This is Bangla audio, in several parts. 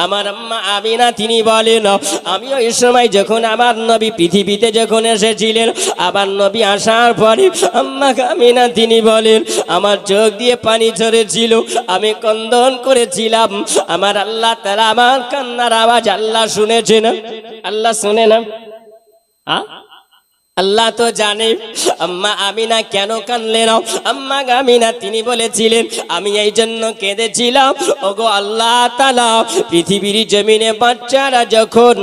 আমার আম্মা আমিনা তিনি বলেন আমি ওই সময় যখন আমার নবী পৃথিবীতে যখন এসেছিলেন, আবার নবী আসার পরে আম্মা আমিনা তিনি বলেন আমার চোখ দিয়ে পানি ঝরেছিল, আমি ক্রন্দন করেছিলাম। আমার আল্লাহ তাআলা আমার কান্নার আওয়াজ আল্লাহ শুনেছে না? আল্লাহ শুনে না? আল্লাহ তো জানে। আম্মা আমিনা কেন কাঁদলেন? আম্মা আমিনা তিনি বলেছিলেন আমি এই জন্য কেঁদেছিলাম, ওগো আল্লাহ তাআলা পৃথিবীর জমিনে বাচ্চারা যখন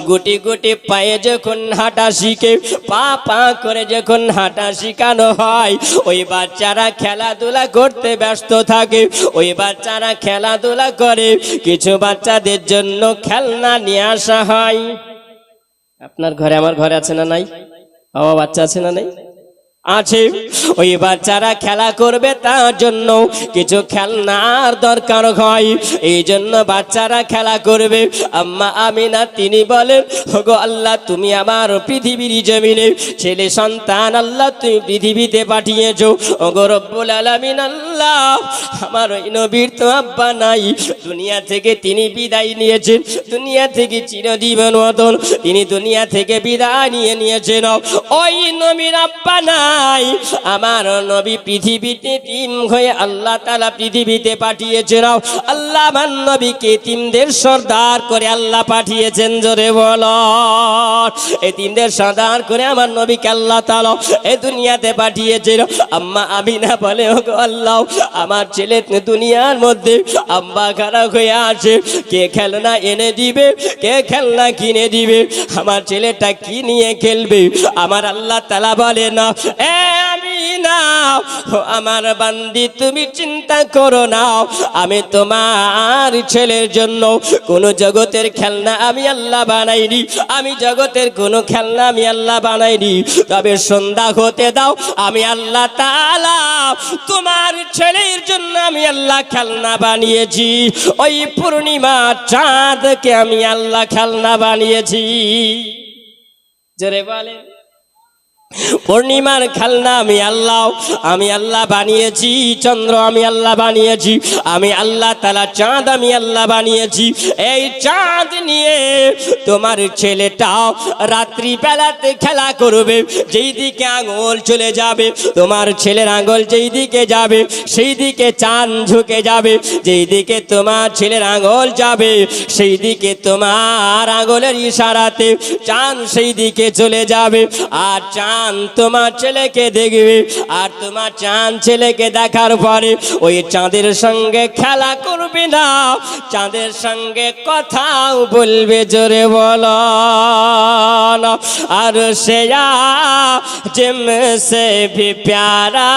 গুটি গুটি পায়ে যখন হাঁটা শিখে, পা পা করে যখন হাঁটা শিখানো হয়, ওই বাচ্চারা খেলাধুলা করতে ব্যস্ত থাকে, ওই বাচ্চারা খেলাধুলা করে, কিছু বাচ্চাদের জন্য খেলনা নিয়ে আসা হয়। আপনার ঘরে আমার ঘরে আছে না নাই? বাবা বাচ্চা আছে না নাই? আছে। ওই বাচ্চারা খেলা করবে, তার জন্য কিছু খেলনার দরকার হয়, এই জন্য বাচ্চারা খেলা করবে। আম্মা আমিনা তিনি বলেন ওগো আল্লাহ তুমি আমার পৃথিবীর জমিনে ছেলে সন্তান আল্লাহ তুমি পৃথিবীতে পাঠিয়েছো, ওগো রব্বুল আলামিন আল্লাহ আমার ওই নবীর তো আব্বা নাই, দুনিয়া থেকে তিনি বিদায় নিয়েছেন, দুনিয়া থেকে চিরজীবন মতন তিনি দুনিয়া থেকে বিদায় নিয়েছেন। ওই নবীর আব্বা নাই, আমার নবী পৃথিবীতে এতিম হয়ে আল্লাহ তাআলা পৃথিবীতে পাঠিয়েছেন। আল্লাহ আমার নবীকে এতিমদের সর্দার করে আল্লাহ পাঠিয়েছেন। জোরে বলো, এতিমদের সর্দার করে আমার নবীকে আল্লাহ তাআলা এই দুনিয়াতে পাঠিয়েছেন। আম্মা আমিনা বলে ওগো আল্লাহ আমার ছেলে দুনিয়ার মধ্যে আম্মা খারাপ হয়ে আছে, কে খেলনা এনে দিবে, কে খেলনা কিনে দিবে, আমার ছেলেটা কি নিয়ে খেলবে? আমার আল্লাহ তাআলা বলে না আমিনা আমার বান্দি তুমি চিন্তা করো না, আমি তোমার ছেলের জন্য কোন জগতের খেলনা আমি আল্লাহ বানাইনি, আমি জগতের কোন খেলনা আমি আল্লাহ বানাইনি, তবে সন্ধ্যা হতে দাও আমি আল্লাহ তাআলা তোমার ছেলের জন্য আমি আল্লাহ খেলনা বানিয়েছি। ওই পূর্ণিমা চাঁদকে আমি আল্লাহ খেলনা বানিয়েছি। জোরে বলেন, পূর্ণিমার খেলনা আমি আল্লাহ বানিয়েছি, চন্দ্র আমি আল্লাহ বানিয়েছি, আমি আল্লাহ তাআলা চাঁদ আমি আল্লাহ বানিয়েছি। এই চাঁদ নিয়ে তোমার ছেলেটা রাত্রি বেলাতে খেলা করবে, যেই দিকে আঙুল চলে যাবে তোমার ছেলের আঙুল যেই দিকে যাবে সেই দিকে চাঁদ ঝুঁকে যাবে, যেই দিকে তোমার ছেলের আঙুল যাবে সেই দিকে তোমার আঙুলের ইশারাতে চাঁদ সেই দিকে চলে যাবে। আর চাঁদ তোমার ছেলেকে দেখবে, আর তোমার চাঁদ ছেলেকে দেখার পরে ওই চাঁদের সঙ্গে খেলা করবে না, চাঁদের সঙ্গে কথাও বলবে। জোরে বলো, আর সে जिमसे भी प्यारा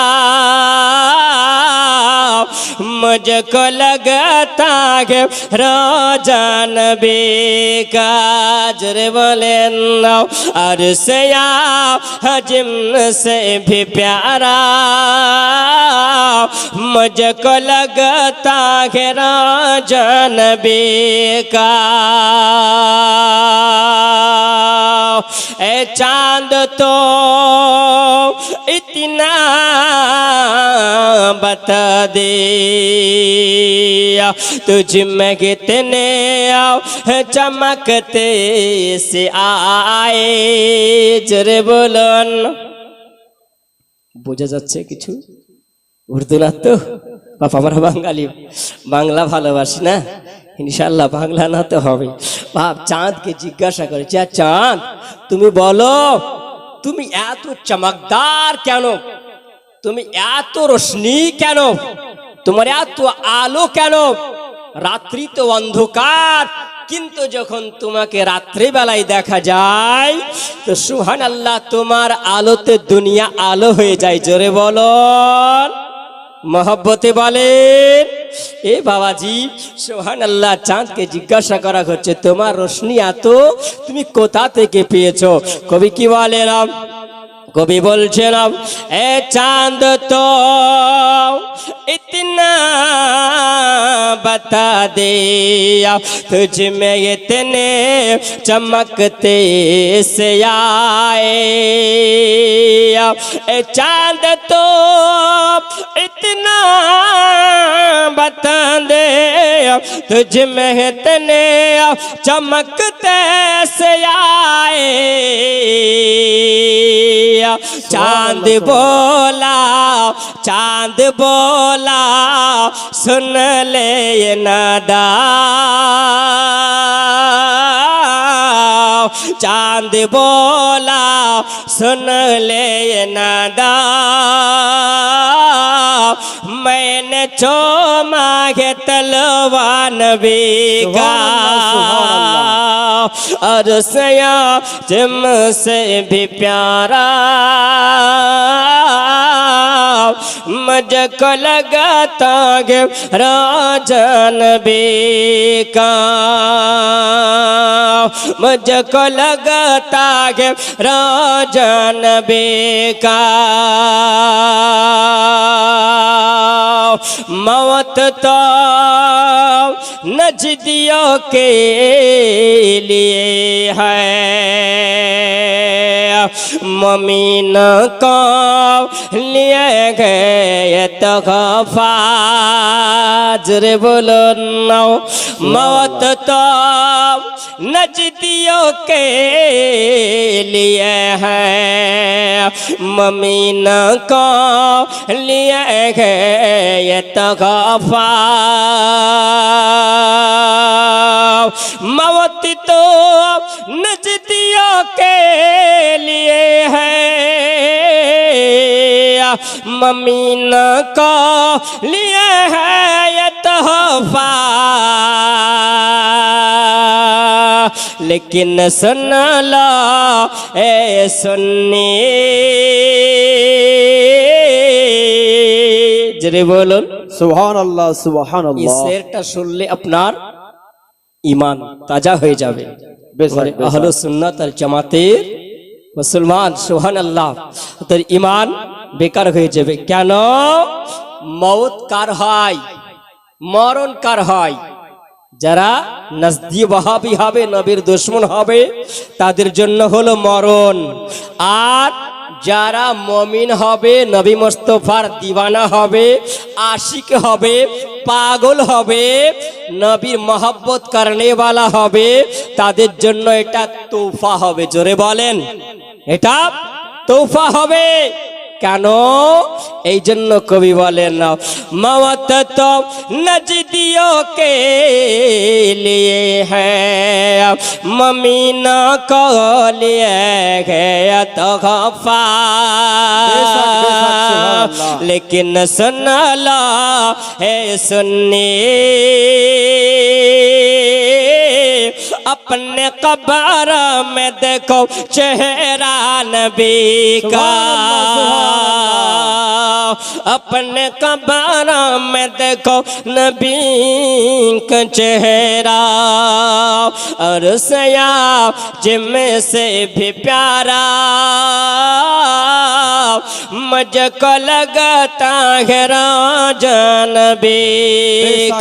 मुझको लगता है रोजा नबी का। जरे बोलें और सया जिमसे भी प्यारा मुझको लगता है रोजा नबी का। ए चांद तो इतना बता दे तुझ में कितने चमकते से आए। जरे बोलन বোঝা যাচ্ছে কিছু? উর্দু না তো বাবা, আমরা বাঙালি, বাংলা ভালোবাসি না, ইনশাআল্লাহ বাংলা না তো হবে। বাপ চাঁদকে জিজ্ঞাসা করেছে, চাঁদ তুমি বলো তুমি এত চমকদার কেন, তুমি এত রোশনি কেন, তোমার এত আলো কেন? রাত্রি তো অন্ধকার, কিন্তু যখন তোমাকে রাত্রি বেলায় দেখা যায় তো সুবহানাল্লাহ তোমার আলোতে দুনিয়া আলো হয়ে যায়। জোরে বলো, মহব্বতে বলেন। এ বাবাজি সুবহানাল্লাহ, চাঁদকে জিজ্ঞাসা করা হচ্ছে তোমার রোশনি এত তুমি কোথা থেকে পেয়েছো? কবি কি বলেন? कवि बोलছেন ए चांद तो इतना बता दे तुझ में इतने चमकते से आए ए चांद तो इतना बता दे तुझ में इतने चमकते से आए चांद बोला सुन ले ये नादा चांद बोला सुन ले ये नादा मैंने चूमा है तलवा नबी का और सया जिम से भी प्यारा मुझको लगाता है राजा नबी का मुझको लगाता है राजा नबी का मौत तो नजदियों के लिए है ममीन को लिए गए तोहफा जरे बोलो ना मौत तो नजदियों के लिए है ममीन को लिए गए तोहफा मौत तो नजदियों के लिए है ममीन को लिए है ये तोहफा लेकिन सुन लो ए सुन्नी जरे बोलो सुभान अल्लाह सुभान ये अल्लाह शेरটা শুনলে আপনার ঈমান তাজা হয়ে যাবে আহলে সুন্নাত আল জামাতের মুসলমান সুবহানাল্লাহ তার ঈমান বেকার হয়ে যাবে কেন মওত কার হয় মরণ কার হয় যারা নজদি ওয়াহাবি হবে নবীর দুশমন হবে তাদের জন্য হলো মরণ আর যারা মুমিন হবে নবী মুস্তাফার দিওয়ানা হবে আশিক হবে পাগল হবে নবীর মহব্বত করনে वाला হবে তাদের জন্য এটা তোফা হবে জোরে বলেন এটা তোফা হবে কেন এই জন্য কবি বলেন না মওত তো নজদিयों के लिए है ममीना को लिए गया तोहफा लेकिन सुन लो है सुन्नी अपने कब्र में देखो चेहरा नबी का अपने कब्र में देखो नबी का चेहरा और सया जिम्मे से भी प्यारा मुझको लगता है राजा नबी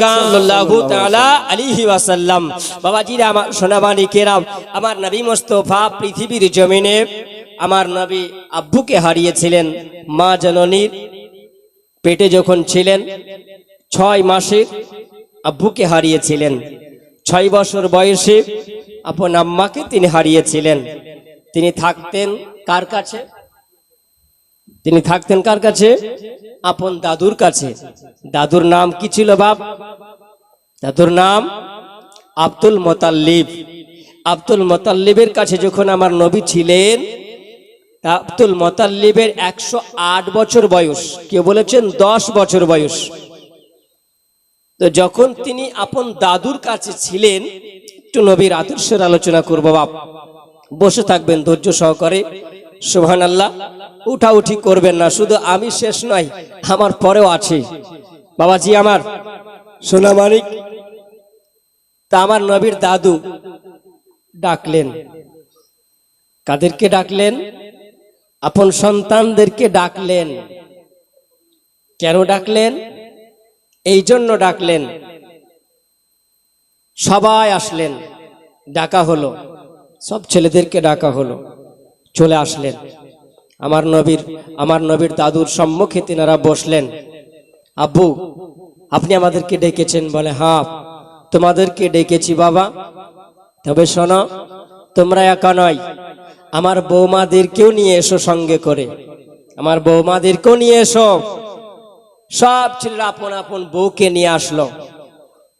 का सल्लल्लाहु ताला अलैहि वसल्लम बाबाजी আমার সোনাবানি কেরাম আমার নবী মুস্তাফা পৃথিবীর জমিনে আমার নবী আব্বুকে হারিয়েছিলেন মা জননীর পেটে যখন ছিলেন 6 মাসের আব্বুকে হারিয়েছিলেন 6 বছর বয়সে আপন আম্মাকে তিনি হারিয়েছিলেন তিনি থাকতেন কার কাছে আপন দাদুর কাছে দাদুর নাম কি ছিল বাপ দাদুর নাম আব্দুল মুতাল্লিব আব্দুল মুতাল্লিবের কাছে যখন আমার নবী ছিলেন আব্দুল মুতাল্লিবের 108 বছর বয়স কেউ বলেছেন 10 বছর বয়স তো যখন তিনি আপন দাদুর কাছে ছিলেন একটু নবীর আদর্শের আলোচনা করব বাপ বসে থাকবেন ধৈর্য সহকারে সুবহানাল্লাহ উঠাউঠি করবেন না শুধু আমি শেষ নয় আমার পরেও আছে বাবাজি আমার সোনা মানিক তা আমার নবীর দাদু ডাকলেন কাদেরকে ডাকলেন আপন সন্তানদেরকে ডাকলেন। কেন ডাকলেন? এই জন্য ডাকলেন, সবাই আসলেন, ডাকা হলো, সব ছেলেদেরকে ডাকা হলো, চলে আসলেন। আমার নবীর দাদুর সম্মুখে তিনারা বসলেন। আব্বু, আপনি আমাদেরকে ডেকেছেন? বলে, হ্যাঁ, তোমাদেরকে ডেকেছি বাবা। তবে শোনো, তোমরা একা নয়, আমার বৌমাদেরকেও নিয়ে এসো সঙ্গে করে, আমার বৌমাদেরকেও নিয়ে এসো। সব ছেলেরা আপন আপন বউকে নিয়ে আসলো।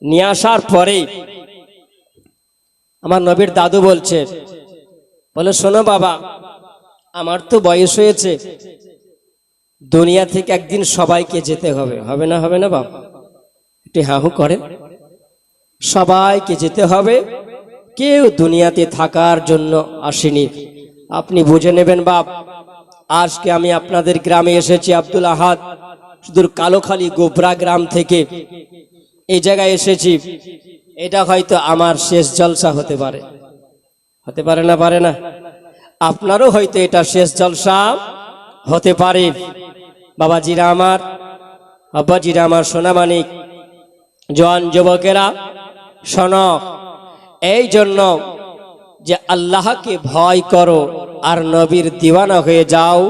নিয়ে আসার পরে আমার নবীর দাদু বলে, শোনো বাবা, আমার তো বয়স হয়েছে, দুনিয়া থেকে একদিন সবাইকে যেতে হবে। হবে না? হবে না বাবা? একটু হাহু করেন। সবাইকে যেতে হবে, কেউ দুনিয়াতে থাকার জন্য আসেনি। আপনি বুঝে নেবেন বাপ, আজকে আমি আপনাদের গ্রামে এসেছি, আব্দুল আহাদ, সুদূর কালোখালী গোবরা গ্রাম থেকে এই জায়গায় এসেছি। এটা হয়তো আমার শেষ জলসা হতে পারে। হতে পারে না? পারে না? আপনারও হয়তো এটা শেষ জলসা হতে পারে। বাবাজিরা আমার, আব্বাজিরা আমার, সোনামানিক, জওয়ান যুবকেরা, শোনো, এই জন্য যে আল্লাহকে ভয় করো আর নবীর দিওয়ানা হয়ে যাও,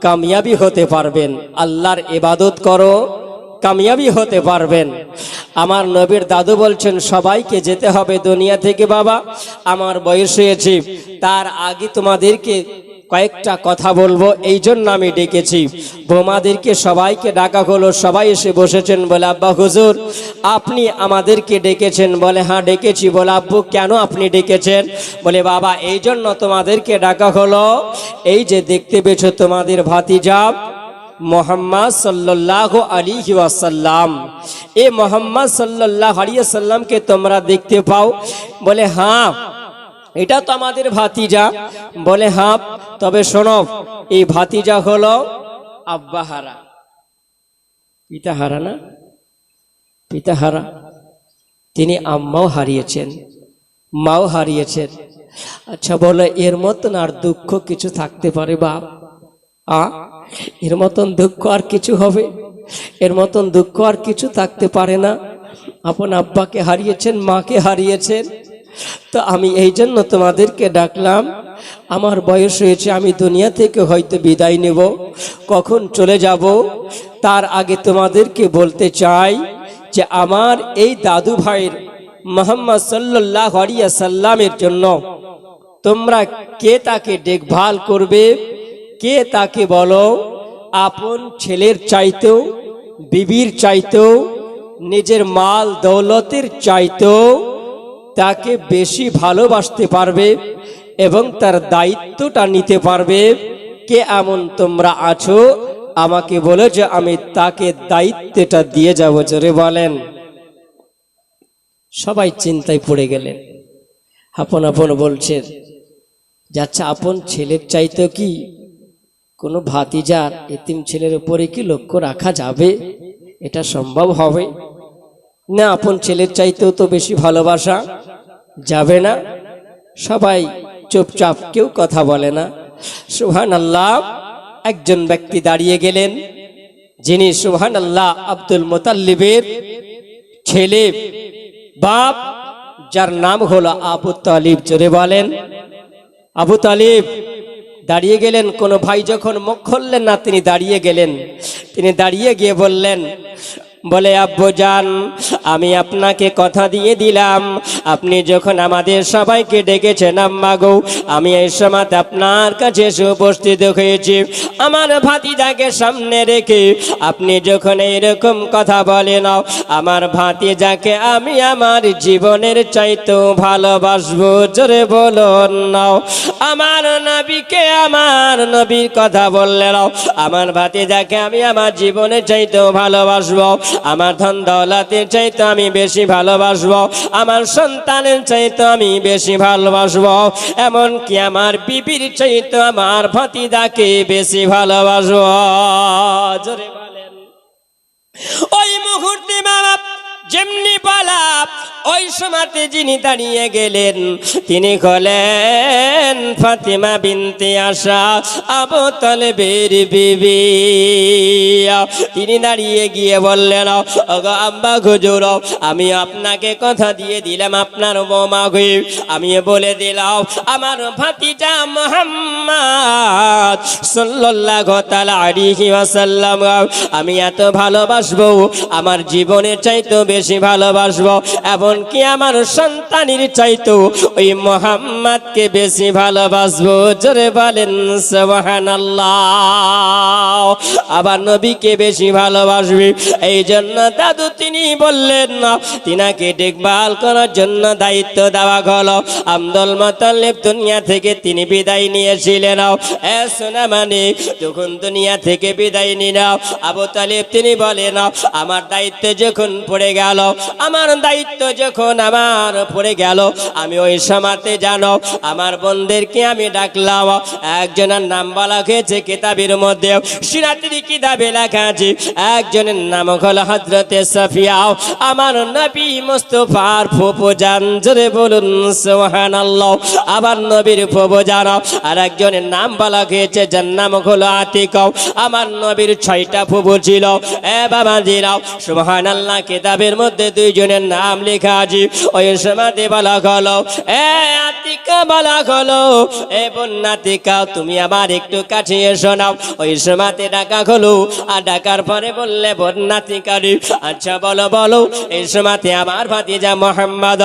কামিয়াবি হতে পারবেন। আল্লাহর ইবাদত করো, কামিয়াবি হতে পারবেন। আমার নবীর দাদু বলছেন সবাইকে যেতে হবে দুনিয়া থেকে বাবা, আমার বয়স হয়েছে, তার আগে তোমাদেরকে কয়েকটা কথা বলবো, এই জন্য আমি ডেকেছি। বৌমাদেরকে সবাইকে ডাকা হলো, সবাই এসে বসেছেন। বলে, আব্বা হুজুর, আপনি আমাদেরকে ডেকেছেন? বলে, হ্যাঁ ডেকেছি। বলে, আব্বু কেন আপনি ডেকেছেন? বলে, বাবা এই জন্য তোমাদেরকে ডাকা হলো, এই যে দেখতে পেয়েছো তোমাদের ভাতিজা মোহাম্মদ সাল্লাল্লাহু আলাইহি ওয়াসাল্লাম, এই মোহাম্মদ সাল্লাল্লাহু আলাইহি ওয়াসাল্লামকে তোমরা দেখতে পাও? বলে, হ্যাঁ, এটা তো আমাদের ভাতিজা। বলে, হ্যাঁ, তবে শোনো, এই ভাতিজা হলো আব্বাহারা, পিতাহারা না, পিতাহারা। তিনি আম্মাও হারিয়েছেন, মাও হারিয়েছেন। আচ্ছা বলে, এর মতন আর দুঃখ কিছু থাকতে পারে বাপ? এর মতন দুঃখ আর কিছু হবে? এর মতন দুঃখ আর কিছু থাকতে পারে না। আপন আব্বাকে হারিয়েছেন, মাকে হারিয়েছেন। তো আমি এই জন্য তোমাদেরকে ডাকলাম, আমার বয়স হয়েছে, আমি দুনিয়া থেকে হয়তো বিদায় নেব, কখন চলে যাব, তার আগে তোমাদেরকে বলতে চাই যে আমার এই দাদু ভাইয়ের মুহাম্মদ সাল্লাল্লাহু আলাইহি ওয়াসাল্লামের জন্য তোমরা কে তাকে দেখভাল করবে, কে তাকে বলো আপন ছেলের চাইতেও, বিবির চাইতেও, নিজের মাল দৌলতের চাইতেও তাকে বেশি ভালোবাসতে পারবে এবং তার দায়িত্বটা নিতে পারবে? কে এমন তোমরা আছো? আমাকে বলো যে আমি তাকে দায়িত্বটা দিয়ে যাব। জোরে বলেন। সবাই চিন্তায় পড়ে গেলেন। আপন আপন বলছেন, যাচ্ছে আপন ছেলের চাইতেও কি কোনো ভাতিজার, এতিম ছেলের উপরে কি লক্ষ্য রাখা যাবে? এটা সম্ভব হবে না। আপন ছেলের চাইতেও তো বেশি ভালোবাসা যাবে না। সবাই চুপচাপ, কেউ কথা বলে না। সুবহানাল্লাহ। একজন ব্যক্তি দাঁড়িয়ে গেলেন, যিনি সুবহানাল্লাহ আব্দুল মুতাল্লিবের ছেলে, বাপ, যার নাম হলো আবু তালিব। জোরে বলেন। আবু তালিব দাঁড়িয়ে গেলেন। কোনো ভাই যখন মুখ খুললেন না, তিনি দাঁড়িয়ে গেলেন। তিনি দাঁড়িয়ে গিয়ে বললেন, বলে, আব্বুজান, আমি আপনাকে কথা দিয়ে দিলাম, আপনি যখন আমাদের সবাইকে ডেকেছেন আম্মা গো, আমি এই সময় আপনার কাছে এসে উপস্থিত হয়েছি আমার ভাতিজাকে সামনে রেখে। আপনি যখন এইরকম কথা বলেন, আমার ভাতিজাকে আমি আমার জীবনের চাইতেও ভালোবাসবো। জোরে বলুন নাও। আমার নবীকে, আমার নবীর কথা বললেন, আমার ভাতিজাকে আমি আমার জীবনের চাইতেও ভালোবাসবো, আমার ধন দৌলতের চাইতে আমি বেশি ভালোবাসবো, আমার সন্তানের চাইতে আমি বেশি ভালোবাসবো, এমনকি আমার বিবির চাইতে আমার ভাতিজাকে বেশি ভালোবাসবো। জোরে বলেন। ওই মুহূর্তে বাবা যেমনি বলা ওই সময়তে যিনি দাঁড়িয়ে গেলেন তিনি হলেন ফাতিমা বিনতে আসাদ, আবু তালেবের বিবি। তিনি দাঁড়িয়ে গিয়ে বললেন, ওগো আব্বা হুজুর, আমি আপনাকে কথা দিয়ে দিলাম আপনার বৌমা হয়ে, আমি বলে দিলাম আমার ভাতিজা মুহাম্মদ সাল্লাল্লাহু তাআলা আলাইহি ওয়াসাল্লাম আমি এত ভালোবাসবো, আমার জীবনের চাইতে বেশি ভালোবাসবো, এমনকি আমার সন্তানের চাইতে ওই মুহাম্মদকে বেশি ভালোবাসবো। জোরে বলেন সুবহানাল্লাহ। আবার নবীকে বেশি ভালোবাসবে, এই জন্য দাদু তিনি বললেন না, তিনাকে দেখভাল করার জন্য দায়িত্ব দেওয়া হলো। আব্দুল মুত্তালিব দুনিয়া থেকে তিনি বিদায় নিয়েছিলেন। শোনা মানে যখন দুনিয়া থেকে বিদায় নিলাম, আবু তালিব তিনি বলেন, আমার দায়িত্ব যখন পড়ে গেল, আমার দায়িত্ব যখন আমার পড়ে গেল, আমি ওই সময়তে জানো আমার বোনদেরকে আমি ডাকলাম। একজনের নাম বলা হয়েছে কিতাবের মধ্যে, সিরাতের কিতাবে লেখা আছে, একজনের নাম হলো হযরতে সাফিয়া, আমার নবী মুস্তাফার ফুফু জান। জোরে বলুন সুবহানাল্লাহ। আবার নবীর ফুফু জান। আর একজনের নাম বলা হয়েছে যার নাম হলো আতিকা, আমার নবীর 6টা ফুফু ছিল। বাবা জিরাও সুবহানাল্লাহ, কিতাবের মধ্যে দুইজনের নাম লেখা আছে। ওই সময়তে বলা হলো, আতিকা বলা হলো, বোন আতিকা তুমি আমার একটু কাছে এসো না। ওই সময়তে ডাকা হলো, আর ডাকার পরে বললে বোন আতিকা রে, আচ্ছা বলো বলো। এই সময়তে আমার ভাতিজা মুহাম্মদ,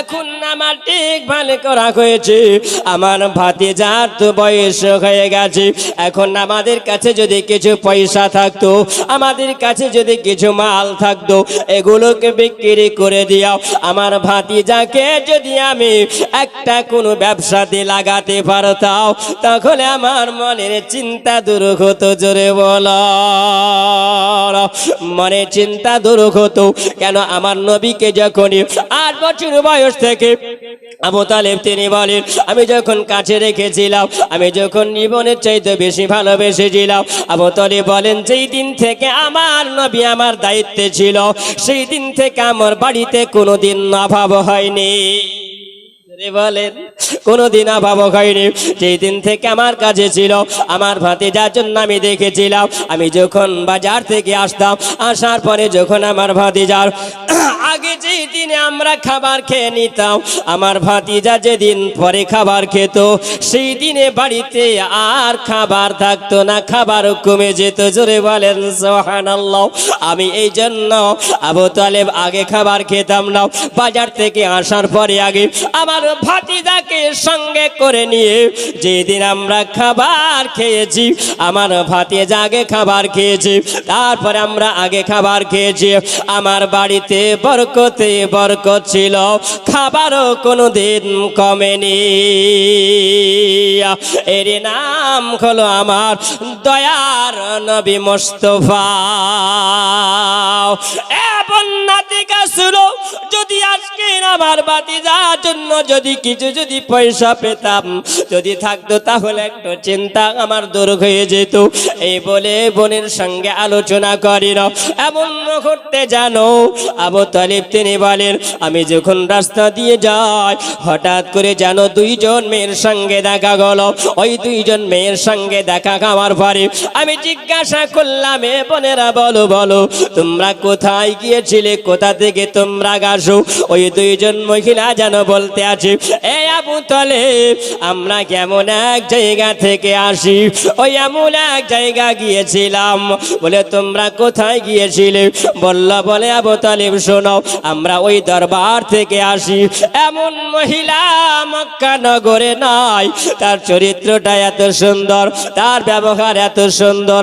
এখন আমার ঠিক ভালো করা হয়েছে, আমার ভাতিজার তো বয়স হয়ে গেছে, এখন আমাদের কাছে যদি কিছু পয়সা থাকতো, আমাদের কাছে যদি কিছু মাল থাকতো, এগুলোকে বিক্রি করে দিও, আমার ভাতিজাকে যদি আমি একটা কোনো ব্যবসাতে লাগাতে পারতাম, তাহলে আমার মনের চিন্তা দূর হতো। জোরে বলো, মনে চিন্তা দূর হতো। কেন আমার নবীকে যখন 8 বছর বয়স থেকে আবু তালেব তিনি বলেন, আমি যখন কাছে রেখেছিলাম, আমি যখন জীবনের চাইতে বেশি ভালোবেসেছিলাম। আবু তালেব বলেন, যেই দিন থেকে আমার নবী আমার দায়িত্বে ছিল, সেই দিন থেকে আমার বাড়িতে কোনোদিন অভাব হয়নি। বলেন কোনদিন অভাব হয়নি। যেই দিন থেকে আমার কাছে ছিল, আমার ভাতিজার জন্য আমি দেখেছিলাম, আমি যখন বাজার থেকে আসতাম, আসার পরে যখন আমার ভাতিজার আগে যেই দিনে আমরা খাবার খেয়ে নিতাম, আমার ভাতিজা যেদিন পরে খাবার খেত, সেই দিনে বাড়িতে আর খাবার থাকতো না, খাবার কমে যেত। জোরে বলেন সুবহানাল্লাহ। আমি এই জন্য আবু তালেব আগে খাবার খেতাম না, বাজার থেকে আসার পরে আগে আমার ভাতিজাকে সঙ্গে করে নিয়ে যেদিন আমরা খাবার খেয়েছি, আমার ভাতিজা আগে খাবার খেয়েছি, তারপরে আমরা আগে খাবার খেয়েছি, আমার বাড়িতে বরকতে বরকত ছিল, খাবারও কোনোদিন কমেনি। এর নাম হলো আমার দয়ার নবী মুস্তাফা। যদি আজকে আমার ভাতিজার জন্য যদি কিছু যদি পয়সা পেতাম, যদি থাকতো, তাহলে একটু চিন্তা আমার দূর হয়ে যেত। এই বলে বোনের সঙ্গে আলোচনা করি না। এমন মুহূর্তে জানো আবু তালিব তিনি বলেন, আমি যখন রাস্তা দিয়ে যাই, হঠাৎ করে জানো 2জন মেয়ের সঙ্গে দেখা গেল। ওই 2জন মেয়ের সঙ্গে দেখা হওয়ার পরে আমি জিজ্ঞাসা করলাম, এ বোনেরা বলো বলো তোমরা কোথায় গিয়েছিলে, কোথা থেকে তোমরা গেছো? ওই 2জন মহিলা যেন বলতে আছে, এ আবু তালেব আমরা কেমন এক জায়গা থেকে আসি, ওই এমন এক জায়গা গিয়েছিলাম। বলে তোমরা কোথায় গিয়েছিলে? বলে আবু তালেব শোনো, আমরা ওই দরবার থেকে আসি। এমন মহিলা মক্কা নগরে নাই, তার চরিত্রটা এত সুন্দর, তার ব্যবহার এত সুন্দর।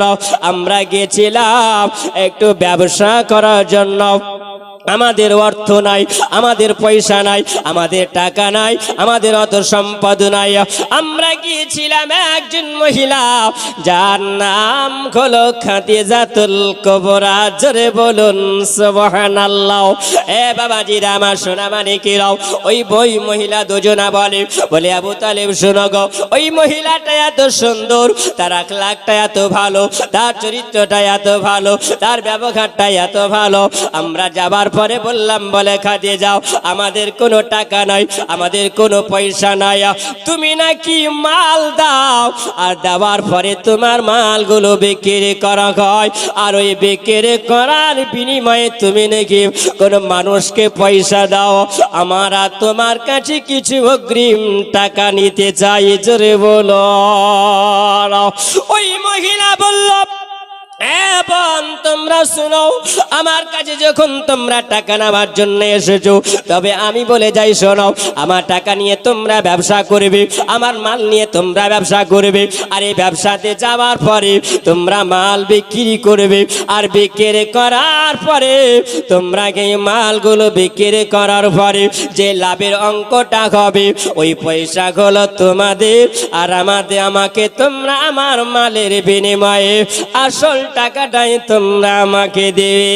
আমরা গেছিলাম একটু ব্যবসা করার জন্য, আমাদের অর্থ নাই, আমাদের পয়সা নাই, আমাদের টাকা নাই, আমাদের অত সম্পদ নাই। আমরা গিয়েছিলাম একজন মহিলা, যার নাম হলো খাদিজাতুল কুবরা। জোরে বলুন সুবহানাল্লাহ। এ বাবাজিরা আমার সোনা মানিকেরাও, ওই বই মহিলা দুজনা বলে আবু তালেব শোনো গো, ওই মহিলাটা এত সুন্দর, তার আখলাকটা এত ভালো, তার চরিত্রটা এত ভালো, তার ব্যবহারটা এত ভালো। আমরা যাবার পরে বললাম, বলে খাদিজা আমাদের কোনো টাকা নাই, আমাদের কোনো পয়সা নাই, তুমি নাকি মাল দাও, আর দেওয়ার পরে তোমার মালগুলো বিক্রি করা হয়, আর ওই বিক্রি করার বিনিময়ে তুমি নাকি কোনো মানুষকে পয়সা দাও। আমরা তোমার কাছে কিছু অগ্রিম টাকা নিতে চাই, জোরে বলো। ওই মহিলা বলল, এবং তোমরা শুনো, আমার কাছে যখন তোমরা টাকা নেওয়ার জন্য এসেছো, তবে আমি বলে যাই, শোনো, আমার টাকা নিয়ে তোমরা ব্যবসা করবে, আমার মাল নিয়ে তোমরা ব্যবসা করবে, আর এই ব্যবসাতে যাওয়ার পরে তোমরা মাল বিক্রি করবে, আর বিক্রি করার পরে তোমরা এই মালগুলো বিক্রি করার পরে যে লাভের অঙ্কটা হবে, ওই পয়সাগুলো তোমাদের, আর আমাকে তোমরা আমার মালের বিনিময়ে আসল টাকাটাই তোমরা আমাকে দেবে।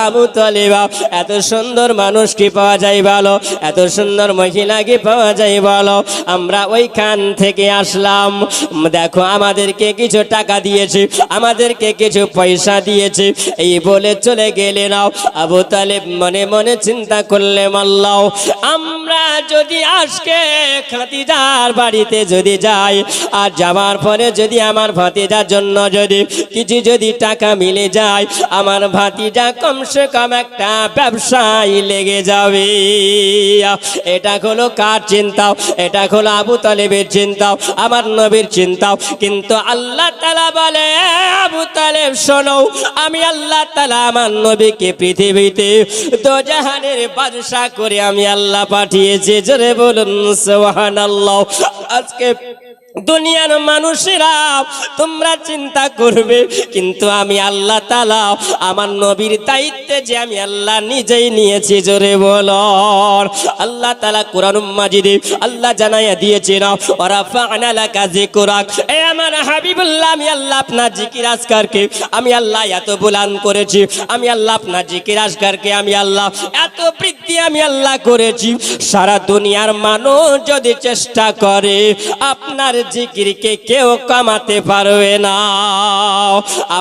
আবু তালেব, এত সুন্দর মানুষ কি পাওয়া যায় বলো, এত সুন্দর মহিলা কি পাওয়া যায় বলো। আমরা ওইখান থেকে আসলাম, দেখো আমাদেরকে কিছু টাকা দিয়েছে, আমাদেরকে কিছু পয়সা দিয়েছে, এই বলে চলে গেলে নাও। আবু তালেব মনে মনে চিন্তা করলে, আল্লাহ, আমরা যদি আজকে খাদিজার বাড়িতে যদি যাই, আর যাওয়ার পরে যদি আমার ভাতিজার জন্য যদি টাকা মিলে যায়, আমার ভাতিজা কমসে কম একটা ব্যবসায় লেগে যাবে। এটা হলো কার চিন্তা? এটা হলো আবু তালেবের চিন্তা, আমার নবীর চিন্তা। কিন্তু আল্লাহ তাআলা বলে, আবু তালেব শোনো, আমি আল্লাহ তাআলা আমার নবীকে পৃথিবীতে দোজাহানের বাদশা করে আমি আল্লাহ পাঠিয়েছি, জোরে বলুন সুবহানাল্লাহ। আজকে দুনিয়ার মানুষেরা তোমরা চিন্তা করবে, কিন্তু আমি আল্লাহ তাআলা আমার নবীর দায়িত্বে যে আমি আল্লাহ নিজেই নিয়েছি, জোরে বলো। আল্লাহ তাআলা কোরআন মাজিদে আল্লাহ জানাইয়া দিয়েছেন, ওয়ারাফা'না লাকা যিকরাক, এ আমার হাবিবুল্লাহ, আমি আল্লাহ আপনার জিকির আজকারকে আমি আল্লাহ এত বুলান করেছি, আমি আল্লাহ আপনার জিকির আজকারকে আমি আল্লাহ এত বৃদ্ধি আমি আল্লাহ করেছি। সারা দুনিয়ার মানুষ যদি চেষ্টা করে, আপনার জিকিরকে কেউ কমাতে পারবে না,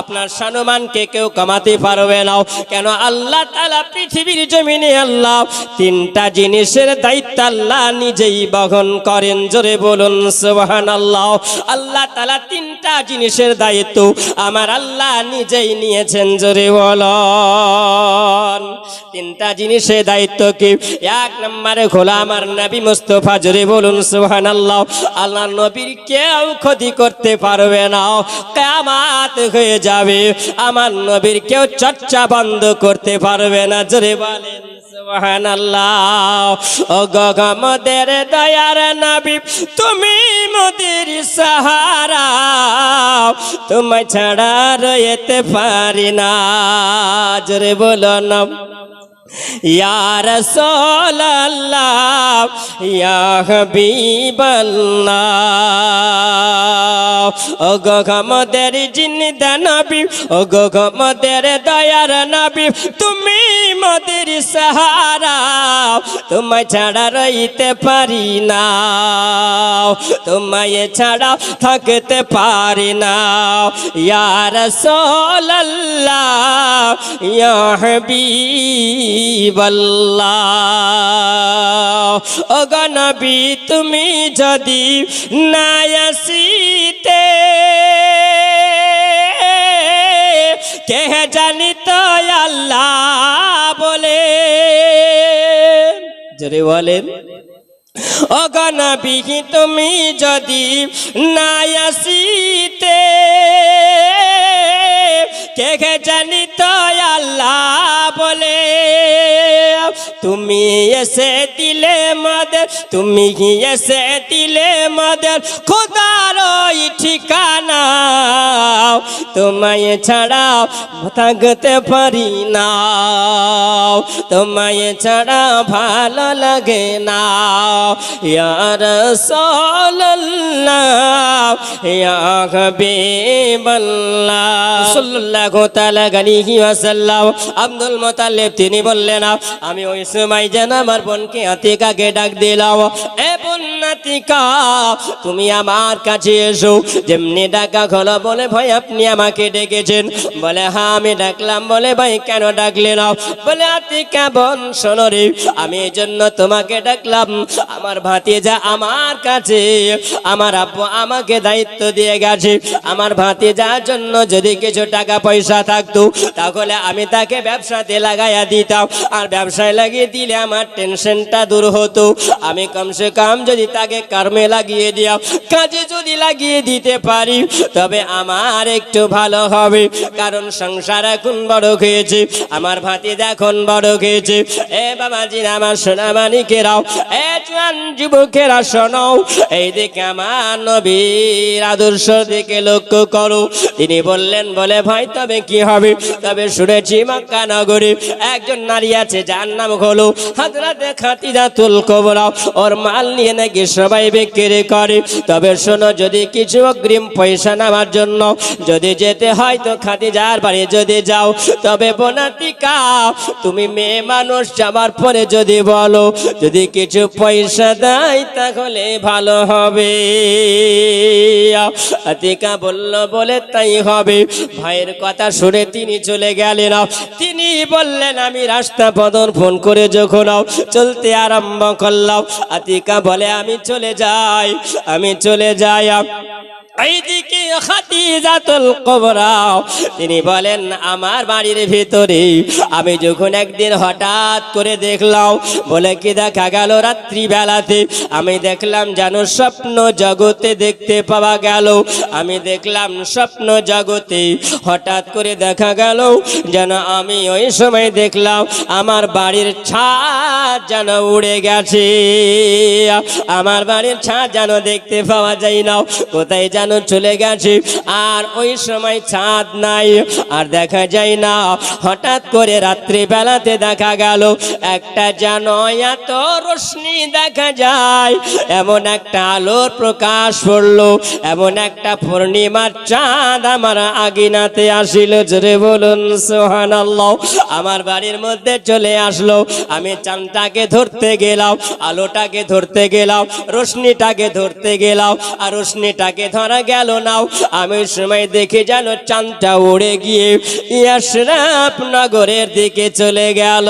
আপনার সম্মানকে কেউ কমাতে পারবে না। কেন? আল্লাহ তাআলা পৃথিবীর জমিনে আল্লাহ তিনটা জিনিসের দায়িত্ব আল্লাহ নিজেই বহন করেন, জোরে বলুন সুবহানাল্লাহ। আল্লাহ তাআলা তিনটা জিনিসের দায়িত্ব আমার আল্লাহ নিজেই নিয়েছেন, জোরে বলুন। তিনটা জিনিসের দায়িত্ব কি? এক নম্বরে হলো আমার নবী মুস্তাফা, জোরে বলুন সুবহানাল্লাহ। আল্লাহর নবীর কেউ ক্ষতি করতে পারবে না, কিয়ামত হয়ে যাবে, আমার নবীর কেউ চর্চা বন্ধ করতে পারবে না, জোরে বলেন সুবহানাল্লাহ। ও গো মোদের দয়ার নবী, তুমি মোদের সাহারা, তোমায় ছাড়া রইতে পারি না, জোরে বলো না। ইয়া রাসূলুল্লাহ, ইয়া হাবিবাল্লাহ, ও গো আমাদের জিন্দা নবী, ও গো আমাদের দয়ার নবী, তুমি মোদের সাহারা, তোমায় ছাড়া রইতে পারি না, তোমায় ছাড়া থাকতে পারি না। ইয়া রাসূলুল্লাহ, ইয়া হাবিবাল্লাহ, ও গো নবী তুমি যদি না আসিতে, কে জানি তো আল্লাহ বলে, জোরে বলেন। ও গো নবী তুমি যদি না আসিতে, কে জানি তো আল্লাহ বলে। তুমি এসে দিলে মদর, তুমি এসে দিলে মদর খোদার ওই ঠিকানা, তোমায় ছাড়া থাকতে পারি না, তোমায় ছাড়া ভালো লাগে না। ইয়া রাসূলুল্লাহ, ইয়া হাবিবাল্লাহ সাল্লাল্লাহু তাআলা আলাইহি ওয়াসাল্লাম। আব্দুল মুতাল্লিব তিনি বললেন, আমি ওই সময় যেন আমার বোনকে আতিকাকে ডাক দিলাম, এ বোন আতিকা তুমি আমার কাছে এসো। যেমনি ডাকা হলো, বলে ভাই আপনি আমাকে ডেকেছেন? বলে হ্যাঁ আমি ডাকলাম। বলে ভাই কেন ডাকলেন? বলে আতিকা বোন শোনো রে, আমি এই জন্য তোমাকে ডাকলাম, আমার ভাতিজা আমার কাছে, আমার আব্বু আমাকে দায়িত্ব দিয়ে গেছে, আমার ভাতিজার জন্য যদি কিছু টাকা পয়সা থাকতো তাহলে আমি তাকে ব্যবসাতে লাগাইয়া দিতাম, আর ব্যবসায় লাগিয়ে দিলে আমার টেনশনটা দূর হতো। আমি কমসে কম যদি তাকে কর্মে লাগিয়ে দিয়া, কাজে যদি লাগিয়ে দিতে পারি তবে আমার একটু ভালো হবে, কারণ সংসার এখন বড় হয়েছে, আমার ভাতিজা এখন বড় হয়েছে। এ বাবাজিরা, আমার সোনামানিকেরাও, এ জওয়ান যুবকেরা শোনো, এই দিকে আমার নবীর আদর্শ দিকে লক্ষ্য করো। তিনি বললেন, বলে ভাই তবে কি হবে? তবে শুনেছি মক্কা নগরে একজন নারী আছে যার নাম হলো হযরতে খাদিজাতুল কুবরা, ওর মাল নিয়ে নাকি সবাই বিক্রি করে। তবে শোনো, যদি কিছু অগ্রিম পয়সা নেওয়ার জন্য যদি যেতে হয় তো খাদিজার বাড়ি যদি যাও, তবে বোনাতিকা তুমি মেয়ে মানুষ যাবার পরে যদি বলো যদি কিছু পয়সা দেয় তাহলে ভালো হবে। আতিকা বলল, বলে তাই হবে। ভাইয়ের কথা শুনে তিনি চলে গেলেন। তিনি বললেন, আমি রাস্তা বদল ফোন করে যখন চলতে আরম্ভ করলাম, আতিকা বলে আমি চলে যাই, আমি চলে যাই। এইদিকে খাদিজাতুল কুবরা তিনি বলেন, আমার বাড়ির ভিতরে আমি যখন একদিন হঠাৎ করে দেখলাম, বলে কি দেখা গেল, রাত্রি বেলাতে আমি দেখলাম যেন স্বপ্ন জগতে দেখতে পাওয়া গেল। আমি দেখলাম স্বপ্ন জগতে হঠাৎ করে দেখা গেল যেন আমি ওই সময় দেখলাম আমার বাড়ির ছাদ যেন উড়ে গেছে, আমার বাড়ির ছাদ যেন দেখতে পাওয়া যায় না, কোথায় যেন চলে গেছে। আর ওই সময় ছাদ নাই, আর দেখা যায় না। হঠাৎ করে রাত্রি বেলাতে দেখা গেল একটা যেন এত রোশনি দেখা যায়, এমন একটা আলোর প্রকাশ পড়লো, এমন একটা পূর্ণিমার চাঁদ আমার আগিনাতে আসিল। জোরে বলুন সুবহানাল্লাহ। আমার বাড়ির মধ্যে চলে আসলো। আমি চাঁদটাকে ধরতে গেলাম, আলোটাকে ধরতে গেলাম, রোশনিটাকে ধরতে গেলাম, আর রোশনিটাকে ধরা গেল না। আমি সময় দেখে যেন চাঁদটা উড়ে গিয়ে আশরাফ নগরের দিকে চলে গেল,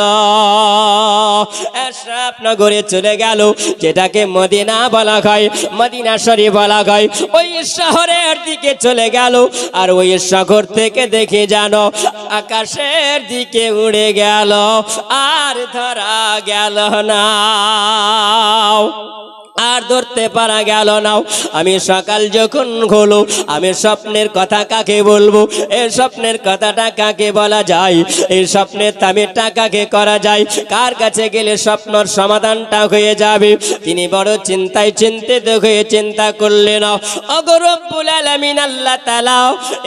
আশরাফ নগরে চলে গেল, যেটাকে মদিনা বলা হয়, মদিনা শরীফ বলা হয়। ওই শহরের দিকে চলে গেল, আর ওই শহর থেকে দেখে যেন আকাশের দিকে উড়ে গেল, আর ধরা গেল না, আর ধরতে পারা গেল না। আমি সকাল যখন হলো, আমি স্বপ্নের কথা কাকে বলবো? এই স্বপ্নের কথাটা কাকে বলা যায়? এই স্বপ্নের তাবিরটা কাকে করা যায়? কার কাছে গেলে স্বপ্নের সমাধানটা হয়ে যাবে? তিনি বড় চিন্তায় চিন্তিত হয়ে চিন্তা করলেন, ওগো রব্বুল আলামিন আল্লাহ তাআলা,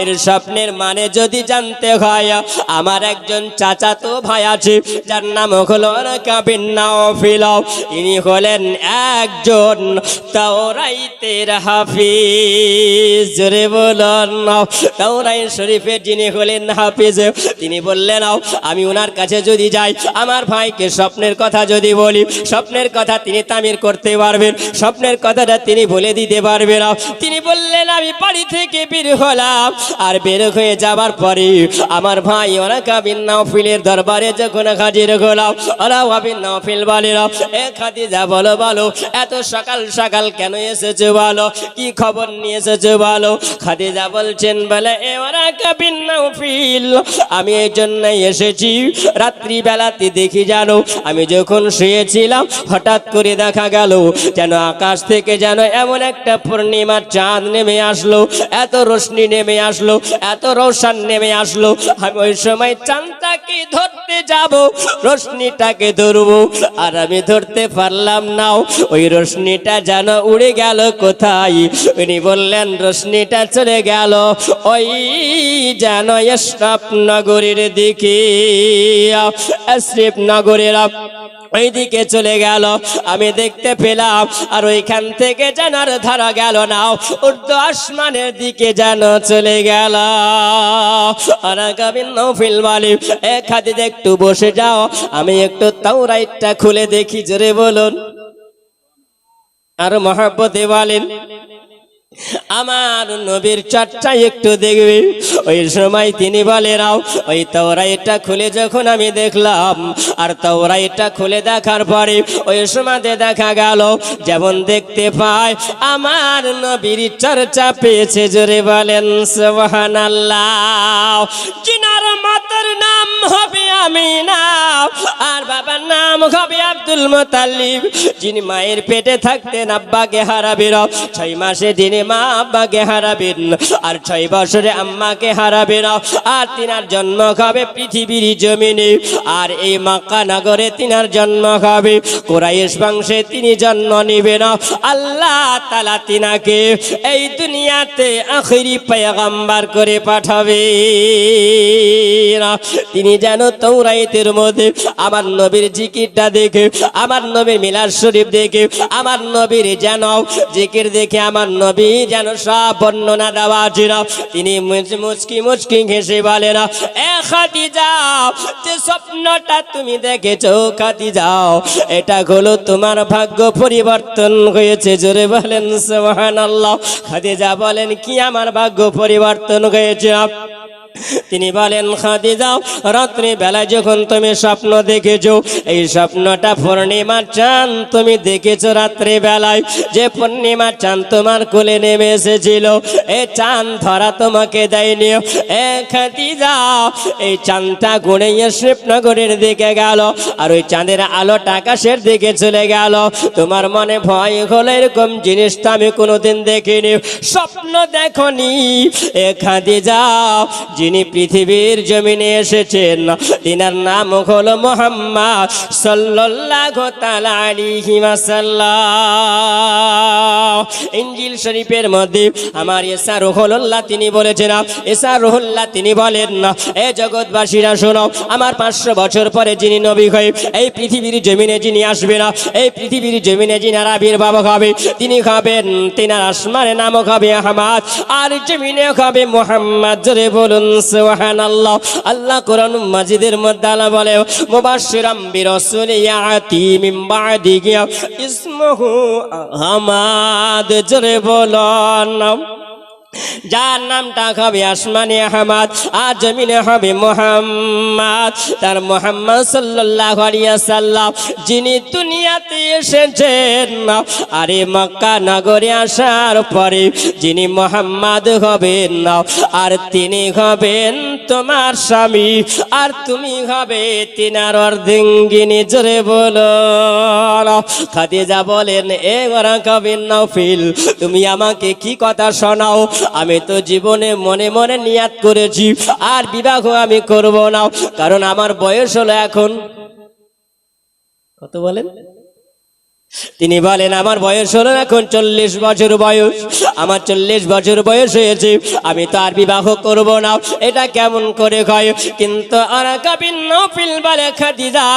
এর স্বপ্নের মানে যদি জানতে হয়, আমার একজন চাচাতো ভাই আছে যার নাম হলো ওয়ারাকা বিন নাওফিল। তিনি হলেন একজন তাওরাইতের হাফিজ। জোরে বলুন, তাওরাত শরীফের যিনি হলেন হাফিজ। তিনি বললেন, আমি ওনার কাছে যদি যাই, আমার ভাইকে স্বপ্নের কথা যদি বলি, স্বপ্নের কথা তিনি তামির করতে পারবেন, স্বপ্নের কথাটা তিনি বলে দিতে পারবেন। তিনি বললেন, আমি বাড়ি থেকে বের হলাম, আর বের হয়ে যাবার পরে আমার ভাই ওয়ারাকা বিন নাওফিলের দরবারে যখন হাজির হলাম, ওয়ারাকা বিন নাওফিল বলেন, এ খাদিজা বলো বলো, এত সকাল সকাল কেন এসেছো বলো, কি খবর নিয়ে এসেছো বলো? খাদিজা বলছেন, বলে এ ওয়ারাকা বিন নাওফিল, আমি এই জন্যই এসেছি, রাত্রি বেলাতে দেখি জানো আমি যখন শুয়েছিলাম হঠাৎ করে দেখা গেল যেন আকাশ থেকে যেন এমন একটা পূর্ণিমার চাঁদ নেমে আসলো, এত রোশনি নেমে আসলো, এত রোশন নেমে আসলো। আমি ওই সময় চাঁদটাকে ধরতে যাব, রোশনিটাকে ধরবো, আর আমি ধরতে পারলাম না। ওই রোশনিটা যেন উড়ে গেল কোথায়? উনি বললেন, রোশনিটা চলে গেল ওই যেন আশরাফ নগরের দিকে। আশরাফ নগরের ওইদিকে চলে গেল, আমি দেখতে পেলাম। আর ওইখান থেকে যেন আর ধরা গেল না, উর্দু আসমানের দিকে যেন চলে গেল। আরাকাবিন নৌফিল বলে, এ খাদিজা একটু বসে যাও, আমি একটু তাওরাইতটা খুলে দেখি। জোরে বলুন। আর মহব্বতে বলেন, আমার নবীর চর্চা একটু দেখবে। ওই সময় তিনি বলেন, ওই তাওরাইতটা খুলে যখন আমি দেখলাম, আর তাওরাইতটা খুলে দেখার পরে ওই সময় দেখা গেল যেমন দেখতে পায় আমার নবীর চর্চা পেয়েছে। জোরে বলেন সুবহানাল্লাহ। জিনার মাতার নাম হবে আমিনা, আর বাবার নাম হবে আব্দুল মুতাল্লিব। যিনি মায়ের পেটে থাকতেন আব্বাকে হারাবেন, 6 মাসে যিনি মা আব্বাকে হারাবেন, আর 6 বছরে আম্মাকে হারাবেন। আর তিনার জন্ম হবে পৃথিবীর জমিনে, আর এই মক্কা নগরে তিনার জন্ম হবে। কুরাইশ বংশে তিনি জন্ম নেবেন। আল্লাহ তাআলা তিনাকে এই দুনিয়াতে আখিরি পয়গম্বর করে পাঠাবে। তিনি যেন তাওরাতের মধ্যে আমার নবীর জিকিরটা দেখে, আমার নবীর মিলাদ শরীফ দেখে, আমার নবীর যেন জিকির দেখে আমার নবী যেন সব বর্ণনা দেওয়া ছিল। তিনি মুচকি মুচকি হেসে বলেন, এ খাদিজা, যে স্বপ্নটা তুমি দেখেছো খাদিজা, এটা হলো তোমার ভাগ্য পরিবর্তন হয়েছে। জোরে বলেন সুবহানাল্লাহ। খাদিজা বলেন, কি আমার ভাগ্য পরিবর্তন হয়েছে? তিনি বলেন, খাদিজা, রাত্রি বেলা যখন তুমি স্বপ্ন দেখেছো, এই স্বপ্নটা পূর্ণিমার চাঁদ তুমি দেখেছো। রাত্রি বেলায় যে পূর্ণিমার চাঁদ তোমার কোলে নেমে এসেছিল, এই চাঁদ ধরা তোমাকে দেয়নি। এ খাদিজা, এই চাঁদটা ঘুরে শিবনগরের দিকে গেল, আর ওই চাঁদের আলোটা আকাশের দিকে চলে গেল। তোমার মনে ভয় হলো, এরকম জিনিসটা আমি কোনোদিন দেখিনি, স্বপ্ন দেখনি। এ খাদিজা, যিনি পৃথিবীর জমিনে এসেছেন তিনার নাম হলো মুহাম্মদ সাল্লাল্লাহু তাআলা আলাইহি ওয়াসাল্লাম। ইনজিল শরীফের মধ্যে আমার ঈসা রুহুল্লাহ তিনি বলেছেন, ঈসা রুহুল্লাহ তিনি বলেন, এ জগৎবাসীরা শোনো, আমার 500 বছর পরে যিনি নবী হয়ে এই পৃথিবীর জমিনে যিনি আসবেন, এই পৃথিবীর জমিনে যিনি আবির্ভাব হবে, তিনি হবেন, তিনার আসমানের নাম হবে আহমদ, আর জমিনে হবে মুহাম্মদ। জোরে বলুন সুবহানাল্লাহ। আল্লাহ কোরআন মাজিদের মধ্যে আল্লাহ বলে, মুবাশশিরাম বিরাসূলি ইয়াতি মিন বাদিহি ইসমুহু আহমদ। জোরে বলুন, যার নামটা হবে আসমানে আহমদ, আর জমিনে হবে মুহাম্মদ। তার মুহাম্মদ সাল্লাল্লাহু আলাইহি ওয়াসাল্লাম যিনি দুনিয়াতে এসেছেন, আর এই মক্কা নগরে আসার পরে যিনি মুহাম্মদ হবেন, আর তিনি হবেন তোমার স্বামী, আর তুমি হবে তিনার অর্ধাঙ্গিনী। জোরে বলো। খাদিজা বলেন, এ ওয়ারাকাবিন নওফিল, তুমি আমাকে কি কথা শোনাও? আমি তো জীবনে মনে মনে নিয়াত করেছি আর বিবাহ আমি করব না, কারণ আমার বয়স হলো এখন কত বলেন? তিনি বলেন, আমার বয়স হলো এখন 40 বছর বয়স, আমার 40 বছর বয়স হয়েছে, আমি তো আর বিবাহ করব না। এটা কেমন করে হয়? কিন্তু আরাকাবিন নওফিল বলে, খাদিজা,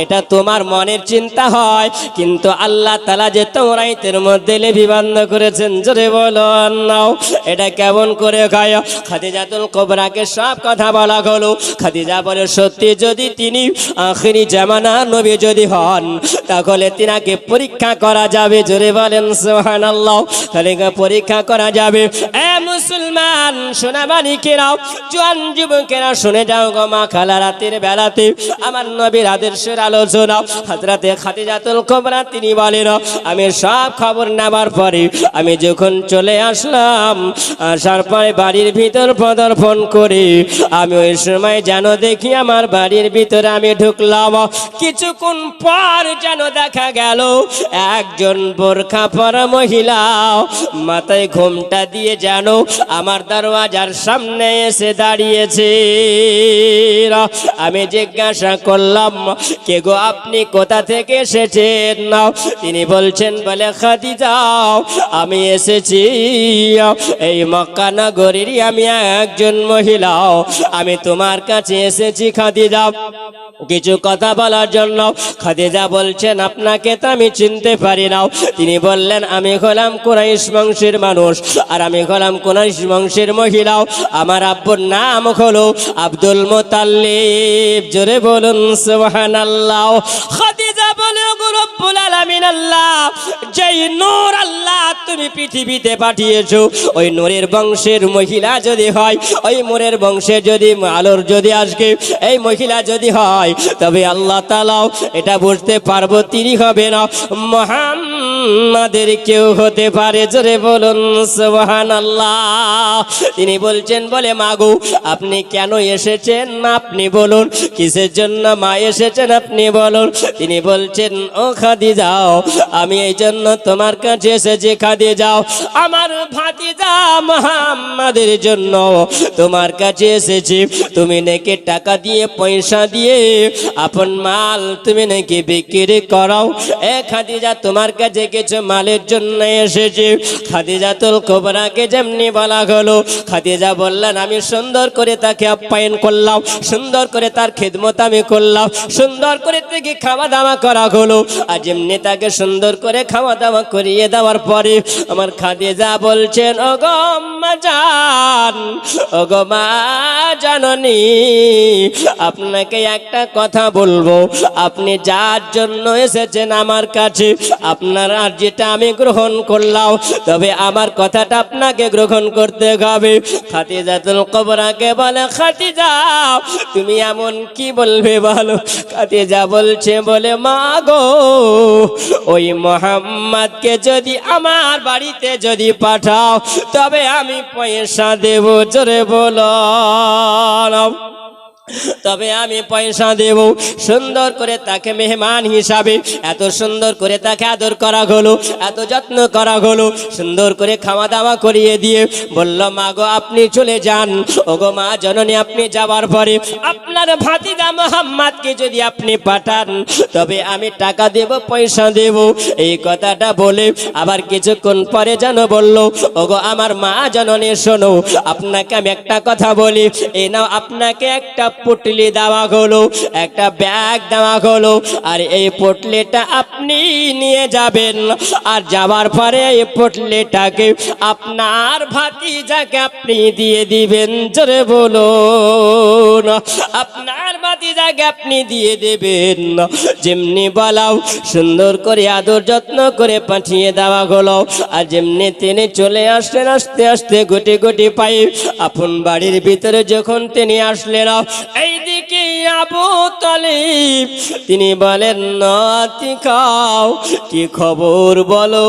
এটা তোমার মনের চিন্তা হয়, কিন্তু আল্লাহ তাআলা যে তাওরাতের মধ্যে লিপিবদ্ধ করেছেন। জোরে বলুন নাও, এটা কেমন করে হয়? খাদিজাতুল কুবরাকে সব কথা বলা হলো। খাদিজা বলে, সত্যি যদি তিনি আখিরি জামানা নবী যদি হন, তাহলে তিনাকে পরীক্ষা করা যাবে। জোরে বলেন সুবহানাল্লাহ। তাহলে পরীক্ষা করা যাবে। এ মুসলমান সোনামানিকেরা, জোয়ান যুবকেরা, শুনে যাও গো মা খালা, রাতের বেলাতে আমার নবীর আদর্শের আলোচনা। হযরতে খাদিজাতুল কুবরা তিনি বলেন, আমি সব খবর নেবার পরে আমি যখন চলে আসলাম, আসার পরে বাড়ির ভিতর পদার্পণ করে আমি ওই সময় যেন দেখি আমার বাড়ির ভিতরে আমি ঢুকলাম, কিছুক্ষণ পর যেন যেন দেখা গেল একজন বোরখা পরা মহিলা মাথায় ঘোমটা দিয়ে যেন আমার দরওয়াজার সামনে এসে দাঁড়িয়েছে। আমি জিজ্ঞাসা করলাম, কে গো আপনি, কোথা থেকে এসেছেন? তিনি বলছেন বলে খাদিজা, আমি এসেছি এই মক্কা নগরীরই আমি একজন মহিলা, আমি তোমার কাছে এসেছি খাদিজা কিছু কথা বলার জন্য। খাদিজা বলছেন আপনাকে তো আমি চিনতে পারি না। তিনি বললেন আমি হলাম কুরাইশ বংশের মানুষ, আর আমি হলাম কুরাইশ বংশের মহিলা। আমার আব্বুর নাম হলো আব্দুল মুতাল্লিব। জোরে বলুন সুবহানাল্লাহ। খাদিজা বলে ওগো রব্বুল আলামিন আল্লাহ, যেই নূর আল্লাহ তুমি পৃথিবীতে পাঠিয়েছো ওই নূরের বংশের মহিলা যদি হয়, ওই নূরের বংশে যদি আলোর যদি আজকে এই মহিলা যদি হয়, তবে আল্লাহ তাআলা এটা বুঝতে পারবো তিনি হবে না মুহাম্মাদের কেউ হতে পারে। জোরে বলুন সুবহানাল্লাহ। তিনি বলছেন বলে মাগো আপনি কেন এসেছেন না আপনি বলুন, কিসের জন্য মা এসেছেন আপনি বলুন। তিনি বলছেন ও খাদিজা, আমি এই জন্য তোমার কাছে এসেছি খাদিজা, আমার ভাতিজা মুহাম্মাদের জন্য তোমার কাছে এসেছি। তুমি নাকি টাকা দিয়ে পয়সা দিয়ে আপন মাল তুমি নাকি বিক্রি করো। এ খাদিজা তোমার কাছে কিছু মালের জন্য এসেছি। খাদিজাতুল কুবরাকে যেমনি বলা হলো, খাদিজা বললেন আমি সুন্দর করে তাকে আপ্যায়ন করলাম, সুন্দর করে তার খিদমত আমি করলাম, সুন্দর করে তাকে খাওয়া দাওয়া করা হলো। আর যেমনি তাকে সুন্দর করে খাওয়া দাওয়া করিয়ে দেওয়ার পরে আমার খাদিজা বলছেন ওগো আম্মা জান, ওগো মা জাননী, আপনাকে একটা কথা বলবো। আপনি যার জন্য এসেছেন আমার কাছে, আপনার আর যেটা আমি গ্রহণ করলাম, তবে আমার কথাটা আপনাকে গ্রহণ করতে হবে। খাদিজাতুল কুবরাকে বলে খাদিজা তুমি এমন কি বলবে বলো। খাদিজা বলছে বলে মা গো, ওই মুহাম্মদকে যদি আমার বাড়িতে যদি পাঠাও তবে আমি পয়সা দেব। জোরে বলো, তবে আমি পয়সা দেব। সুন্দর করে তাকে মেহমান হিসাবে এত সুন্দর করে তাকে আদর করা হলো, এত যত্ন করা হলো, সুন্দর করে খাওয়া দাওয়া করিয়ে দিয়ে বলল মা গো আপনি চলে যান। ওগো মা জননী, আপনি যাওয়ার পরে আপনার ভাতিজা মুহাম্মদকে যদি আপনি পাঠান তবে আমি টাকা দেব, পয়সা দেব। এই কথাটা বলে আবার কিছুক্ষণ পরে যেন বলল ওগো আমার মা জননী শোনো, আপনাকে আমি একটা কথা বলি, এই নাও আপনাকে একটা পুটলি দেওয়া হলো, একটা ব্যাগ দেওয়া হলো, আর এই পুটলিটা আপনি নিয়ে যাবেন। আর যাওয়ার পরে এই পুটলিটাকে আপনার ভাতিজাকে আপনি দিয়ে দিবেন। জোরে বলুন, আপনার ভাতিজাকে আপনি দিয়ে দেবেন। যেমনি বলাও সুন্দর করে আদর যত্ন করে পাঠিয়ে দেওয়া হলো। আর যেমনি তিনি চলে আসলেন, আস্তে আস্তে গুটি গুটি পায়ে আপন বাড়ির ভিতরে যখন তিনি আসলেন, এইদিকে আবু তালিব তিনি বলেন নাতি খাও, কি খবর বলো,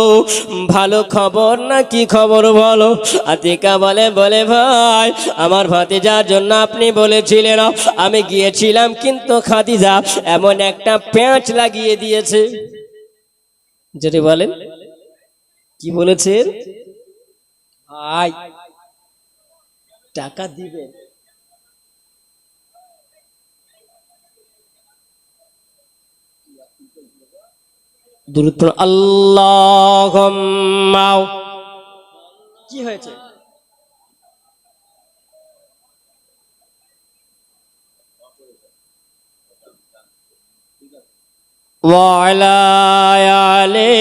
ভালো খবর না কি খবর বলো। আতিকা বলে বলে ভাই আমার ভাতিজার জন্য আপনি বলেছিলেন, আমি গিয়েছিলাম কিন্তু খাদিজা এমন একটা প্যাঁচ লাগিয়ে দিয়েছে। যদি বলেন কি বলেছেন ভাই, টাকা দিবেন। দুরূদ পড়ুন আল্লাহুম্মা। কি হয়েছে? ওয়া আলা আলি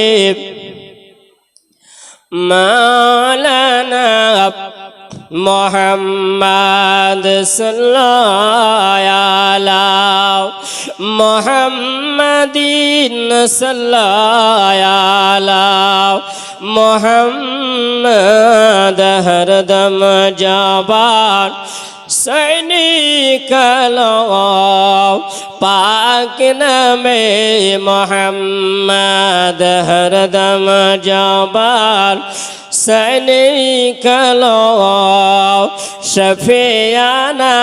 মাওলানা মুহাম্মদ সাল্লাল্লাহু আলাইহি মুহাম্মাদিন সাল্লাল্লাহু আলাইহি মুহাম্মদ হরদম জাবান सैनिक पाक नामे मोहम्मद हरदम जबार सैनिक শফিয়ানা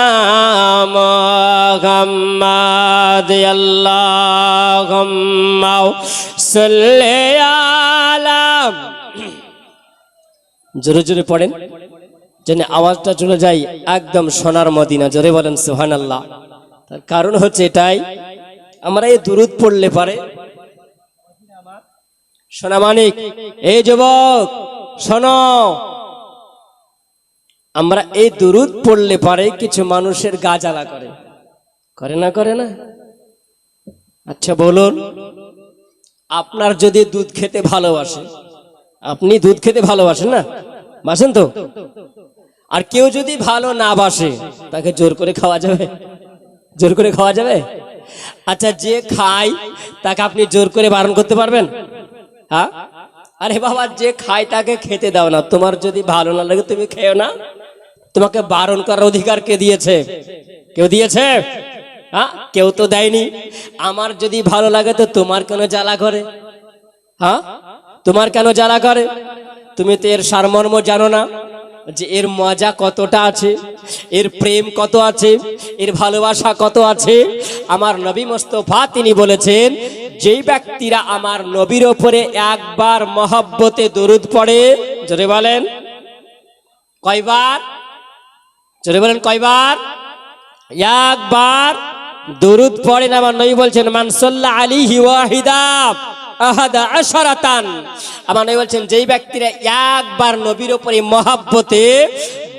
মুহাম্মদ আল্লাহুম্মা সাল্লি আলা। জোরে জোরে পড়েন যেন আওয়াজটা চলে যায় একদম সোনার মদিনা। জোরে বলেন সুবহানাল্লাহ। তার কারণ হচ্ছে এটাই, আমরা এই দুরূদ পড়লে পারে সোনা মানিক, এই যুবক শোনো, আমরা এই দুরূদ পড়লে পারে কিছু মানুষের গা জ্বালা করে, করে না করে না? আচ্ছা বলুন, আপনার যদি দুধ খেতে ভালোবাসে, আপনি দুধ খেতে ভালোবাসেন না? বাসেন তো? আর কেউ যদি ভালো না বাসে তাকে জোর করে খাওয়া যাবে? জোর করে খাওয়া যাবে? আচ্ছা যে খায় তাকে আপনি জোর করে বারণ করতে পারবেন? হ্যাঁ? আরে বাবা, যে খায় তাকে খেতে দাও না। তোমার যদি ভালো না লাগে তুমি খেও না। তোমাকে বারণ করার অধিকার কে দিয়েছে? কেউ দিয়েছে? হ্যাঁ, কেউ তো দেয়নি। আমার যদি ভালো লাগে তো তোমার কেন জ্বালা করে? হ্যাঁ, তোমার কেন জ্বালা করে? তুমি তো এর সারমর্ম জানো না, যে এর মজা কতটা আছে, এর প্রেম কত আছে, এর ভালোবাসা কত আছে। আমার নবী মুস্তাফা তিনি বলেছেন, যেই ব্যক্তিরা আমার নবীর ওপরে একবার মহব্বতে দরুদ পড়ে, জোরে বলেন কয়বার? জোরে বলেন কয়বার? একবার দরুদ পড়েন, আমার নবী বলছেন মান সাল্লা আলাইহি ওয়াহিদা আহাদা আশরাতান। আমার নবী বলছেন, যেই ব্যক্তিরা একবার নবীর উপরে মহব্বতে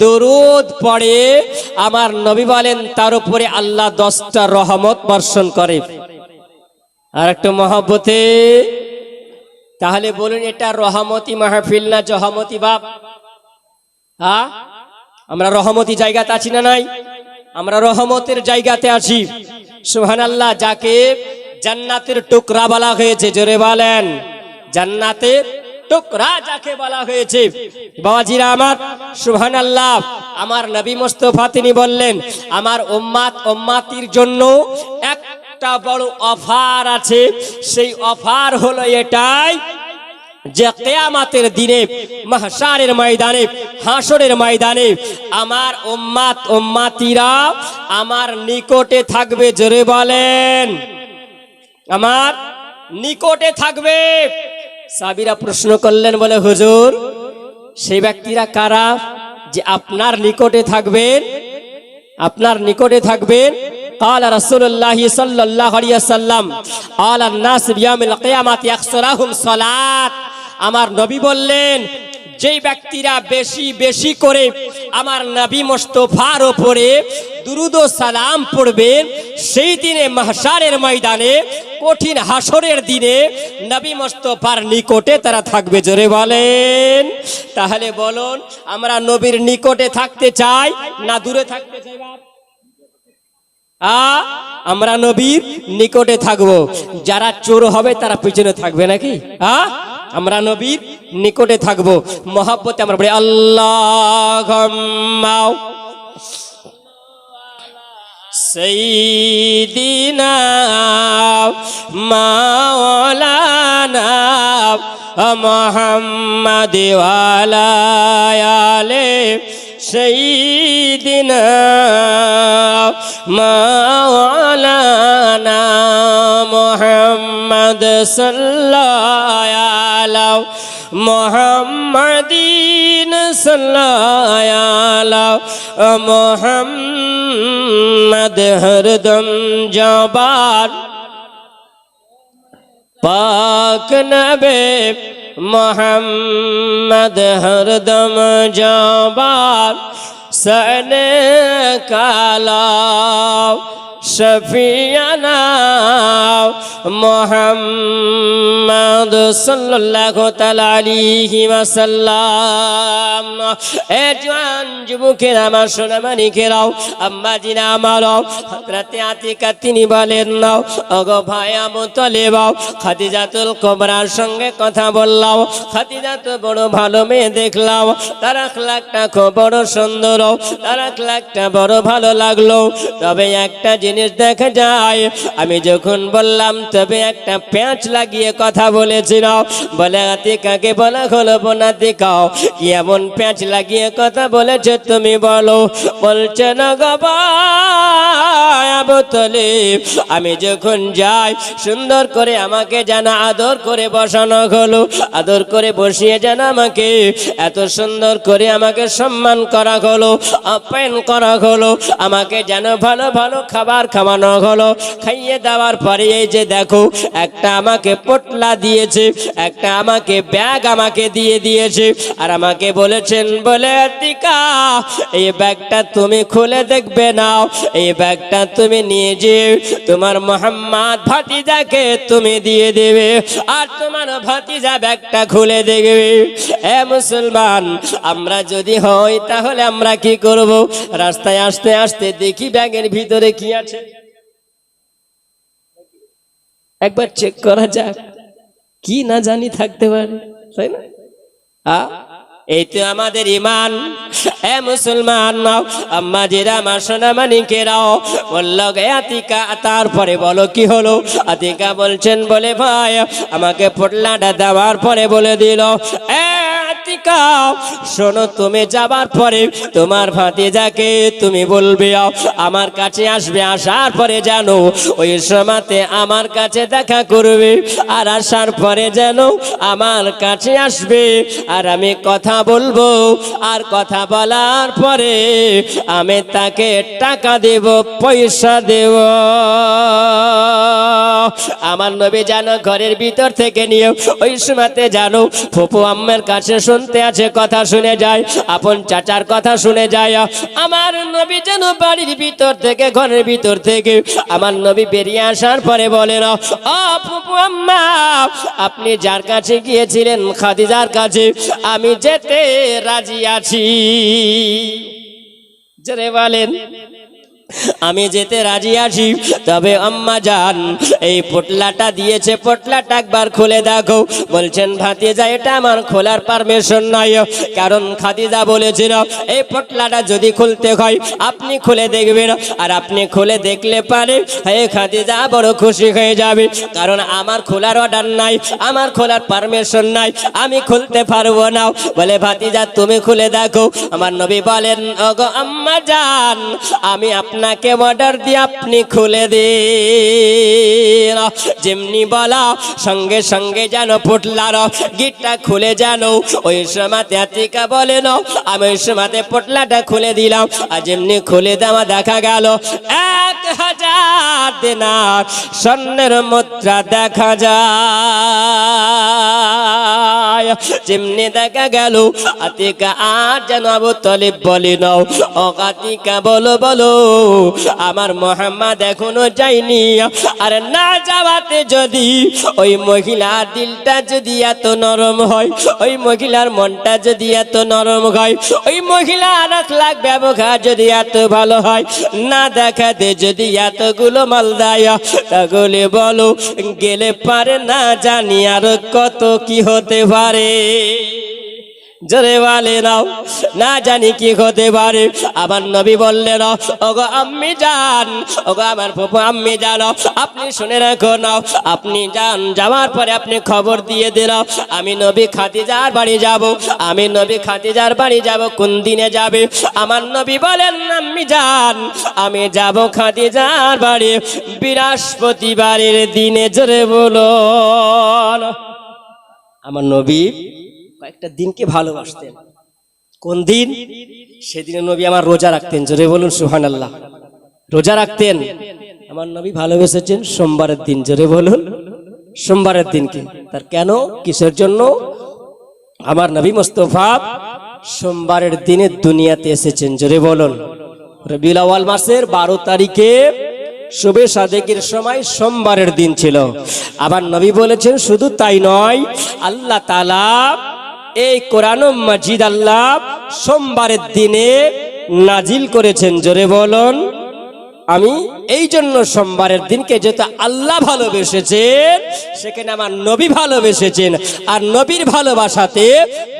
দরুদ পড়ে, আমার নবী বলেন তার উপরে আল্লাহ 10টা রহমত বর্ষণ করে। আর একটা মহব্বতে, তাহলে বলুন এটা রহমতি মাহফিল না জহমতি বাপ? হ্যাঁ, আমরা রহমতি জায়গাতে আছি না নাই? আমরা রহমতের জায়গাতে আছি। সুবহানাল্লাহ। যাকে জান্নাতের টুকরা বলা হয়েছে, জোরে বলেন জান্নাতের টুকরা যাকে বলা হয়েছে। বাবাজিরা আমার, সুবহানাল্লাহ। আমার নবী মুস্তাফা তিনি বললেন, আমার উম্মাত উম্মাতির জন্য একটা বড় অফার আছে। সেই অফার হলো এটাই, যে কিয়ামতের দিনে মাহশারের ময়দানে, হাসরের ময়দানে আমার উম্মাত উম্মাতিরা আমার নিকটে থাকবে। জোরে বলেন আমার নিকটে থাকবে। সাহাবীরা প্রশ্ন করলেন, বলে হুজুর সেই ব্যক্তিরা কারা যে আপনার নিকটে থাকবেন? আপনার নিকটে থাকবেন? قال رسول الله صلى الله عليه وسلم قال الناس بيوم القيامة يخسرهم صلاة। আমার নবী বললেন, যেই ব্যক্তিরা বেশি বেশি করে আমার নবী মুস্তাফার উপরে দুরুদ ও সালাম পড়বেন, সেই দিনে মাহশারের ময়দানে, কঠিন হাসরের দিনে নবী মুস্তাফার নিকটে তারা থাকবে। জোরে বলেন। তাহলে বলুন, আমরা নবীর নিকটে থাকতে চাই না দূরে থাকতে চাই? আমরা নবীর নিকটে থাকবো। যারা চোর হবে তারা পিছনে থাকবে নাকি? আমরা নবীর নিকটে থাকবো। মহব্বতে আমরা বলি আল্লাহুম্মা সাইয়্যিদিনা মাওলানা মুহাম্মাদ ওয়া আলা আলি সাইয়্যিদিনা মাওলানা মুহাম্মদ সাল্লাল্লাহু আলাইহি মুহাম্মাদিন সাল্লাল্লাহু আলাইহি মুহাম্মদ হরদম জবান পাক নবে মুহাম্মদ হরদম জবান সনে কালা শফিয়ানা মুহাম্মদ সাল্লাল্লাহু তাআলা আলাইহি ওয়াসাল্লাম। এ জওয়ান যুবকেরা, আমার সোনামানিকেরাও, আম্মাজিনা আমারও, হযরতে আতিকা তিনি বলেন, নাও ওগো ভাই আবু তালেব, খাদিজাতুল কুবরার সঙ্গে কথা বললাম। খাদিজা তো বড় ভালো মেয়ে দেখলাম, তার আখলাকটা খুব বড় সুন্দর, তার আখলাকটা বড় ভালো লাগলো। তবে একটা জিনিস দেখা যায়, আমি যখন বললাম তবে একটা প্যাঁচ লাগিয়ে কথা বলে বলেছিল, বলে আতিকাকে বলা হলো, বোন আতিকাও কি এমন প্যাঁচ লাগিয়ে কথা বলেছে তুমি বলো। বলছে না গো ভাই আবু তালিব, আমি যখন যাই সুন্দর করে আমাকে যেন আদর করে বসানো হলো, আদর করে বসিয়ে যেন আমাকে এত সুন্দর করে আমাকে সম্মান করা হলো, আপ্যায়ন করা হলো, আমাকে যেন ভালো ভালো খাবার খাওয়ানো হলো। খাইয়ে দেওয়ার পরে এই যে দেখো একটা আমাকে পোটলা দিয়েছে, একটা আমাকে ব্যাগ আমাকে দিয়ে দিয়েছে, আর আমাকে বলেছেন বলে আতিকা এই ব্যাগটা তুমি খুলে দেখবে নাও, এই ব্যাগটা তুমি নিয়ে যে তোমার মোহাম্মদ ভাতিজাকে তুমি দিয়ে দেবে, আর তোমার ভাতিজা ব্যাগটা খুলে দেখবে। এ মুসলমান, আমরা যদি হই তাহলে আমরা কি করব? রাস্তায় আসতে আসতে দেখি ব্যাগের ভিতরে কি আছে, একবার চেক করা যাক, কি না জানি থাকতে পারে, তাই না? এই তো আমাদের ইমান। এ মুসলমান আম্মা জিরা আমার সোনা মানিকেরাও বলল গে আতিকা, তারপরে বলো কি হলো? আতিকা বলছেন বলে ভাই আমাকে পোটলাটা দেওয়ার পরে বলে দিল, এ আতিকা শোনো, তুমি যাবার পরে তোমার ভাতিজাকে তুমি বলবে আমার কাছে আসবে, আসার পরে জানো ওই সময়তে আমার কাছে দেখা করবে, আর আসার পরে যেন আমার কাছে আসবে, আর আমি কথা বলবো, আর কথা বলার পরে আমি তাকে টাকা দেব, পয়সা দেব। আমার নবী জানো ঘরের ভিতর থেকে নিয়ে ওই সময়তে জানো ফুপু আম্মের কাছে শুনতে আছে, কথা শুনে যায়, আপন চাচার কথা শুনে যায়। আমার নবী যেন বাড়ির ভিতর থেকে, ঘরের ভিতর থেকে আমার নবী বেরিয়ে আসার পরে বলেন, ও ফুপু আম্মা, আপনি যার কাছে গিয়েছিলেন খাদিজার কাছে, আমি যেতে রাজি আছি। জোরে বলেন, আমি যেতে রাজি আছি, তবে আম্মা জান এই পোটলাটা দিয়েছে, পোটলাটা একবার খুলে দেখো। বলছেন ভাতিজা এটা আমার খোলার পারমিশন নাই, কারণ খাদিজা বলেছিল এই পোটলাটা যদি খুলতে হয় আপনি খুলে দেখবেন, আর আপনি খুলে দেখলে পারে এই খাদিজা বড় খুশি হয়ে যাবে, কারণ আমার খোলার অর্ডার নাই, আমার খোলার পারমিশন নাই, আমি খুলতে পারবো না। বলে ভাতিজা তুমি খুলে দেখো। আমার নবী বলেন, ওগো আম্মা জান, আমি আপনাকে অর্ডার দিয়ে আপনি খুলে দিন। যেমনি বলা সঙ্গে সঙ্গে যেন পোটলার গিটটা খুলে যেন ওই সময়তে আতিকা বলে না, আমি ওই সময়তে পোটলাটা খুলে দিলাম, আর যেমনি খুলে দেওয়া দেখা গেল 1000 দিনার স্বর্ণের মুদ্রা দেখা যায়। যেমনি দেখা গেল আতিকা আর যেন আবু তালিব বলে নাও, ও আতিকা বলো বলো আমার মোহাম্মদ এখনো যায়নি, আর না যাওয়াতে যদি ওই মহিলার দিলটা যদি এত নরম হয়, ওই মহিলার মনটা যদি এত নরম হয়, ওই মহিলার আখলাক ব্যবহার যদি এত ভালো হয়, না দেখাতে যদি এতগুলো মাল দেয়, তাহলে বলো গেলে পারে না জানি আর কত কি হতে পারে। জোরে বলে নাও, না জানি কি হতে পারে। আমার নবী বললেন, ওগো আম্মি জান, ওগো আমার ফুফু আম্মি জান, আপনি শুনে রাখো নাও, আপনি যান, যাওয়ার পরে আপনি খবর দিয়ে দিন আমি নবী খাদিজার বাড়ি যাব, আমি নবী খাদিজার বাড়ি যাব। কোন দিনে যাবে? আমার নবী বলেন, আম্মি জান আমি যাব খাদিজার বাড়ি বৃহস্পতিবারের দিনে। জোরে বলো। আমার নবী কয়েকটা দিনকে ভালোবাসতেন। কোন দিন? সেদিনে নবী আমার রোজা রাখতেন। জোরে বলুন সুবহানাল্লাহ। রোজা রাখতেন। আমার নবী ভালোবেসেছেন সোমবারের দিন। জোরে বলুন সোমবারের দিনকে। তার কেন, কিসের জন্য? আমার নবী মুস্তাফা সোমবারের দিনে দুনিয়াতে এসেছেন। জোরে বলুন। রবিউল আউয়াল মাসের 12 তারিখে শুভে সাদেকের সময় সোমবারের দিন ছিল। আবার নবী বলেছেন শুধু তাই নয়, আল্লাহ তাআলা এই কোরআন মাজিদ আল্লাহ সোমবারের দিনে নাজিল করেছেন। জোরে বলুন। আমি এই জন্য সোমবারের দিনকে যেটা আল্লাহ ভালোবেসেছেন, সেখানে আমার নবী ভালোবেসেছেন, আর নবীর ভালোবাসাতে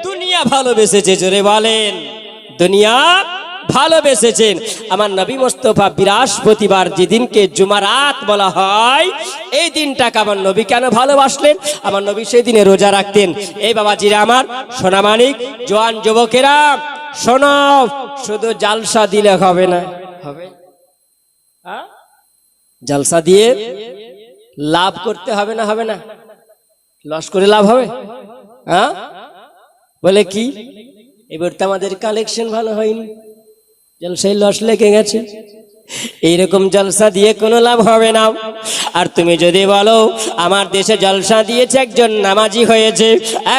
দুনিয়া ভালোবেসেছে। জোরে বলেন, দুনিয়া ভালোবেসেছেন। আমার নবী মুস্তাফা বৃহস্পতিবার যেদিনকে জুমারাত বলা হয়, এই দিনটাকে আমার নবী কেন ভালোবাসলেন? আমার নবী সেই দিনে রোজা রাখতেন। এই বাবাজিরা আমার, সোনামানিক, জোয়ান যুবকেরা শোনো, শুধু জালসা দিলে হবে না। হবে? জালসা দিয়ে লাভ করতে হবে না? হবে না? লস করে লাভ হবে? হ্যাঁ, বলে কি এবার তো আমাদের কালেকশন ভালো হয়নি, জলসায় লস লেগে গেছে। এইরকম জলসা দিয়ে কোনো লাভ হবে না। আর তুমি যদি বলো আমার দেশে জলসা দিয়েছে, একজন নামাজি হয়েছে,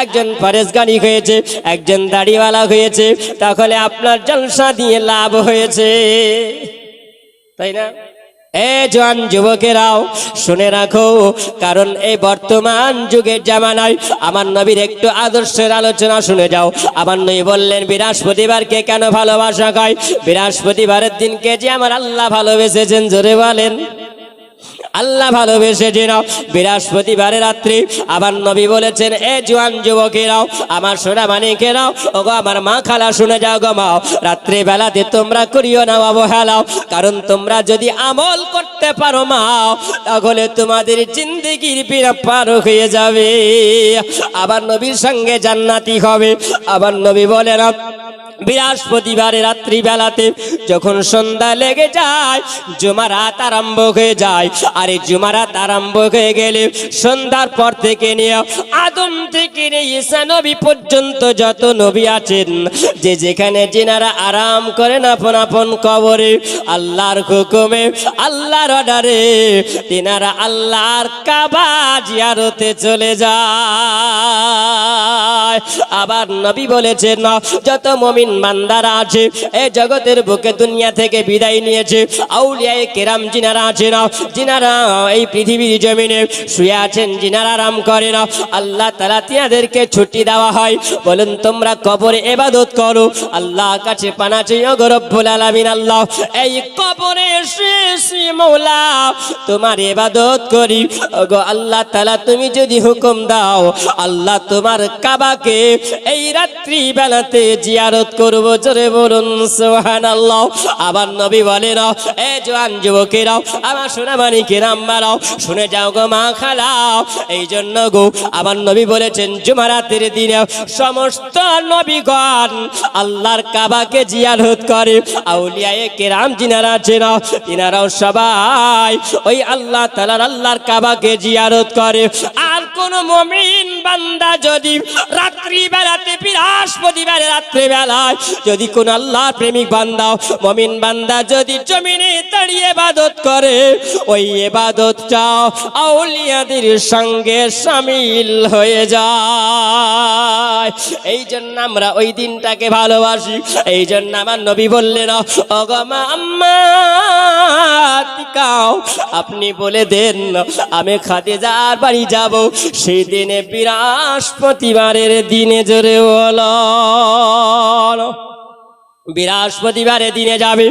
একজন পরেশগারী হয়েছে, একজন দাড়িওয়ালা হয়েছে, তাহলে আপনার জলসা দিয়ে লাভ হয়েছে, তাই না? এ জওয়ান যুবকেরাও শুনে রাখো, কারণ এই বর্তমান যুগের জামানায় আমার নবীর একটু আদর্শের আলোচনা শুনে যাও। আমার নবী বললেন বৃহস্পতিবারকে কেন ভালোবাসা হয়? বৃহস্পতিবারের দিনকে যে আমার আল্লাহ ভালোবেসেছেন, জোরে বলেন আল্লাহ ভালোবেসেছেন। বৃহস্পতিবারের রাত্রি আমার নবী বলেছেন, এ জওয়ান যুবকেরাও, আমার সোনা মানিকেরাও, ওগো আমার মা খালা শুনে যাও গো মা, রাত্রি বেলাতে তোমরা করিও না অবহেলাও, কারণ তোমরা যদি আমল করতে পারো মা, তাহলে তোমাদের জিন্দেগির পীড়া পার হয়ে যাবে, আবার নবীর সঙ্গে জান্নাতি হবে। আবার নবী বলেন বৃহস্পতিবারের রাত্রি বেলাতে যখন সন্ধ্যা লেগে যায়, জুমারাত আরম্ভ হয়ে যায়। আর এই জুমারাত আরম্ভ হয়ে গেলে সন্ধ্যার পর থেকে নিয়ে আদম থেকে নিয়ে ঈসা নবী পর্যন্ত যত নবী আছেন, যে যেখানে যিনারা আরাম করেন আপন আপন কবরে, আল্লাহর হুকুমে আল্লাহর অর্ডারে তিনারা আল্লাহর কাবা জিয়ারতে চলে যায়। আবার নবী বলেছেন, যত মুমিন বান্দারা আছে এই জগতের বুকে দুনিয়া থেকে বিদায় নিয়েছে, আউলিয়ায়ে কেরাম যিনারা আছেন, যিনারা এই পৃথিবীর জমিনে শুয়ে আছেন, যিনারা আরাম করেন, আল্লাহ তাআলা তিনাদেরকে ছুটি দেওয়া হয়, বলেন তোমরা কবরে ইবাদত করো, আল্লাহ কাছে পানা চাইও গো রব্বুল আলামিন, আল্লাহ এই কবরে এসে মওলা তোমার ইবাদত করি, ওগো আল্লাহ তাআলা তুমি যদি হুকুম দাও, আল্লাহ তোমার কাবাকে এই রাত্রি বেলাতে জিয়ারত করব, জোরে বলুন সুবহানাল্লাহ। আবার নবী বলেন, এ জওয়ান যুবকেরা, আমার সোনা মানিকেরা, আম্মারাও শুনে যাও গো মা খালাও, এই জন্য গো আমার নবী বলেছেন জুমারাতের দিনে সমস্ত নবীগণ আল্লাহর কাবাকে জিয়ারত করে, আউলিয়ায়ে কেরাম যিনারা আছেন তিনারাও সবাই ওই আল্লাহ তাআলার আল্লাহর কাবাকে জিয়ারত করে। আর কোন মুমিন বান্দা যদি রাত্রি বেলাতে বৃহস্পতিবারের রাত্রি বেলায় যদি কোন আল্লাহর প্রেমিক বান্দা মুমিন বান্দা যদি জমিনে দাঁড়িয়ে ইবাদত করে, ওই ইবাদতটা আউলিয়াদের সঙ্গে শামিল হয়ে যায়। এই জন্য আমরা ওই দিনটাকে ভালোবাসি। এই জন্য আমার নবী বললেন, ওগো মা আম্মা তিকাও, আপনি বলে দেন আমি খাদিজার বাড়ি যাব সেই দিনে বৃহস্পতিবারের দিনে, জোরে বলো বৃহস্পতিবারের দিনে যাবে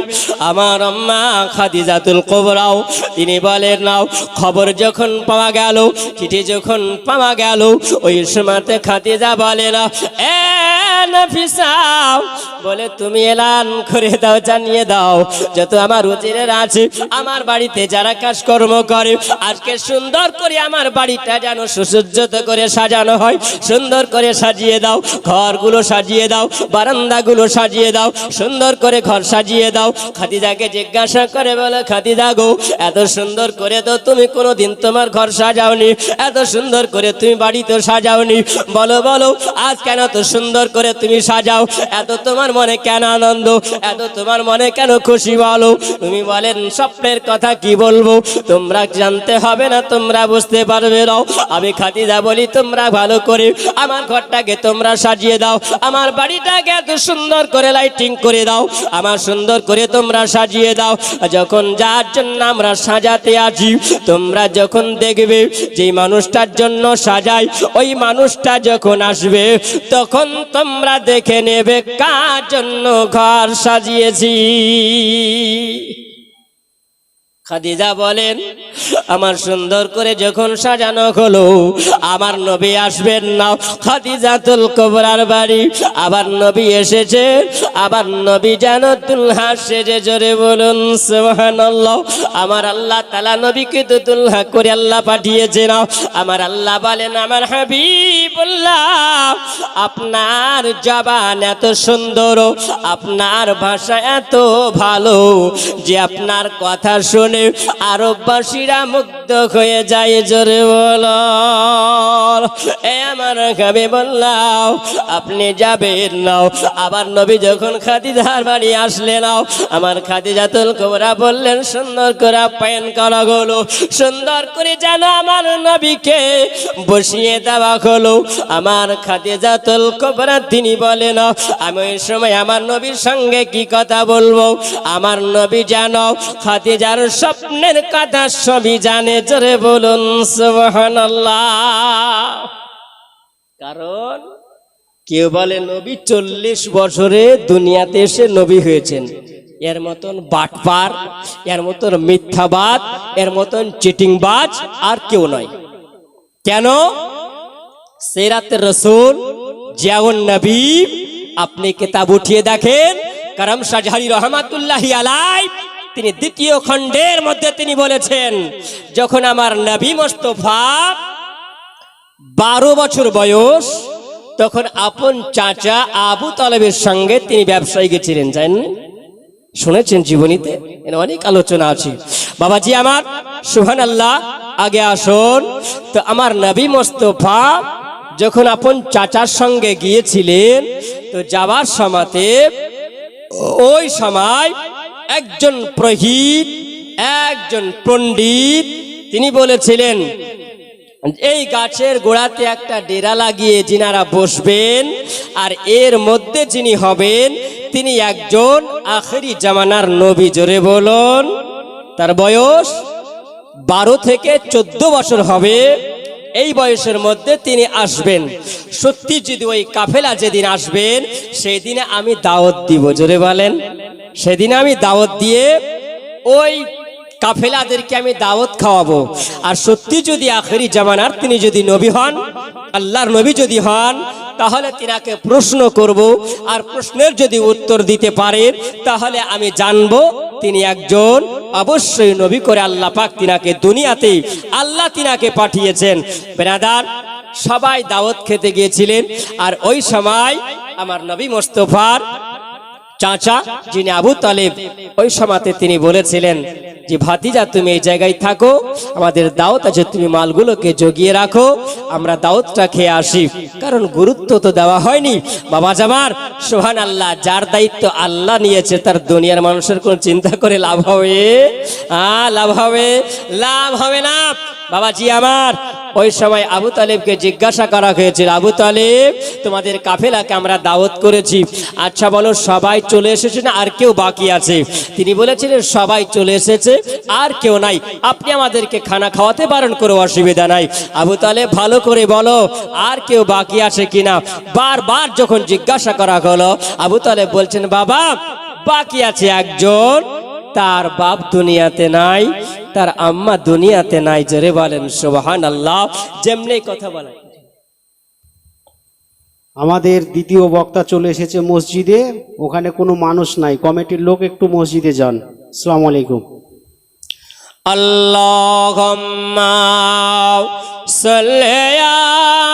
আমার আম্মা খাদিজাতুল কুবরাও। তিনি বলেন, নাও খবর যখন পাওয়া গেল, চিঠি যখন পাওয়া গেল, ওই সময়তে খাদিজা বলে না, এ নাফিসা, বলে তুমি এলান করে দাও, জানিয়ে দাও যত আমার উজিরের আছে, আমার বাড়িতে যারা কাজকর্ম করে, আজকে সুন্দর করে আমার বাড়িটা যেন সুসজ্জিত করে সাজানো হয়, সুন্দর করে সাজিয়ে দাও, ঘরগুলো সাজিয়ে দাও, বারান্দাগুলো সাজিয়ে দাও, সুন্দর করে ঘর সাজিয়ে দাও। খাদিজাকে জিজ্ঞাসা করে বলে, খাদিজা গো, এত সুন্দর করে তো তুমি কোনোদিন তোমার ঘর সাজাওনি, এত সুন্দর করে তুমি বাড়ি তো সাজাওনি, বলো বলো আজ কেন তো সুন্দর করে তুমি সাজাও, এত তোমার মনে কেন আনন্দ, এত তোমার মনে কেন খুশি, বলো। তুমি বলেন, স্বপ্নের কথা কি বলবো, তোমরা জানতে হবে না, তোমরা বুঝতে পারবে না। আমি খাদিজা বলি, তোমরা ভালো করে আমার ঘরটাকে তোমরা সাজিয়ে দাও, আমার বাড়িটাকে এত সুন্দর করে লাইটিং করে দাও, আমার সুন্দর করে তোমরা সাজিয়ে দাও। যখন যার জন্য আমরা সাজাতে আছি, তোমরা যখন দেখবে যে মানুষটার জন্য সাজাই, ওই মানুষটা যখন আসবে, তখন তোমরা দেখে নেবে কার জন্য ঘর সাজিয়েছি। খাদিজা বলেন, আমার সুন্দর করে যখন সাজানো হলো, আমার নবী আসবেন না। খাদিজাতুল কুবরার বাড়ি আবার নবী এসেছে, আবার নবী যেন দুলহা সেজে, জোরে বলুন সুবহানাল্লাহ। আমার আল্লাহ তাআলা নবীকে তো দুলহা করে আল্লাহ পাঠিয়েছে না। আমার আল্লাহ বলেন, আমার হাবিবুল্লাহ, আপনার জবান এত সুন্দর, আপনার ভাষা এত ভালো যে আপনার কথা শুনে আরববাসীরা মুগ্ধ হয়ে যায়, জোরে বলো। এ আমার হাবিবুল্লাহ, আপনি যাবেন নাও। আবার নবী যখন খাদিজার বাড়ি আসলেন, আমার খাদিজাতুল কুবরা বললেন, সুন্দর করে আপ্যায়ন করা হলো, সুন্দর করে যেন আমার নবীকে বসিয়ে দেওয়া হলো। আমার খাদিজাতুল কুবরা তিনি বলেন, আমি ওই সময় আমার নবীর সঙ্গে কি কথা বলবো? আমার নবী যেন খাদিজার স্বপ্নের কথা সবই জানে, জোরে বলুন সুবহানাল্লাহ। কারণ কেউ বলে নবী 40 বছরে দুনিয়াতে এসে নবী হয়েছেন, এর মতন বাটপার, এর মতন মিথ্যাবাদ, এর মতন চিটিংবাজ আর কেউ নয়। কেন? সিরাতের রাসূল জিয়াউন নবী, আপনি কিতাব উঠিয়ে দেখেন, কারাম শাহজাহানী রহমাতুল্লাহি আলাইহি তিনি দ্বিতীয় খণ্ডের মধ্যে তিনি বলেছেন, যখন আমার নবী মুস্তাফা 12 বছর বয়স, তখন আপন চাচা আবু তালেবের সঙ্গে তিনি ব্যবসায় গেছিলেন। জানেন, শুনেছেন জীবনীতে, এর অনেক আলোচনা আছে। বাবাজি আমার, সুবহানাল্লাহ, আগে আসুন। তো আমার নবী মুস্তাফা যখন আপন চাচার সঙ্গে গিয়েছিলেন, তো যাবার সময়তে ওই সময় একজন পুরোহিত, একজন পণ্ডিত তিনি বলেছিলেন, এই গাছের গোড়াতে একটা ডেরা লাগিয়ে যিনারা বসবেন, আর এর মধ্যে যিনি হবেন তিনি একজন আখেরি জামানার নবী, জোরে বলুন। তার বয়স 12 থেকে 14 বছর হবে, এই বয়সের মধ্যে তিনি আসবেন। সত্যি যদি ওই কাফেলা যেদিন আসবেন, সেই দিনে আমি দাওয়াত দিব, জোরে বলেন। সেদিন আমি দাওয়াত দিয়ে ওই কাফেলাদেরকে আমি দাওয়াত খাওয়াবো। আর সত্যি যদি আখেরি জামানার তিনি যদি নবী হন, আল্লাহর নবী যদি হন, তাহলে তিনাকে প্রশ্ন করব, আর প্রশ্নের যদি উত্তর দিতে পারেন, তাহলে আমি জানবো তিনি একজন অবশ্যই নবী করে আল্লাহ পাক তিনাকে দুনিয়াতে আল্লাহ তিনাকে পাঠিয়েছেন। বেরাদার, সবাই দাওয়াত খেতে গিয়েছিলেন, আর ওই সময় আমার নবী মুস্তাফার চাচা যিনি আবু তালেব, ওই সময়তে তিনি বলেছিলেন যে, ভাতিজা তুমি এই জায়গায় থাকো, আমাদের দাওয়াত আছে, তুমি মালগুলোকে জগিয়ে রাখো, আমরা দাওয়াতটা খেয়ে আসি। কারণ গুরুত্ব তো দেওয়া হয়নি। বাবা জামার, সুবহানাল্লাহ, যার দায়িত্ব আল্লাহ নিয়েছে, তার দুনিয়ার মানুষের কোন চিন্তা করে লাভ হবে? লাভ হবে? লাভ হবে না। বাবাজি আমার, ওই সময় আবু তালেবকে জিজ্ঞাসা করা হয়েছিল, আবু তালেব, তোমাদের কাফেলাকে আমরা দাওয়াত করেছি, আচ্ছা বলো সবাই চলে এসেছে না আর কেউ বাকি আছে? তিনি বলেছিলেন, সবাই চলে এসেছে, আর কেউ নাই, আপনি আমাদেরকে খানা খাওয়াতে পারেন, কোনো অসুবিধা নাই। আবু তালেব, ভালো করে বলো আর কেউ বাকি আছে কিনা? বারবার যখন জিজ্ঞাসা করা হলো, আবু তালেব বলছেন, বাবা বাকি আছে একজন, তার বাপ দুনিয়াতে নাই, তার আম্মা দুনিয়াতে নাই, জোরে বলেন সুবহানাল্লাহ। যেমনি কথা বলেন। আমাদের দ্বিতীয় বক্তা চলে এসেছে মসজিদে, ওখানে কোনো মানুষ নাই, কমিটির লোক একটু মসজিদে যান। আসসালামু আলাইকুম। আল্লাহুম্মা সাল্লি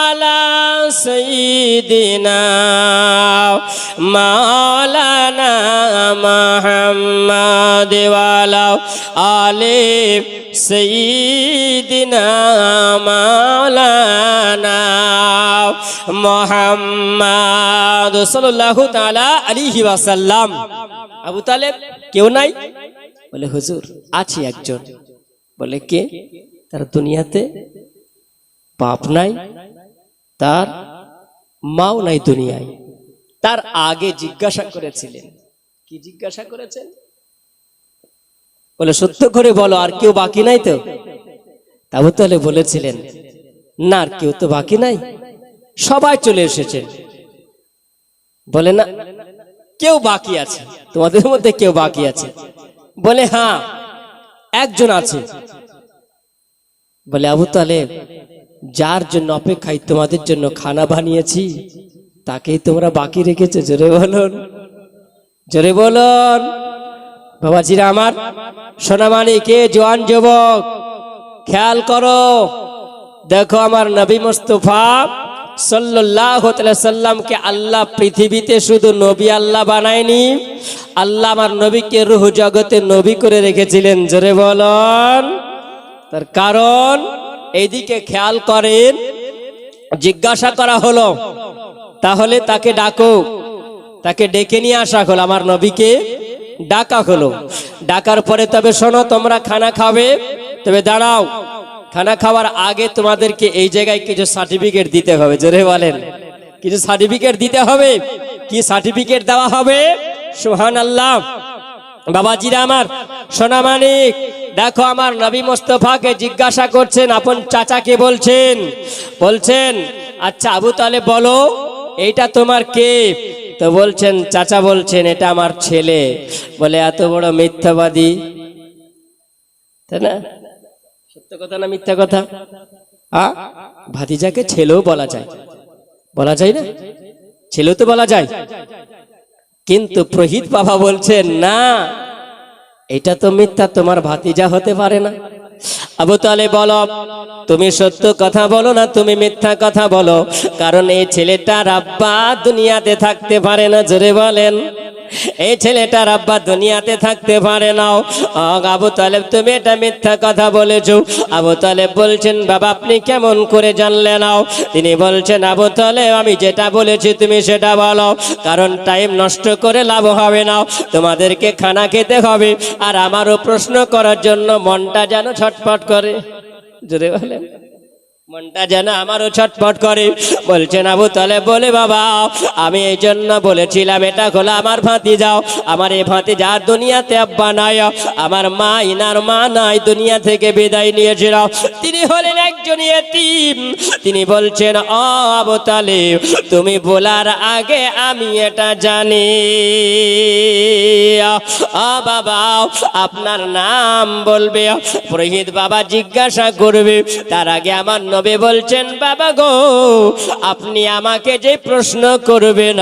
আলা সাইয়্যিদিনা মাওলানা মুহাম্মাদ ওয়া আলা আলি সাইয়্যিদিনা মাওলানা মুহাম্মাদ সাল্লাল্লাহু তাআলা আলাইহি ওয়াসাল্লাম। আবু তালেব, কেউ নাই? বলে, হুজুর আছে একজন। বলে, কে? তার দুনিয়াতে বাপ নাই, তার মাও নাই দুনিয়ায়। তার আগে জিজ্ঞাসা করেছিলেন, কি জিজ্ঞাসা করেছেন? বলে, সত্য করে বলো আর কেউ বাকি নাই তো? আবু তালেব বলেছিলেন, না, আর কেউ তো বাকি নাই, সবাই চলে এসেছেন। বলে, না, কেউ বাকি আছে, তোমাদের মধ্যে কেউ বাকি আছে। বলে, হ্যাঁ, একজন আছে, বলে আবু তালেব, যার জন্য অপেক্ষায় তোমাদের জন্য খানা বানিয়েছি তাকেই তোমরা বাকি রেখেছো। জোরে বলুন, জোরে বলুন। বাবাজিরা আমার, সোনামানি কে জওয়ান যুবক, খেয়াল করো, দেখো আমার নবী মুস্তাফা সাল্লাল্লাহু আলাইহি সাল্লামকে আল্লাহ পৃথিবীতে শুধু নবী আল্লাহ বানায়নি, আল্লাহ আমার নবীকে রূহ জগতে নবী করে রেখেছিলেন। জোরে বলুন। তার কারণ এইদিকে খেয়াল করেন, জিজ্ঞাসা করা হলো, তাহলে তাকে ডাকো, তাকে ডেকে নিয়ে আসা হলো, আমার নবীকে ডাকা হলো। ডাকার পরে তবে শোনো, তোমরা খানা খাবে, তবে দাঁড়াও, খানা খাওয়ার আগে তোমাদেরকে এই জায়গায় কিছু সার্টিফিকেট দিতে হবে। জোরে বলেন, কিছু সার্টিফিকেট দিতে হবে। কি সার্টিফিকেট দেওয়া হবে? সুবহানাল্লাহ। বাবাজিরা আমার, সোনা মানিক, দেখো আমার নবী মুস্তাফাকে জিজ্ঞাসা করছেন, আপন চাচাকে বলছেন, বলছেন আচ্ছা আবু তালেব বলো, এইটা তোমার কে? তো বলছেন, চাচা বলছেন এটা আমার ছেলে। বলে এত বড় মিথ্যাবাদী, তাই না? সত্য কথা না মিথ্যা কথা? ভাতিজাকে ছেলেও বলা যায়, বলা যায় না? ছেলেও তো বলা যায়। কিন্তু প্রহিত বাবা বলছেন না, এটা তো মিথ্যা, তোমার ভাতিজা হতে পারে না। আবু তালেব বলো, তুমি সত্য কথা বলো না তুমি মিথ্যা কথা বলো, কারণ এই ছেলেটার আব্বা দুনিয়াতে থাকতে পারে না। জোরে বলেন, এই ছেলেটার আব্বা দুনিয়াতে থাকতে পারে না। আবু তালেব তুমি এটা মিথ্যা কথা বলেছো। আবু তালেব বলছেন, বাবা আপনি কেমন করে জানলেন? তিনি বলছেন, আবু তালেব আমি যেটা বলেছি তুমি সেটা বলো, কারণ টাইম নষ্ট করে লাভ হবে না, তোমাদেরকে খানা খেতে হবে, আর আমারও প্রশ্ন করার জন্য মনটা যেন ছটফট করে। জোরে বলেন, মনটা যেন আমারও ছটফট করে। বলছেন আবু তালেব বলে, বাবা আমি এই জন্য বলেছিলাম, এটা হলো আমার ভাতিজাও, আমার এই ভাতিজার দুনিয়াতে আব্বা নাই, আমার মা, ইনার মা নাই, দুনিয়া থেকে বিদায় নিয়েছিল, তিনি হলেন একজন ইয়েতিম। তিনি বলছেন, ও আবু তালেব তুমি বলার আগে আমি এটা জানি। ও বাবা আপনার নাম বলবে। পুরোহিত বাবা জিজ্ঞাসা করবে, তার আগে আমার নবী বলছেন, বাবা গো আপনি আমাকে যে প্রশ্ন করবেন,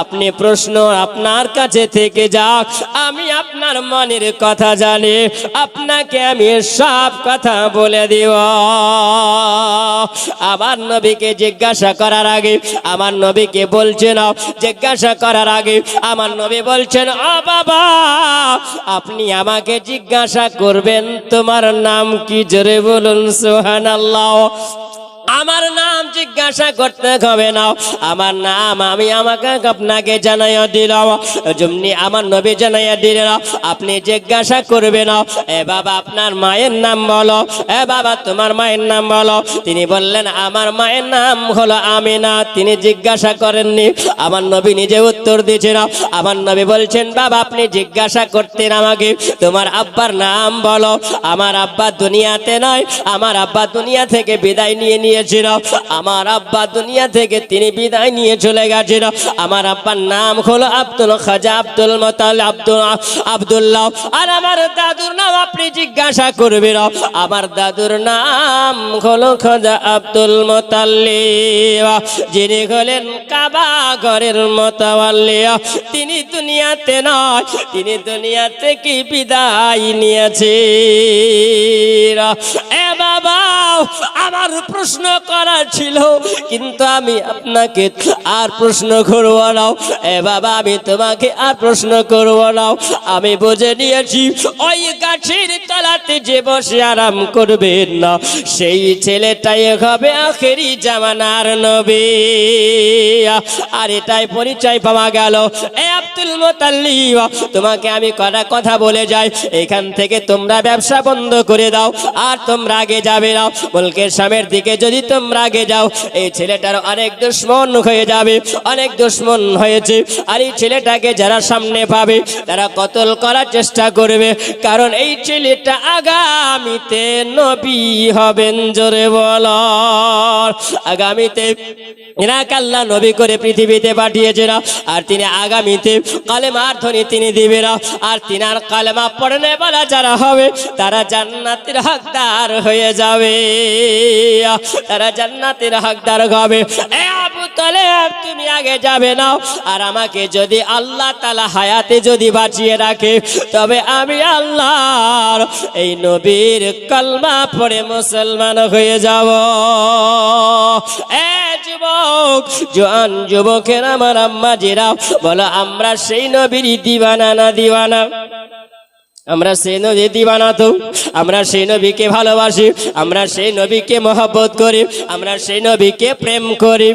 আপনি প্রশ্ন আপনার কাছে থেকে যাক, আমি আপনার মনের কথা জানি, আপনাকে আমি সব কথা বলে দিব। আমার নবীকে জিজ্ঞাসা করার আগে, আমার নবীকে বলছেন, জিজ্ঞাসা করার আগে আমার নবী বলছেন, ও বাবা আপনি আমাকে জিজ্ঞাসা করবেন তোমার নাম কি? জোরে বলুন সুবহানাল্লাহ। আমার নাম জিজ্ঞাসা করতে হবে না, আমার নাম আমি আপনাকে জানাইয়া দিলাম, যেমনি আমার নবী জানাইয়া দিলেন, আপনি জিজ্ঞাসা করবেন, এ বাবা আপনার মায়ের নাম বলো, এ বাবা তোমার মায়ের নাম বলো। তিনি বললেন, আমার মায়ের নাম হলো আমিনা। তিনি জিজ্ঞাসা করেননি, আমার নবী নিজে উত্তর দিয়েছেন। আমার নবী বলছেন, বাবা আপনি জিজ্ঞাসা করতেন আমাকে তোমার আব্বার নাম বলো, আমার আব্বা দুনিয়াতে নয়, আমার আব্বা দুনিয়া থেকে বিদায় নিয়ে নিয়েছিল, আমার আব্বা দুনিয়া থেকে তিনি বিদায় নিয়ে চলে গেছিল। আমার আব্বার নাম হলো আব্দুল খাজা, আব্দুল মুতালিব, আব্দুল্লাহ। আর আমার দাদুর নাম আপনি জিজ্ঞাসা করবেন, আমার দাদুর নাম হলো খাজা আব্দুল মুতালিব, যিনি হলেন কাবা ঘরের মুতাওয়াল্লি। তিনি দুনিয়াতে নয়, তিনি দুনিয়া থেকে বিদায় নিয়েছে। এ বাবা আমার প্রশ্ন করার ছিল, কিন্তু আমি আপনাকে আর প্রশ্ন করব না। এ বাবা আমি তোমাকে আর প্রশ্ন করব না, আমি বুঝে নিয়েছি ওই গাছের তলাতে যে বসে আরাম করবেন না, সেই ছেলেটাই হবে আখেরি জামানার নবী। আর এটাই পরিচয় পাওয়া গেল। এ আব্দুল মুতাল্লিব তোমাকে আমি কটা কথা বলে যাই, এখান থেকে তোমরা ব্যবসা বন্ধ করে দাও, আর তোমরা আগে যাবে না। মুলকের সামনের দিকে যদি তোমরা আগে যাও, এই ছেলেটার অনেক দুশ্মন হয়ে যাবে, অনেক দুশ্মন হয়েছে। আর এই ছেলেটাকে যারা সামনে পাবে তারা কতল করার চেষ্টা করবে, কারণ এই ছেলেটা আগামীতে নবী হবেন। জোরে বল, আগামীতে এনাকে আল্লাহ নবী করে পৃথিবীতে পাঠিয়েছে না, আর তিনি আগামীতে কালেমার ধ্বনি তিনি দিবে না। আর তিনার কালেমা পড়নে বলা যারা হবে তারা জান্নাতের হকদার হয়ে যাবে, তারা জান্নাতের হকদার হবে। এ আবু তালেব, তুমি আগে যাবে না, আর আমাকে যদি আল্লাহ তাআলা হায়াতে যদি বাঁচিয়ে রাখে, তবে আমি আল্লাহর এই নবীর কালমা পড়ে মুসলমান হয়ে যাব। এ যুবক, জোয়ান যুবকের আমার আম্মা জিরা বলো, আমরা সেই নবীর দিওয়ানা না দিওয়ানা? আমরা সেই নবী দিওয়ানা তো, আমরা সেই নবীকে ভালোবাসি, আমরা সেই নবীকে মহব্বত করি, আমরা সেই নবীকে প্রেম করি,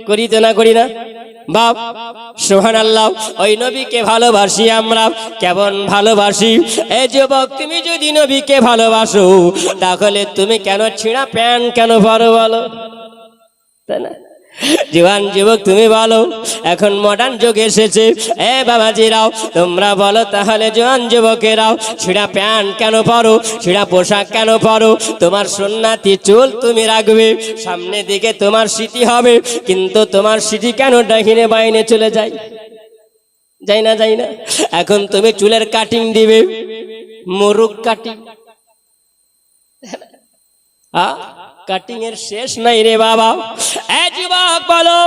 করি তো না করি না? বাপ সুবহানাল্লাহ, ওই নবীকে ভালোবাসি আমরা। কেমন ভালোবাসি? এই যুবক, তুমি যদি নবীকে ভালোবাসো তাহলে তুমি কেন ছিঁড়া প্যান্ট কেন পরো বলো, তাই না? জওয়ান যুবক, তুমি বলো, এখন মডার্ন যুগ এসেছে, এ বাবাজিরাও তোমরা বলো তাহলে, জওয়ান যুবকেরাও ছিঁড়া প্যান্ট কেন পরো, ছিঁড়া পোশাক কেন পরো? তোমার সুন্নাতি চুল তুমি রাখবে, সামনে দিকে তোমার স্মৃতি হবে, কিন্তু তোমার স্মৃতি কেন ডাহিনে বাইনে চলে যায়? যাই না, যাই না? এখন তুমি চুলের কাটিং দিবে, মুরুক কাটিং, কাটিং এর শেষ নাই রে বাবা। এ যুবক বলো,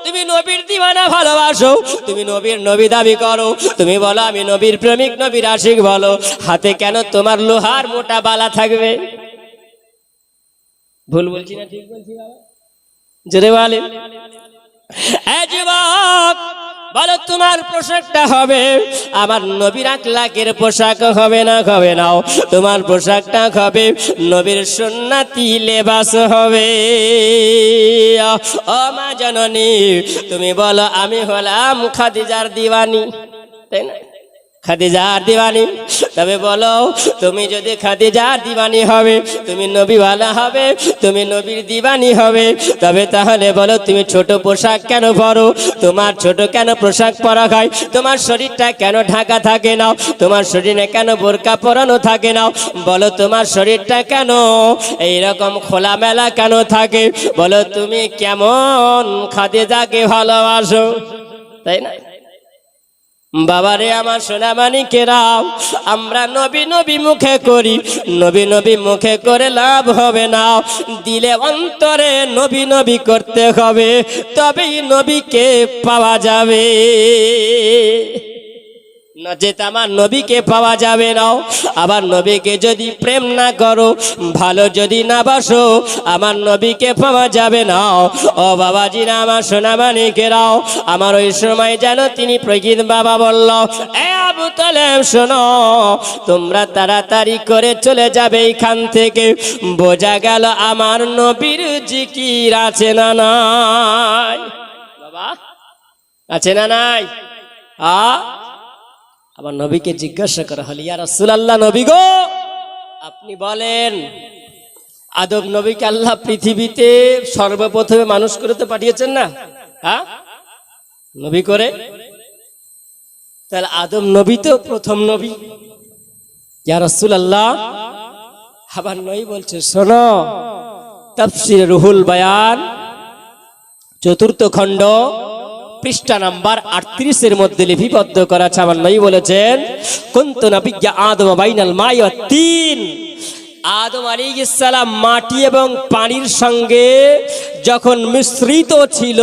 তুমি নবীর দিওয়ানা ভালোবাসো, তুমি নবীর নবী দাবি করো, তুমি বলো আমি নবীর প্রেমিক, নবীর আশিক, বলো হাতে কেন তোমার লোহার মোটা বালা থাকবে? ভুল বলছি না ঠিক বলছি বাবা? জোরে বলেন। এ যুবক বলো, তোমার পোশাকটা হবে আমার নবীর আখলাকের পোশাক হবে না? হবে না। তোমার পোশাকটা হবে নবীর সুন্নাতি লেবাস হবে। ও মা জননী, তুমি বলো আমি হলাম খাদিজার দিওয়ানি, তাই না? খাদিজার দিওয়ানি, তবে বলো তুমি যদি খাদিজার দিওয়ানি হবে, তুমি নবীওয়ালা হবে, তুমি নবীর দিওয়ানি হবে, তবে তাহলে বলো তুমি ছোট পোশাক কেন পরো? তোমার ছোট কেন পোশাক পরা হয়? তোমার শরীরটা কেন ঢাকা থাকে না? তোমার শরীরে কেন বোরকা পরানো থাকে না? বলো তোমার শরীরটা কেন এইরকম খোলামেলা কেন থাকে? বলো তুমি কেমন খাদিজাকে ভালোবাসো, তাই না? বাবারে আমার সোনামানিকেরাও, আমরা নবী নবী মুখে করি, নবী নবী মুখে করে লাভ হবে না, দিলে অন্তরে নবী নবী করতে হবে, তবেই নবীকে পাওয়া যাবে, নচেত আমার নবীকে পাওয়া যাবে না। আবার নবীকে যদি প্রেম না করো, ভালো যদি না বাসো, আমার নবীকে পাওয়া যাবে না। ও বাবাজিরা আমার সোনামানিকেরাও, আমার ওই সময় যেন তিনি প্রকৃত বাবা বলল, এ আবু তালেব শোনো, তোমরা তাড়াতাড়ি করে চলে যাবে এইখান থেকে। বোঝা গেল আমার নবীর জিকির আছে না নাই? বাবা আছে না নাই? আবার নবীকে জিজ্ঞাসা করা হল, ইয়া রাসূলুল্লাহ, নবী গো আপনি বলেন, আদম নবীকে আল্লাহ পৃথিবীতে সর্বপ্রথমে মানুষ করে তো পাঠিয়েছেন না? নবী করে, তাহলে আদম নবী তো প্রথম নবী, ইয়া রাসূলুল্লাহ। আবার নবী বলছে, শোনো, তাফসীর রুহুল বায়ান ৪র্থ খণ্ড পৃষ্ঠা নাম্বার ৩৮ মধ্যে লিপিবদ্ধ করা আছে। আমার নবী বলেছেন, কুনতু নাবিয়্যা আদম বাইনাল মাই ওয়াত তিন। আদম আলাইহিস সালাম মাটি এবং পানির সঙ্গে যখন মিশ্রিত ছিল,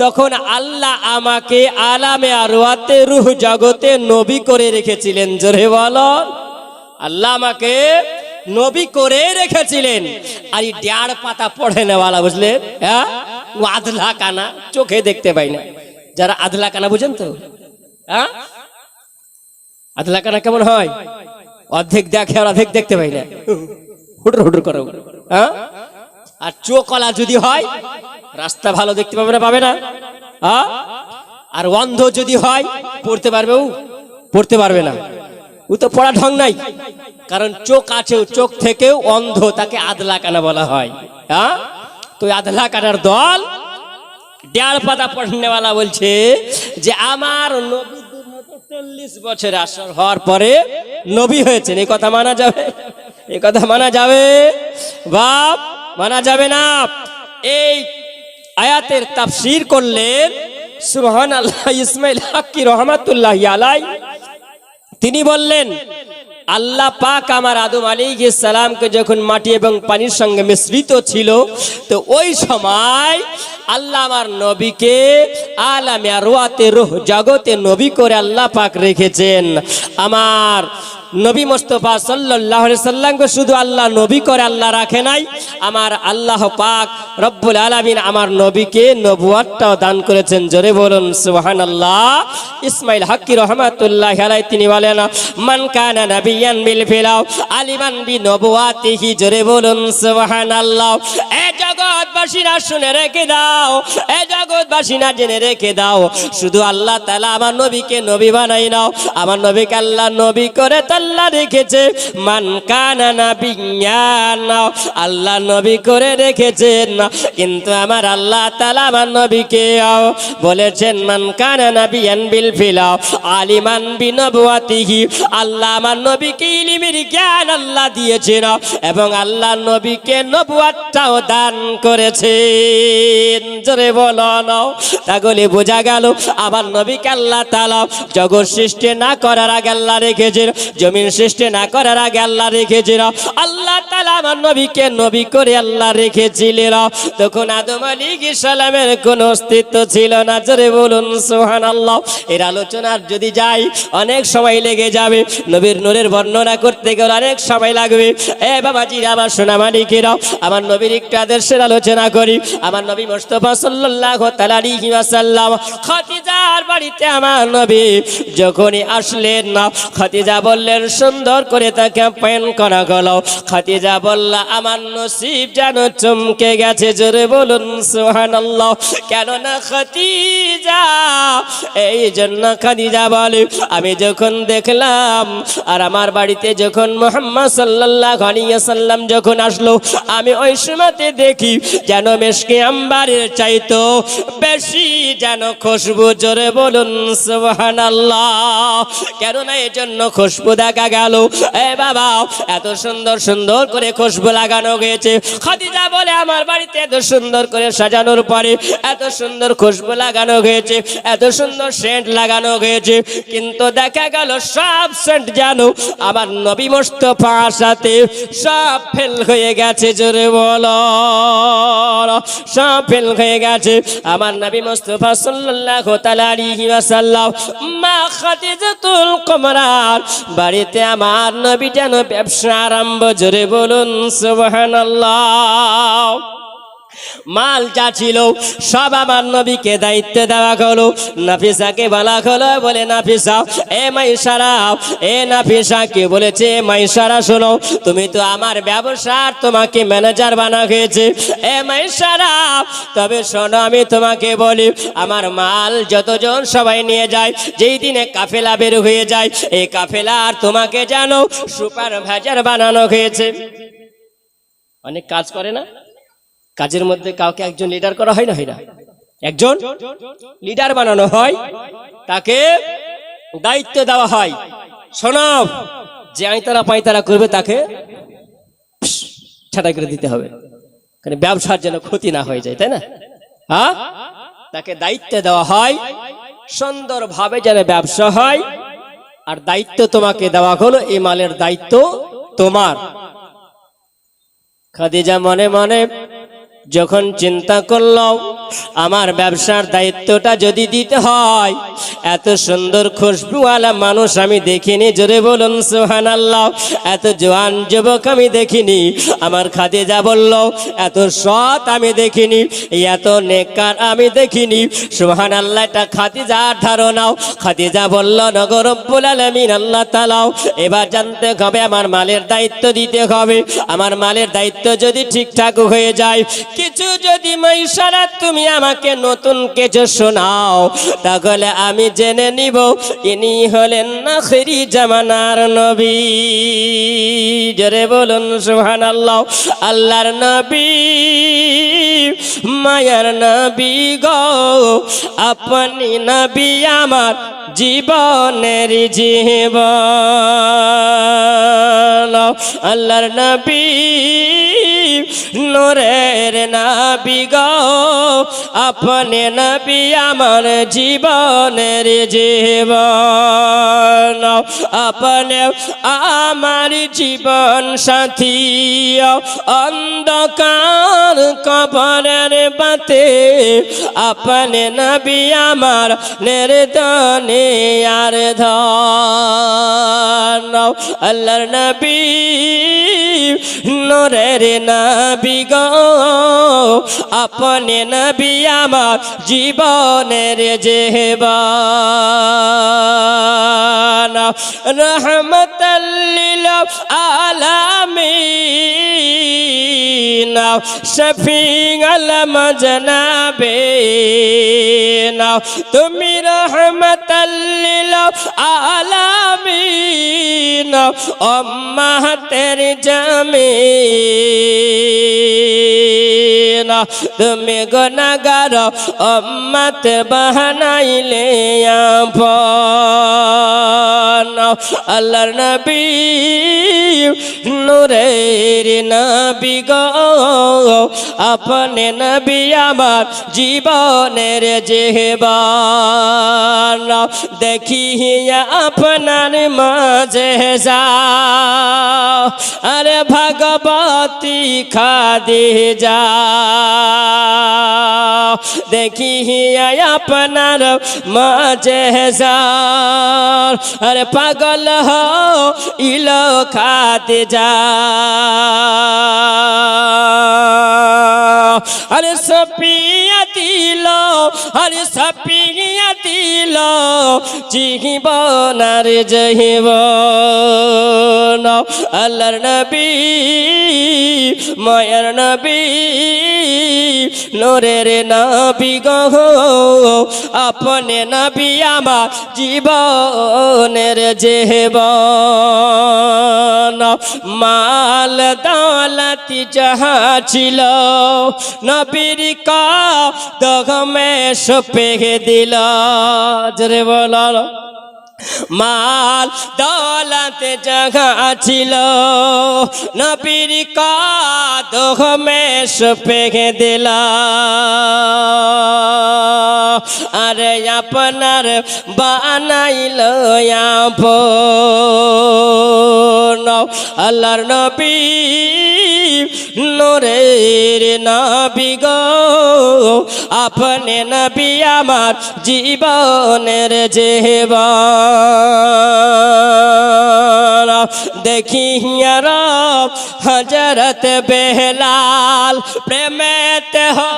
তখন আল্লাহ আমাকে আলামে আরওয়াতে রূহ জগতে নবী করে রেখেছিলেন। জোরে বলো, আল্লাহ আমাকে নবী করে রেখেছিলেন। আর এই ডেয়ার পাতা পড়ে নেওয়ালা, বুঝলেন? হ্যাঁ, ও আধলা কানা, চোখে দেখতে পাই না। যারা আধলা কানা বুঝেন তো? হ্যাঁ, আধলা কানা কেমন হয়? অর্ধেক দেখে আর অর্ধেক দেখতে পাই না, হুটুর হুটুর করো। হ্যাঁ, আর চোখলা যদি হয়, রাস্তা ভালো দেখতে পাবে না, পাবে না। আর অন্ধ যদি হয়, পড়তে পারবে, ও পড়তে পারবে না। ও তো পড়া ঢং নাই, কারণ চোখ আছে, চোখ থেকেও অন্ধ, তাকে আধলা কানা বলা হয়। হ্যাঁ, তো আধলা কানার দল দেড় পাতা পড়নেওয়ালা বলছে যে আমার নবী 40 বছর আসর হওয়ার পরে নবী হয়েছেন, এই কথা মানা যাবে? এই কথা মানা যাবে বাপ? মানা যাবে না। এই আয়াতের তাফসীর করলেন সুবহানাল্লাহ ইসমাইল হাক্কি রহমাতুল্লাহি আলাই। তিনি বললেন আল্লাহ পাক আমার আদম আলাইহিস সালামকে যখন মাটি এবং পানির সঙ্গে মিশ্রিত ছিল, তো ওই সময় আল্লাহ আমার নবীকে আলামে আরওয়াতে রূহ জগতে নবী করে আল্লাহ পাক রেখেছেন। আমার নবী মুস্তাফা সাল্লাল্লাহু আলাইহি সাল্লামকে শুধু আল্লাহ নবী করে আল্লাহ রাখে নাই, আমার আল্লাহ পাক রব্বুল আলামিন আমার নবীকে নবুয়তটাও দান করেছেন। জোরে বলুন সুবহানাল্লাহ। ইসমাইল হাক্কি রহমাতুল্লাহি আলাইহি তিনি বলেন মান কানা নাবিয়ান বিল ফিলাও আলিমান বি নবুয়াতিহি। জোরে বলুন সুবহানাল্লাহ। এ জগৎবাসীরা শুনে রেখে দাও, এ জগৎবাসীরা জেনে রেখে দাও, শুধু আল্লাহ তাআলা আমার নবীকে নবী বানাই নাও, আমার নবীকে আল্লাহ নবী করে আল্লাহ রেখেছে। মান কানা নাবিয়ান, আল্লাহ নবী করে রেখেছেন, কিন্তু আমার আল্লাহ তাআলা আমার নবীকে বলেছেন মান কানা নাবিয়ান বিল ফিলাও আলিমান বিনবুয়াতিহি। আল্লাহ আমার নবীকে ইলমের জ্ঞান আল্লাহ দিয়েছেন এবং আল্লাহ নবীকে নবুয়তটাও দান করেছেন। জোরে বলো না। তাহলে বোঝা গেল আমার নবীকে আল্লাহ তাআলা জগৎ সৃষ্টি না করার আগে আল্লাহ রেখেছেন, জমিন সৃষ্টি না করার আগে আল্লাহ রেখেছিল। আল্লাহ তাআলা আমার নবীকে নবী করে আল্লাহ রেখেছিলেন, তখন আদম আলাইহিস সালামের কোনো অস্তিত্ব ছিল না। জোরে বলুন সুবহানাল্লাহ। এর আলোচনার যদি যাই অনেক সময় লেগে যাবে, নবীর নূরের বর্ণনা করতে গেলে অনেক সময় লাগবে। এ বাবাজিরা, আমার সোনা মানিকেরা, আমার নবীর একটু আদর্শের আলোচনা করি। আমার নবী মুস্তাফা সাল্লাল্লাহু তাআলা আলাইহি ওয়াসাল্লাম খাদিজার বাড়িতে আমার নবী যখনই আসলেন না, খাদিজা বললেন সুন্দর করে তাকে আপ্যায়ন করা গেল। খাদিজা বলল আমার নসিব যেন চমকে গেছে। জোরে বলুন সুবহানাল্লাহ। কেননা খাদিজা, এই জন্য খাদিজা বলে আমি যখন দেখলাম আর আমার বাড়িতে যখন মুহাম্মদ সাল্লাল্লাহু আলাইহি ওয়াসাল্লাম যখন আসলো, আমি ওই সময়তে দেখি যেন মিশকে আম্বারের চাইতো বেশি যেন খুশবু। জোরে বলুন সুবহানাল্লাহ। কেননা এই জন্য খুশবু দেখা গেল। এ বাবা, এত সুন্দর সুন্দর করে খুশবু লাগানো গেছে। খাদিজা বলে আমার বাড়িতে এত সুন্দর করে সাজানোর পরে এত সুন্দর খুশবু লাগানো গেছে, এত সুন্দর সেন্ট লাগানো গেছে, কিন্তু দেখা গেল সব সেন্ট যেন আমার নবী মুস্তাফার সাথে সব ফেল হয়ে গেছে। জোরে বলো, সব ফেল হয়ে গেছে। আমার নবী মুস্তাফা সাল্লাল্লাহু তাআলা আলাইহি ওয়াসাল্লাম মা খাদিজাতুল কুবরার বাড়িতে আমার নবী যেন ব্যবসা আরম্ভ। জোরে বলুন সুবহানাল্লাহ। মাল যা ছিল সব আমার নবীকে দায়িত্ব দেওয়া হলো। নাফিসাকে বলা হলো, বলে নাফিসা, এ মাইসারা, এ নাফিসা কে বলেছে মাইসারা শোনো, তুমি তো আমার ব্যবসার তোমাকে ম্যানেজার বানা হয়েছে। এ মাইসারা, তবে শোনো আমি তোমাকে বলি, আমার মাল যতজন সবাই নিয়ে যায়, যেই দিনে কাফেলা বের হয়ে যায়, এই কাফেলার তোমাকে জানো সুপারভাইজার বানানো হয়েছে। অনেক কাজ করে না, কাজের মধ্যে কাউকে একজন লিডার করা হয় না, হয় না, একজন লিডার বানানো হয়, তাকে দায়িত্ব দেওয়া হয়। শোনো, যে আইতারা পাইতারা করবে তাকে ছাঁটাই করে দিতে হবে, কারণ ব্যবসার যেন ক্ষতি না হয়ে যায়, তাই না? হ্যাঁ, তাকে দায়িত্ব দেওয়া হয় সুন্দরভাবে যেন ব্যবসা হয়। আর দায়িত্ব তোমাকে দেওয়া হলো, এই মালের দায়িত্ব তোমার। খাদিজা মনে মনে যখন চিন্তা করলো আমার ব্যবসার দায়িত্বটা যদি দিতে হয়, এত সুন্দর খুশবুওয়ালা মানুষ আমি দেখিনি। জোরে বলুন সুবহানাল্লাহ। এত জওয়ান যুবক আমি দেখিনি। আমার খাদিজা বলল এত সৎ আমি দেখিনি, এত নেককার আমি দেখিনি। সুবহানাল্লাহ। এটা খাদিজার ধারণাও। খাদিজা বলল নগো রব্বুল আলামিন আল্লাহ তাআলা, এবার জানতে হবে আমার মালের দায়িত্ব দিতে হবে। আমার মালের দায়িত্ব যদি ঠিকঠাক হয়ে যায়, কিছু যদি মাইশারা তুমি তুমি আমাকে নতুন কিছু শোনাও, তাহলে আমি জেনে নিব ইনি হলেন আখিরি জামানার নবী। জোরে বলুন সুবহানাল্লাহ। আল্লাহর নবী, মায়ার নবী গো, আপনি নবী আমার জীবনের জীবন। আল্লাহর নবী, নূরের নবী গো, আপনি নবী আমার জীবনের জীবন। আপনি আমার জীবন সাথী, অন্ধকার কবরের বাতে আপনি নবী আমার নির্দনে আর ধন। আল্লাহর নবী, নূরের নবী গো, আপনি নবী আমার জীবনের জীবন। রহমতাল লিল আলামিন, শফিউল মুজনাবিন, তুমি রহমতাল লিল আলামিন, উম্মতের জামিন, তুমি গুনাহগার উম্মত বানাইলে আপন। আল্লাহর নবী, নূরের নবী গো, আপনি নবী আমার জীবনের জীবন। দেখিয়া আপনার মাঝে যাও, আরে ভগবতী খাদিজা, দেখিয়া আপনার মাঝে যাও, আরে পাগল ইলো খাদিজা। আরে সপিয়া দিল, আরে সপিয়া দিল জীবনার জীবন। আল্লাহর নবী, মায়ার নবী, নূরের নবী গো, আপনি নবী আমার জীবনের জীবন। মাল দৌলত যাহা ছিল নবীর কদমে সঁপে দিল। জোরে বলো। মাল দৌলত যাহা ছিল নবীর কদমে সঁপে দিল। আরে আপনার বানাইল আপন। আল্লাহর নবী, নূরের নবী গো, আপনি নবী আমার জীবনের জীবন। দেখিয়া রব হযরত বেলাল, প্রেমেতে হো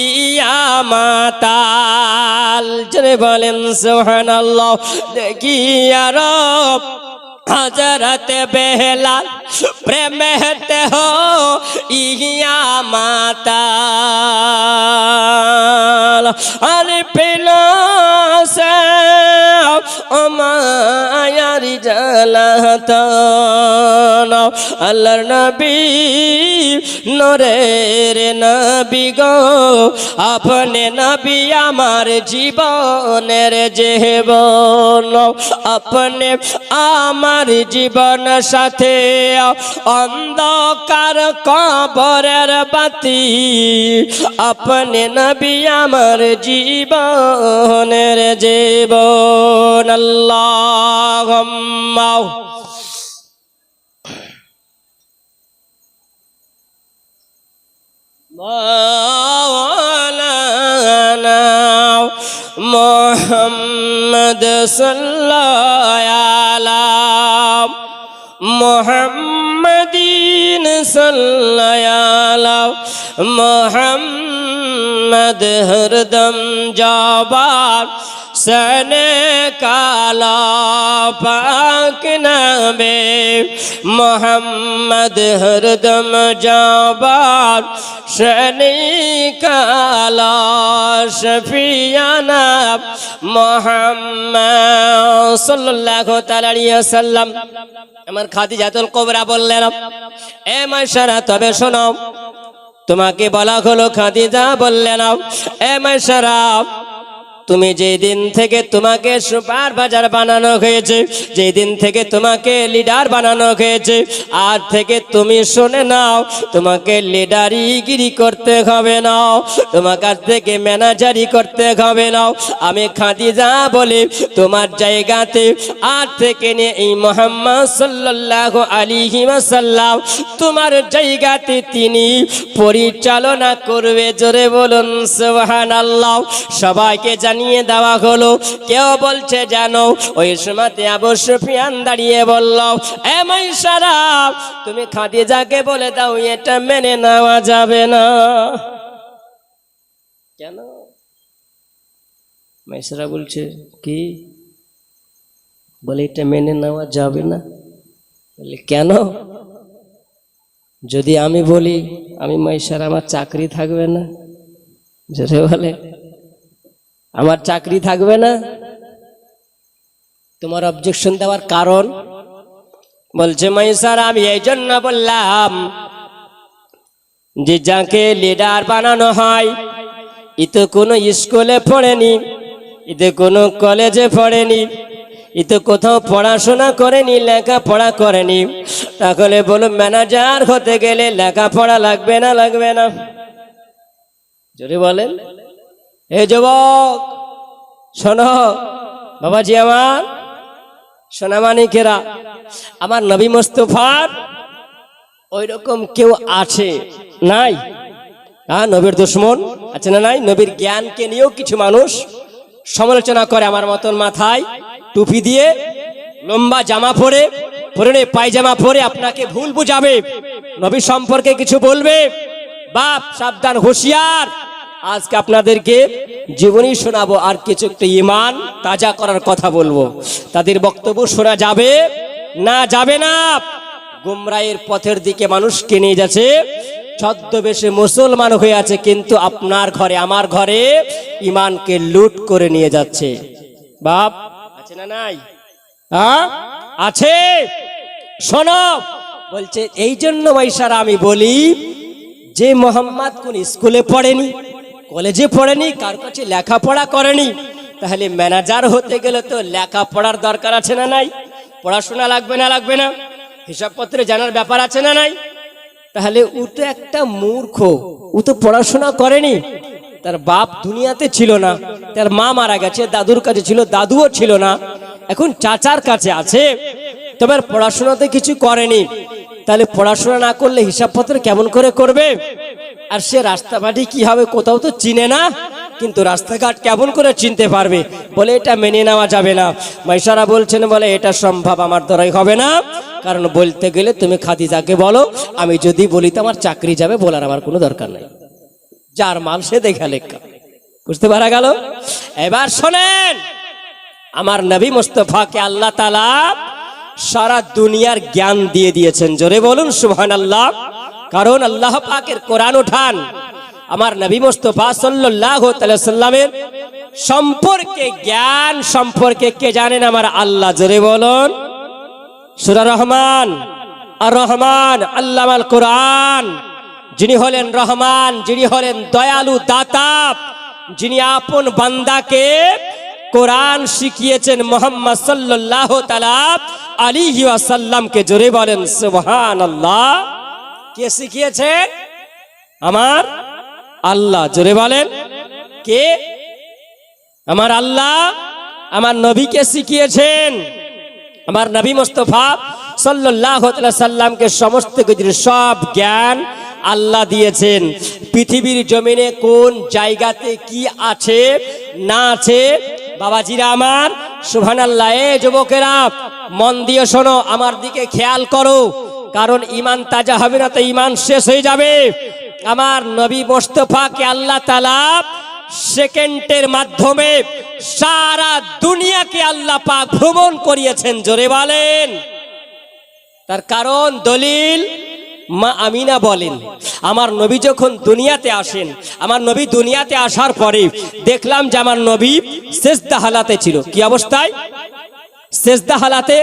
ইয়া মাতাল। জোরে বলেন সুবহানাল্লাহ। দেখিয়া রব হযরত বেলাল, প্রেমেতে হো ইয়া মাতাল। আরে পেলাসে মায়ার জালাতন। আল্লাহর নবী, নূরের নবী গো, আপনি নবী আমার জীবনের জীবন। আপনি আমার জীবন সাথে অন্ধকার কবরের বাতি, আপনি নবী আমার জীবনের জীবন। আল্লাহুম্মা মাওলানা মুহাম্মদ সাল্লাল্লাহু আলাইহি মুহাম্মাদিন সাল্লাল্লাহু মুহাম্মদ হরদম জবান सने काला पाक नबी मोहम्मद हरदम जाबाद सने काला शफियाना मोहम्मद सल्लल्लाहु ताआला अलैहि वसल्लम। আমার খাদিজাতুল কুবরা বললেন, এ মাইশারা তবে শোনো, তোমাকে বলা হলো খাদিজা বললেন, এ মাইশারা তুমি যেই দিন থেকে তোমাকে সুপারভাইজার বানানো হয়েছে, যেই দিন থেকে তোমাকে লিডার বানানো হয়েছে, আজ থেকে তুমি শুনে নাও, তোমাকে লিডারিগিরি করতে হবে না, তোমার কাছ থেকে ম্যানেজারি করতে হবে না। আমি খাদিজা বলি তোমার জায়গাতে আজ থেকে নিয়ে এই মুহাম্মদ সাল্লাল্লাহু আলাইহি ওয়াসাল্লাম তোমার জায়গাতে তিনি পরিচালনা করবে। জোরে বলুন সুবহানাল্লাহ। সবাইকে জানিয়ে দেওয়া হলো। কেউ বলছে জানো, ওই সময়তে আবু সুফিয়ান দাঁড়িয়ে বলল, এ মাইশারা তুমি খাদিজাকে বলে দাও এটা মেনে নেওয়া যাবে না। কেন? মাইশারা বলছে কি, বলে এটা মেনে নেওয়া যাবে না। বলে কেন? যদি আমি বলি আমি মাইশারা আমার চাকরি থাকবে না। জোরে বলে, আমার চাকরি থাকবে না। তোমার অবজেকশন দেওয়ার কারণ? বলছে মাইশারা আমি এই জন্য বললাম যে যাকে লিডার বানানো হয় এ তো কোনো স্কুলে পড়েনি, এ তো কোনো কলেজে পড়েনি, এ তো কোথাও পড়াশোনা করেনি, লেখাপড়া করেনি। তাহলে বলো ম্যানেজার হতে গেলে লেখাপড়া লাগবে না লাগবে না? যদি বলেন, এ যুবক শোনো, বাবাজি আমার সোনামানিকেরা, আমার নবী মুস্তাফার ওই রকম কেউ আছে নাই? হ্যাঁ, নবীর দুশমন আছে না নাই? নবীর জ্ঞানকে নিয়েও কিছু মানুষ সমালোচনা করে। আমার মতন মাথায় টুপি দিয়ে লম্বা জামা পরে পরে পায়জামা পরে আপনাকে ভুল বুঝাবে, নবী সম্পর্কে কিছু বলবে। বাপ সাবধান, হুঁশিয়ার। আজকে আপনাদেরকে জীবনী শোনাবো, আর কিছু একটা ইমান তাজা করার কথা বলবো। তাদের বক্তব্য শোনা যাবে না যাবে না? গুমরাহের পথের দিকে মানুষকে নিয়ে যাচ্ছে, ছদ্মবেশে মুসলমান হয়ে আছে, কিন্তু আপনার ঘরে আমার ঘরে ইমানকে লুট করে নিয়ে যাচ্ছে। বাপ আছে না নাই? হ্যাঁ আছে। শোনো, বলছে এই জন্য মাইশারা আমি বলি যে মোহাম্মদ কোন স্কুলে পড়েনি, কলেজে পড়েনি, কার কাছে লেখাপড়া করেনি, তাহলে ম্যানেজার হতে গেলে তো লেখাপড়ার দরকার আছে না নাই? পড়াশোনা লাগবে না লাগবে না? হিসাবপত্রে জানার ব্যাপার আছে না নাই? তাহলে ও তো একটা মূর্খ, ও তো পড়াশোনা করেনি। তার বাপ দুনিয়াতে ছিল না, তার মা মারা গেছে, দাদুর কাছে ছিল, দাদুও ছিল না, এখন চাচার কাছে আছে, তবে পড়াশোনাতে কিছু করেনি। তাহলে পড়াশোনা না করলে হিসাবপত্র কেমন করে করবে? আর সে রাস্তাঘাটে কি হবে কোথাও তো চিনে না, কিন্তু রাস্তাঘাট কেমন করে চিনতে পারবে? বলে এটা মেনে নেওয়া যাবে না। মাইশারা বলছেন, বলে এটা সম্ভব আমার দ্বারাই হবে না, কারণ বলতে গেলে তুমি খাদিজাকে বলো, আমি যদি বলি তো আমার চাকরি যাবে, বলার আমার কোনো দরকার নাই। যার মাল সে দেখা লেখা। বুঝতে পারা গেল? এবার শোনেন, আমার নবী মুস্তাফাকে আল্লাহ তাআলা সারা দুনিয়ার জ্ঞান দিয়ে দিয়েছেন। জোরে বলুন সুবহানাল্লাহ। কারণ আল্লাহ পাকের কোরআন উঠান আমার নবী মুস্তাফা সাল্লাল্লাহু আলাইহি ওয়াসাল্লামের সম্পর্কে, জ্ঞান সম্পর্কে কে জানেন? আমার আল্লাহ। জোরে বলুন সূরা রহমান। আর রহমান আল্লামাল কোরআন, যিনি হলেন রহমান, যিনি হলেন দয়ালু দাতা, যিনি আপন বান্দাকে কোরআন শিখিয়েছেন মুহাম্মদ সাল্লাল্লাহু তাআলা আলাইহি ওয়াসাল্লামকে। জোরে বলেন সুবহানাল্লাহ। কে শিখিয়েছে? আমার আল্লাহ। জোরে বলেন কে? আমার আল্লাহ আমার নবীকে শিখিয়েছেন। আমার নবী মুস্তাফা সাল্লাল্লাহু আলাইহি সাল্লামকে সমস্ত কিছুর সব জ্ঞান আল্লাহ দিয়েছেন। পৃথিবীর জমিনে কোন জায়গাতে কি আছে না আছে, বাবাজিরা আমার সুবহানাল্লাহ। এ যুবকেরা মন দিয়ে শোনো, আমার দিকে খেয়াল করো, কারণ ইমান তাজা হবে না তো ইমান শেষ হয়ে যাবে। আমার নবী মুস্তাফাকে আল্লাহ তাআলা সেকেন্ডের মাধ্যমে সারা দুনিয়াকে আল্লাহ পাক ভ্রমণ করিয়েছেন। জোরে বলেন। তার কারণ দলিল মা আমিনা বলেন, আমার নবী যখন দুনিয়াতে আসেন, আমার নবী দুনিয়াতে আসার পরে দেখলাম যে আমার নবী সেজদা হালাতে ছিল। কি অবস্থায়? সেজদা হালাতে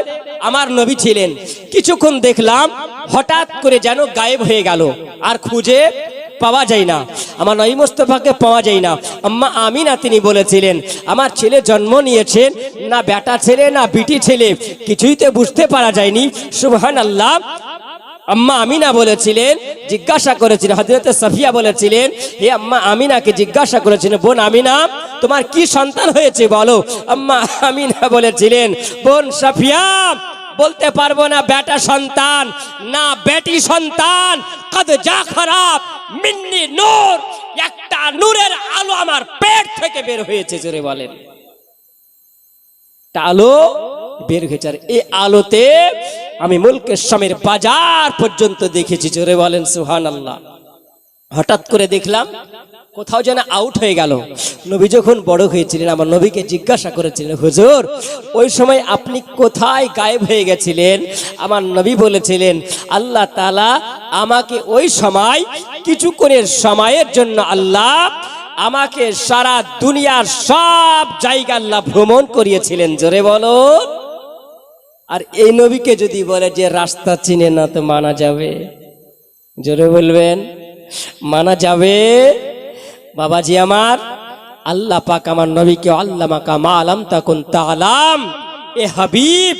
আমার নবী ছিলেন। কিছুক্ষণ দেখলাম হঠাৎ করে যেন গায়েব হয়ে গেল, আর খুঁজে পাওয়া যায় না, আমার নবী মুস্তাফাকে পাওয়া যায় না। আম্মা আমিনা তিনি বলেছিলেন, আমার ছেলে জন্ম নিয়েছেন, না বেটা ছেলে না বিটি ছেলে, কিছুই তো বুঝতে পারা যায়নি। সুবহানাল্লাহ। আম্মা আমিনা বলেছিলেন, জিজ্ঞাসা করেছিলেন, হযরত সাফিয়া বলেছিলেন, হে আম্মা আমিনাকে জিজ্ঞাসা করেছিলেন, বোন আমিনা তোমার কি সন্তান হয়েছে বলো। আম্মা আমিনা বলেছিলেন, বোন সাফিয়া বলতে পারবো না বেটা সন্তান না বেটি সন্তান। কদ যা খারাপ মিন্নি নূর, একটা নূরের আলো আমার পেট থেকে বের হয়েছে। জোরে বলেন। আলো বের হয়েছে, আর এই আলোতে আমি মুলকের শামের বাজার পর্যন্ত দেখেছি। জোরে বলেন সুবহানাল্লাহ। হঠাৎ করে দেখলাম কোথাও যেন আউট হয়ে গেল। নবী যখন বড় হয়েছিলেন, আমার নবীকে জিজ্ঞাসা করেছিলেন, হুজুর ওই সময় আপনি কোথায় গায়েব হয়ে গেছিলেন? আমার নবী বলেছিলেন, আল্লাহ তাআলা আমাকে ওই সময় কিছুক্ষণের সময়ের জন্য আল্লাহ আমাকে সারা দুনিয়ার সব জায়গা আল্লাহ ভ্রমণ করিয়েছিলেন। জোরে বলো। আর এই নবীকে যদি বলে যে রাস্তা চিনে না, তো মানা যাবে? জোরে বলবেন, মানা যাবে? বাবাজি আমার, আল্লাহ পাক আমার নবীকে আল্লামাকা মা লাম তাকুন তাআলাম, এ হাবিব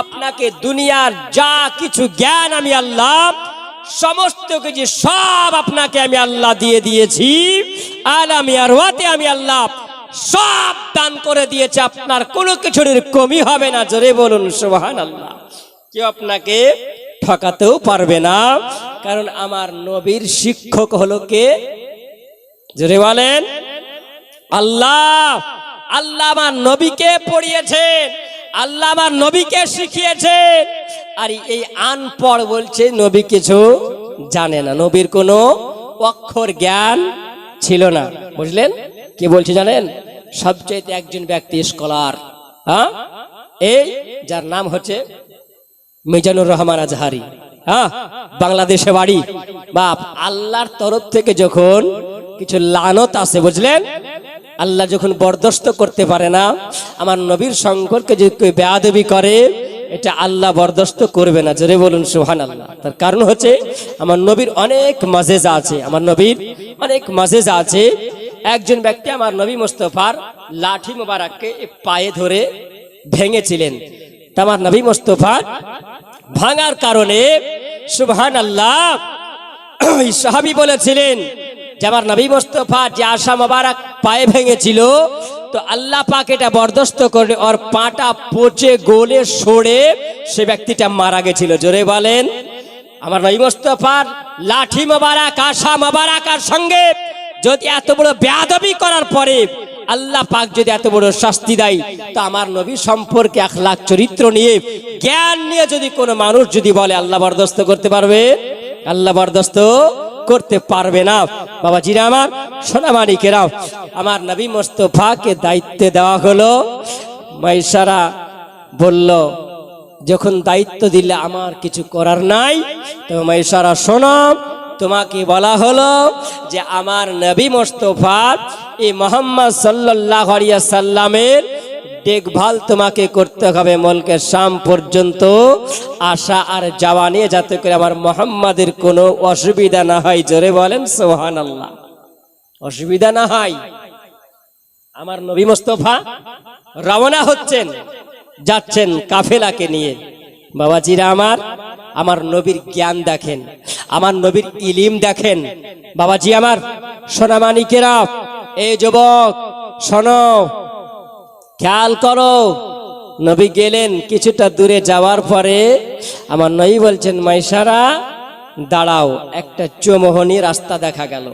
আপনাকে দুনিয়ার যা কিছু জ্ঞান আমি আল্লাহ সমস্ত কিছু সব আপনাকে আমি আল্লাহ দিয়ে দিয়েছি। আলামি আরওয়াতে আমি আল্লাহ সব দান করে দিয়েছে, আপনার কোনো কিছুর কমি হবে না। জোরে বলুন সুবহানাল্লাহ। কেউ আপনাকে ঠকাতেও পারবে না, কারণ আমার নবীর শিক্ষক হলো কে? জোরে বলেন। আল্লাহ। আল্লাহ আমার নবীকে পড়িয়েছেন, আল্লাহ আমার নবীকে শিখিয়েছে। আর এই আনপড় বলছে নবী কিছু জানে না, নবীর কোনো অক্ষর জ্ঞান ছিল না। বুঝলেন? কি বলছে জানেন? সবচেয়ে একজন ব্যক্তি স্কলার, হ্যাঁ, এই যার নাম হচ্ছে মিজানুর রহমান আজহারি, হ্যাঁ, বাংলাদেশে বাড়ি। বাপ, আল্লাহর তরফ থেকে যখন কিছু লানত আছে, বুঝলেন, আল্লাহ যখন বরদাস্ত করতে পারে না, আমার নবীর সম্পর্কে যদি কেউ বেয়াদবি করে, এটা আল্লাহ বরদাস্ত করবে না। জোরে বলুন সুবহানাল্লাহ। তার কারণ হচ্ছে আমার নবীর অনেক মাজেজা আছে, আমার নবীর অনেক মাজেজা আছে। একজন ব্যক্তি আমার নবী মুস্তাফার লাঠি মোবারককে পায়ে ধরে ভেঙেছিলেন। তা আমার নবী মুস্তাফার ভাঙার কারণে সুবহানাল্লাহ সাহাবী বলেছিলেন যে আমার নবী মুস্তাফা যে আশা মোবারক পায়ে ভেঙেছিল, তো আল্লাহ পাক এটা বরদাস্ত করে ওর পাটা পচে গলে সরে সে ব্যক্তিটা মারা গেছিল। জোরে বলেন। আমার নবী মুস্তাফার লাঠি মোবারক আশা মোবারকের সঙ্গে যদি এত বড় বেয়াদবি করার পরে আল্লাহ পাক যদি এত বড় শাস্তি দেয়, তো আমার নবী সম্পর্কে আখলাক চরিত্র নিয়ে জ্ঞান নিয়ে যদি কোনো মানুষ যদি বলে, আল্লাহ বরদাস্ত করতে পারবে? আল্লাহ বরদাস্ত করতে পারবে না। বাবাজিরা আমার, সোনামানিকেরা, আমার নবী মুস্তাফাকে দায়িত্ব দেওয়া হলো। মাইসারা বলল, যখন দায়িত্ব দিলে আমার কিছু করার নাই, তো মাইসারা শোনো, তোমাকে বলা হলো যে আমার নবী মুস্তাফা এই মুহাম্মদ সাল্লাল্লাহু আলাইহি সাল্লামের দেখভাল তোমাকে করতে হবে মুলকের শাম পর্যন্ত আসা আর যাওয়া নিয়ে, যাতে করে আমার মুহাম্মাদের কোনো অসুবিধা না হয়। জোরে বলেন সুবহানাল্লাহ। অসুবিধা না হয়। আমার নবী মুস্তাফা রওনা হচ্ছেন, যাচ্ছেন কাফেলাকে নিয়ে। বাবাজিরা আমার, আমার নবীর জ্ঞান দেখেন, আমার নবীর ইলিম দেখেন। বাবাজি আমার, সোনামানিকেরা, এই যুবক শোনো, খেয়াল করো। নবী গেলেন, কিছুটা দূরে যাওয়ার পরে আমার নবী বলছেন, মাইসারা দাঁড়াও, একটা চৌমোহনী রাস্তা দেখা গেল।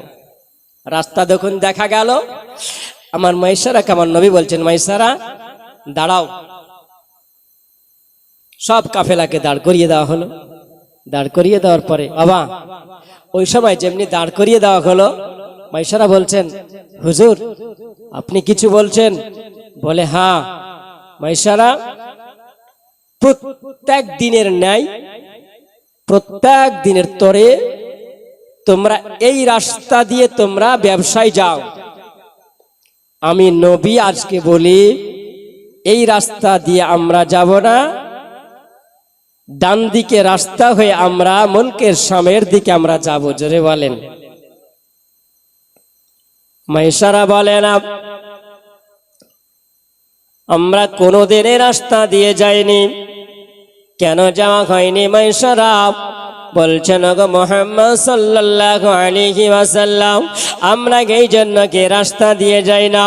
রাস্তা যখন দেখা গেল, আমার মাইসারাকে আমার নবী বলছেন, মাইসারা দাঁড়াও। সব কাফেলাকে দাঁড় করিয়ে দেওয়া হলো। দাঁড় করিয়ে দেওয়ার পরে বাবা, ওই সময় যেমনি দাঁড় করিয়ে দেওয়া হলো, মাইসারা বলছেন, হুজুর আপনি কিছু বলছেন? বলে হ্যাঁ মাইশারা, প্রত্যেক দিনের ন্যায় প্রত্যেক দিনের তরে তোমরা এই রাস্তা দিয়ে তোমরা ব্যবসায় যাও। আমি নবী আজকে বলি এই রাস্তা দিয়ে আমরা যাব না, ডান দিকে রাস্তা হয়ে আমরা মুলকের সামের দিকে আমরা যাব। জোরে বলেন। মাইশারা বলেন আমরা কোনোদিন এই রাস্তা দিয়ে যাইনি। কেন যাওয়া হয়নি মাইশারা? বলছেন গো মুহাম্মদ সাল্লাল্লাহু আলাইহি ওয়াসাল্লাম, আমরা এই জন্য কি রাস্তা দিয়ে যাই না।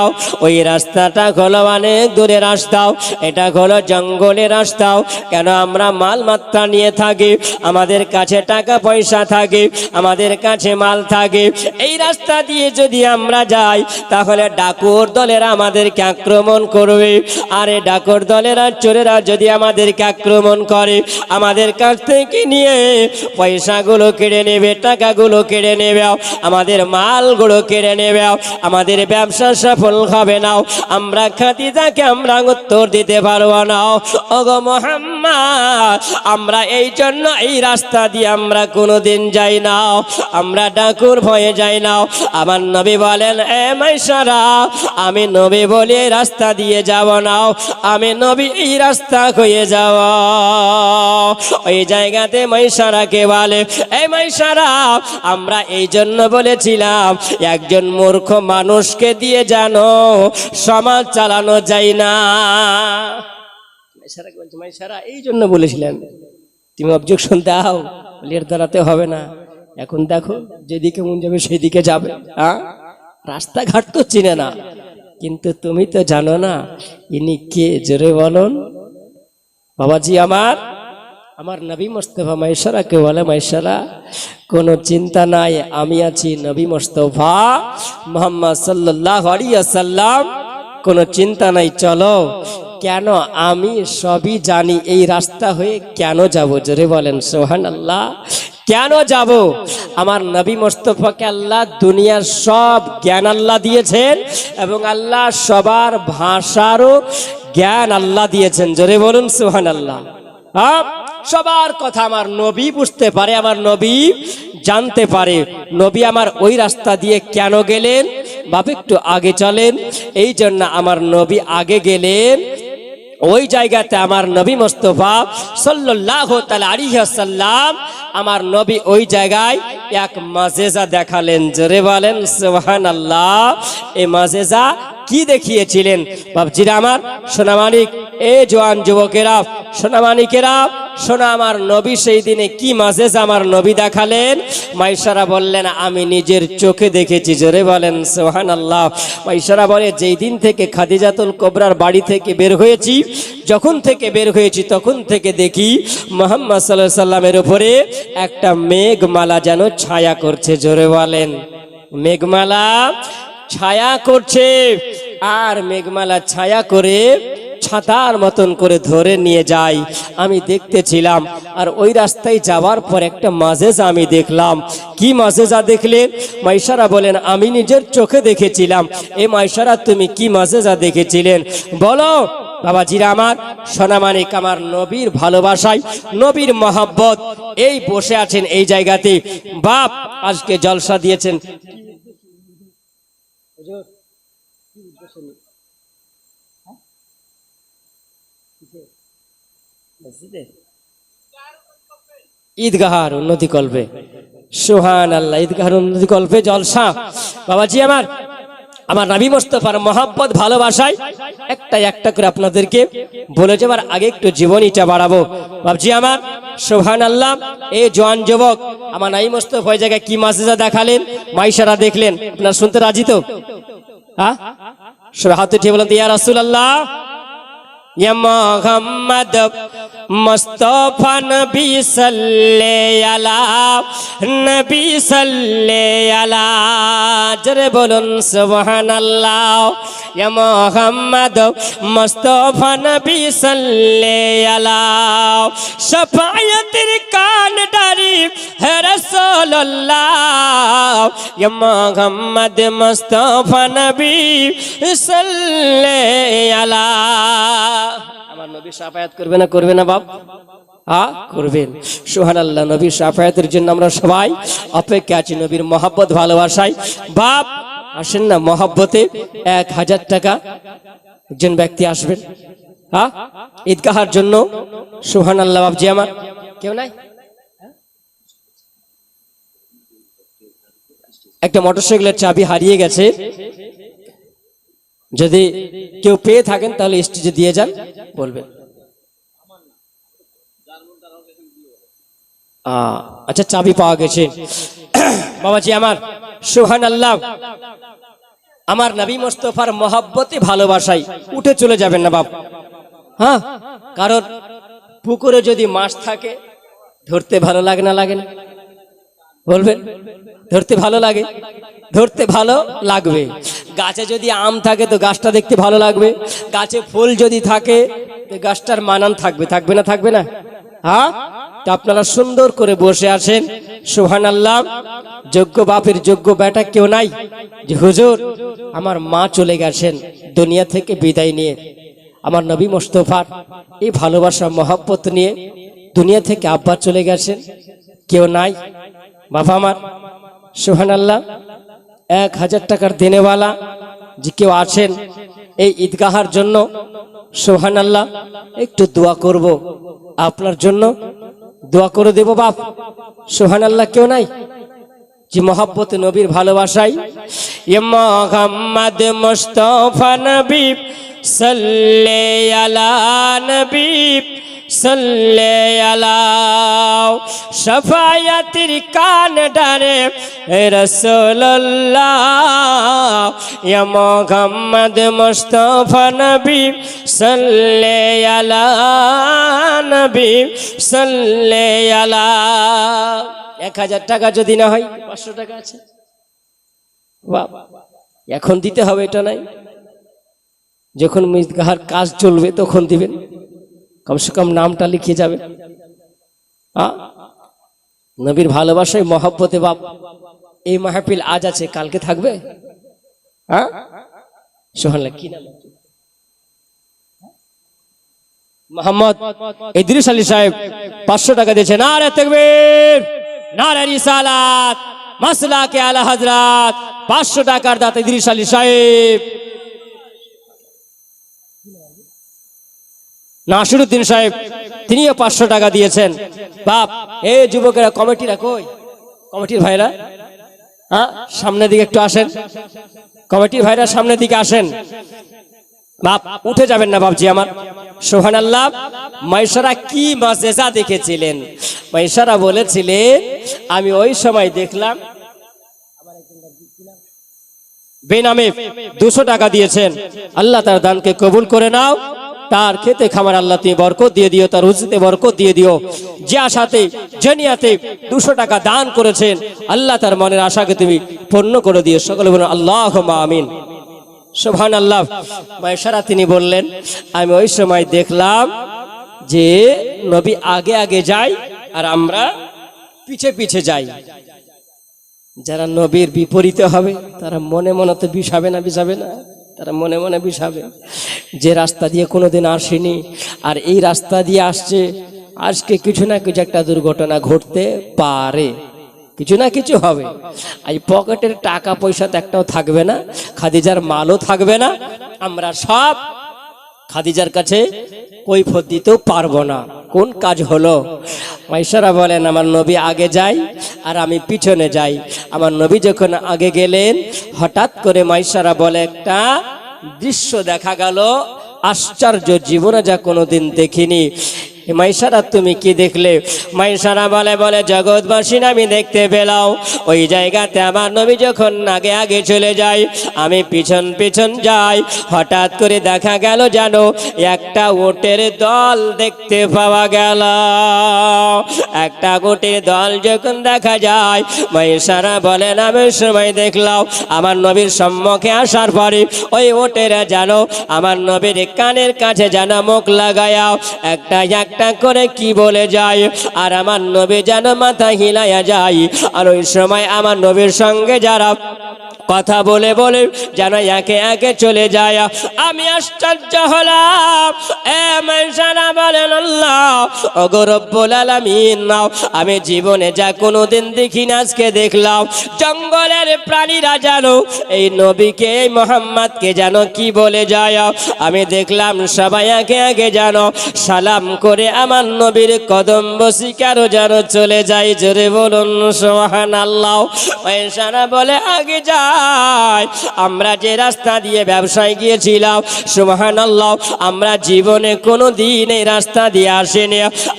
ওই রাস্তাটা হলো অনেক দূরের রাস্তাও, এটা হলো জঙ্গলের রাস্তাও। কেন আমরা মাল মাত্রা নিয়ে থাকি, আমাদের কাছে টাকা পয়সা থাকে, আমাদের কাছে মাল থাকে। এই রাস্তা দিয়ে যদি আমরা যাই তাহলে ডাকুর দলেরা আমাদেরকে আক্রমণ করবে। আর এই ডাকুর দলেরা চোরেরা যদি আমাদেরকে আক্রমণ করে, আমাদের কাছ থেকে নিয়ে পয়সাগুলো কেড়ে নেবে, টাকাগুলো কেড়ে নেবে, আমাদের মালগুলো কেড়ে নেবে, আমাদের ব্যবসা সফল হবে না। আমরা খাদিজাকে আমরা উত্তর দিতে পারবো না। ওগো মুহাম্মদ, আমরা এই জন্য এই রাস্তা দিয়ে আমরা কোনোদিন যাই না, আমরা ডাকুর ভয়ে যাই না। আমার নবী বলেন এ মাইশারা, আমি নবী বলে এই রাস্তা দিয়ে যাব না, আমি নবী এই রাস্তা হয়ে যাব। ওই জায়গাতে মাইশারাকে বলে এই মাইশারা, আমরা এই জন্য বলেছিলাম একজন মূর্খ মানুষকে দিয়ে জানো সমাজ চালানো যায় না। মাইশারাকে বলছে মাইশারা এই জন্য বলেছিলাম, তুমি অবজেকশন দাও, এর দ্বারাতে হবে না। এখন দেখো যেদিকে মন যাবে সেদিকে যাবে। রাস্তাঘাট তো চিনে না, কিন্তু তুমি তো জানো না ইনি কে। জোরে বলুন। বাবাজি আমার নবী মুস্তাফা মাইশারাকে বলে মাইশারা কোনো চিন্তা নাই, আমি আছি নবী মুস্তাফা মুহাম্মদ সাল্লাল্লাহু আলাইহি ওয়াসাল্লাম, কোনো চিন্তা নাই, চলো। কেন? আমি সবই জানি এই রাস্তা হয়ে কেন যাব। জোরে বলেন সুবহানাল্লাহ। কেন যাব? আমার নবী মুস্তাফাকে আল্লাহ দুনিয়ার সব জ্ঞান আল্লাহ দিয়েছেন এবং আল্লাহ সবার ভাষারও জ্ঞান আল্লাহ দিয়েছেন। জোরে বলুন সুবহানাল্লাহ। সবার কথা আমার নবী বুঝতে পারে, আমার নবী জানতে পারে। নবী আমার ওই রাস্তা দিয়ে কেন গেলেন? বাপ একটু আগে চলেন। এই জন্য আমার নবী আগে গেলেন। ওই জায়গাতে আমার নবী মুস্তাফা সাল্লাল্লাহু তাআলা আলাইহি ওয়াসাল্লাম, আমার নবী ওই জায়গায় এক মাজেজা দেখালেন। জোরে বলেন সুবহানাল্লাহ। এই মাজেজা কি দেখিয়েছিলেন? বাপজিরা আমার, সোনামানিক, এ জওয়ান যুবকেরা, সোনামানিকেরা, শোনা আমার নবী সেই দিনে কি মাজেজা আমার নবী দেখালেন। মাইশারা বললেন আমি নিজের চোখে দেখেছি। জোরে বলেন সুবহানাল্লাহ। মাইশারা বলে যেই দিন থেকে খাদিজাতুল কুবরার বাড়ি থেকে বের হয়েছি, যখন থেকে বের হয়েছি তখন থেকে দেখি মুহাম্মদ সাল্লাল্লাহু আলাইহি সাল্লামের উপরে একটা মেঘমালা যেন ছায়া করছে। জোরে বলেন। মেঘমালা ছায়া করছে, আর মেঘমালা ছায়া করে ছাতার মতন করে ধরে নিয়ে যায়। আমি দেখতেছিলাম। আর ওই রাস্তায় যাওয়ার পর একটা মাজেজা আমি দেখলাম। কি মাজেজা দেখলেন? মাইশারা বলেন আমি নিজের চোখে দেখেছিলাম। এ মাইশারা তুমি কি মাজেজা দেখেছিলেন বলো। বাবাজিরা আমার, সোনামানিক, আমার নবীর ভালোবাসায়, নবীর মহব্বত, এই বসে আছেন এই জায়গাতে। বাপ আজকে জলসা দিয়েছেন। ঈদগাহার উন্নতি কল্পে, সুবহানাল্লাহ, ঈদগাহার উন্নতি কল্পে জলসা। বাবাজি আমার নবী মুস্তাফার মহব্বত ভালোবাসায় একটা করে আপনাদেরকে বলে যাবার আগে একটু জীবনীটা বাড়াবো। বাবজি আমার, সুবহানাল্লাহ। এই জওয়ান যুবক আমার নবী মুস্তাফা ওই জায়গায় কি মাজেজা দেখালেন, মাইশারা দেখলেন। আপনারা শুনতে রাজি তো? হ্যাঁ, সবাই হাত উঠিয়ে বলেন ইয়া রাসূলুল্লাহ, ইয়া মুহাম্মদ মুস্তাফা নবী সাল্লাল্লাহু আলা, নবী সাল্লাল্লাহু আলা। জোরে বলুন সুবহানাল্লাহ। ইয়া মুহাম্মদ মুস্তাফা নবী সাল্লাল্লাহু আলা, শাফায়াতের কান ডারি হে রাসূলুল্লাহ ইয়া মুহাম্মদ মুস্তাফা নবী সাল্লাল্লাহু আলা। আমার নবী শাফায়াত করবে না করবে না বাপ? হ্যাঁ করবেন। সুবহানাল্লাহ। নবীর শাফায়াতের জন্য আমরা সবাই অপেক্ষা আছি, নবীর মহব্বত ভালোবাসায়। বাপ আসেন না মহব্বতে 1000 টাকা একজন ব্যক্তি আসবেন, হ্যাঁ ঈদগাহের জন্য। সুবহানাল্লাহ। বাপজি আমার কেউ নাই? একটা মোটরসাইকেলের চাবি হারিয়ে গেছে, যদি কেউ পেয়ে থাকেন তাহলে স্টেজে দিয়ে যান, বলবেন। আচ্ছা চাবি পাওয়া গেছে। বাবাজি আমার সুবহানাল্লাহ। আমার নবী মুস্তাফার মহব্বতে ভালোবাসায় উঠে চলে যাবেন না বাপ, হ্যাঁ। কারণ পুকুরে যদি মাছ থাকে ধরতে ভালো লাগে না লাগে না? বলবেন। ধরতে ভালো লাগে, ধরতে ভালো লাগবে। গাছে যদি আম থাকে তো গাছটা দেখতে ভালো লাগবে, গাছে ফুল যদি থাকে তো গাছটার মানান থাকবে, থাকবে না থাকবে না? হ্যাঁ। তো আপনারা সুন্দর করে বসে আছেন। সুবহানাল্লাহ। যোগ্য বাপের যোগ্য বেটা কেউ নাই যে হুজুর আমার মা চলে গেছেন দুনিয়া থেকে বিদায় নিয়ে, আমার নবী মুস্তাফার এই ভালোবাসা মহব্বত নিয়ে দুনিয়া থেকে আব্বা চলে গেছেন? কেউ নাই বাবা আমার। সুবহানাল্লাহ। 1000 টাকার দেনেওয়ালা যে কেউ আছেন এই ঈদগাহের জন্য, সুবহানাল্লাহ, একটু দোয়া করব আপনার জন্য, দোয়া করে দেব বাপ। সুবহানাল্লাহ। কেউ নাই যে মহব্বতে নবীর ভালোবাসায় ইয়া মুহাম্মদ মুস্তাফা নবী সাল্লাল্লাহু আলা নবী সাল্লাল্লাহু আলা শাফায়াতির কান ডারে হে রাসূলুল্লাহ ইয়া মুহাম্মদ মুস্তাফা নবী সাল্লাল্লাহু আলা নবী সাল্লাল্লাহু আলা। 1000 টাকা যদি না হয় 500 টাকা আছে বাবা, এখন দিতে হবে এটা নাই, যখন ঈদগাহের কাজ চলবে তখন দিবেন, কমসে কম নামটা লিখে যাবে। নবীর ভালোবাসায় মহব্বতে বাপ এই মাহফিল আজ আছে কালকে থাকবে। হ্যাঁ সুবহানাল্লাহ। কি নাম? মোহাম্মদ ইদ্রিস আলী সাহেব 500 টাকা দিয়েছেন। নারে তাকবীর, নারে রিসালাত, মাসলাকে আলা হযরত। 500 টাকার দাতা ইদ্রিস আলী সাহেব। নাসিরউদ্দিন সাহেব তিনিও 500 টাকা দিয়েছেন। বাপ এই যুবকেরা কমিটিরা কই? কমিটির ভাইরা হ্যাঁ সামনের দিকে একটু আসেন, কমিটির ভাইরা সামনের দিকে আসেন। বাপ উঠে যাবেন না বাপজি আমার। সুবহানাল্লাহ। মাইসারা কি মুজিজা দেখেছিলেন। মাইসারা বলেছিলেন আমি ওই সময় দেখলাম বেনামে 200 টাকা দিয়েছেন। আল্লাহ তার দানকে কবুল করে নাও, তার খেতে খামার আল্লাহ তুমি বরকত দিয়ে দিও, তার রুজিতে বরকত দিয়ে দিও। যে আশাতে জেনিয়াতে 200 টাকা দান করেছেন আল্লাহ তার মনের আশাকে তুমি পূর্ণ করে দিও। সকলে বলুন আল্লাহুম্মা আমিন। সুবহানাল্লাহ। মায়েশারা তিনি বললেন আমি ওই সময় দেখলাম যে নবী আগে আগে যায় আর আমরা পিছে পিছে যাই। যারা নবীর বিপরীতে হবে তারা মনে মনে তো বিষাবে না, বিষাবে না, তারা মনে মনে বিষাবে। যে রাস্তা দিয়ে কোনোদিন আসেনি আর এই রাস্তা দিয়ে আসছে, আজকে কিছু না কিছু একটা দুর্ঘটনা ঘটতে পারে, কিছু না কিছু হবে। এই পকেটের টাকা পয়সা তো একটাও থাকবে না, খাদিজার মালও থাকবে না, আমরা সব খাদিজার কাছে কৈফিয়ত দিতেও পারবো না। কোন কাজ হলো? মাইশারা বলেন আমার নবী আগে যায় আর আমি পিছনে যাই। আমার নবী যখন আগে গেলেন হঠাৎ করে মাইশারা বলে একটা দৃশ্য দেখা গেল আশ্চর্য, জীবনে যা কোনোদিন দেখিনি। মাইশারা তুমি কি দেখলে? মাইশারা বলে বলে জগৎবাসী আমি দেখতে পেলাম ওই জায়গাতে আমার নবী যখন আগে আগে চলে যায় আমি পিছন পিছন যাই। হঠাৎ করে দেখা গেল জানো একটা উটের দল দেখতে পাওয়া গেল। একটা উটের দল যখন দেখা যায় মাইশারা বলেন আমি সময় দেখলাম আমার নবীর সম্মুখে আসার পরে ওই উটেরা জানো আমার নবীর কানের কাছে জানা মুখ লাগায়া একটা একটা করে কি বলে যায়, আর আমার নবী যেন মাথা হিলাইয়া যায়। আর ওই সময় আমার নবীর সঙ্গে যারা কথা বলে বলে যেন একে একে চলে যায়। আমি আশ্চর্য হলাম। এ মানুষেরা বলেন আল্লাহ ওগো রব্বুল আলামিন, আমি জীবনে যা কোনোদিন দেখি না আজকে দেখলাম। জঙ্গলের প্রাণীরা জানো এই নবীকে এই মোহাম্মদকে যেন কি বলে যায়। আমি দেখলাম সবাই একে একে যেন সালাম করে আমার নবীর কদম বসিকারও যেন চলে যায়। জোরে বলুন সুবহানাল্লাহ। মানুষেরা বলে আগে যা আমরা যে রাস্তা দিয়ে ব্যবসায় গিয়েছিলাম, সুবহানাল্লাহ, আমরা জীবনে কোনো দিন এই রাস্তা দিয়ে আসিনি।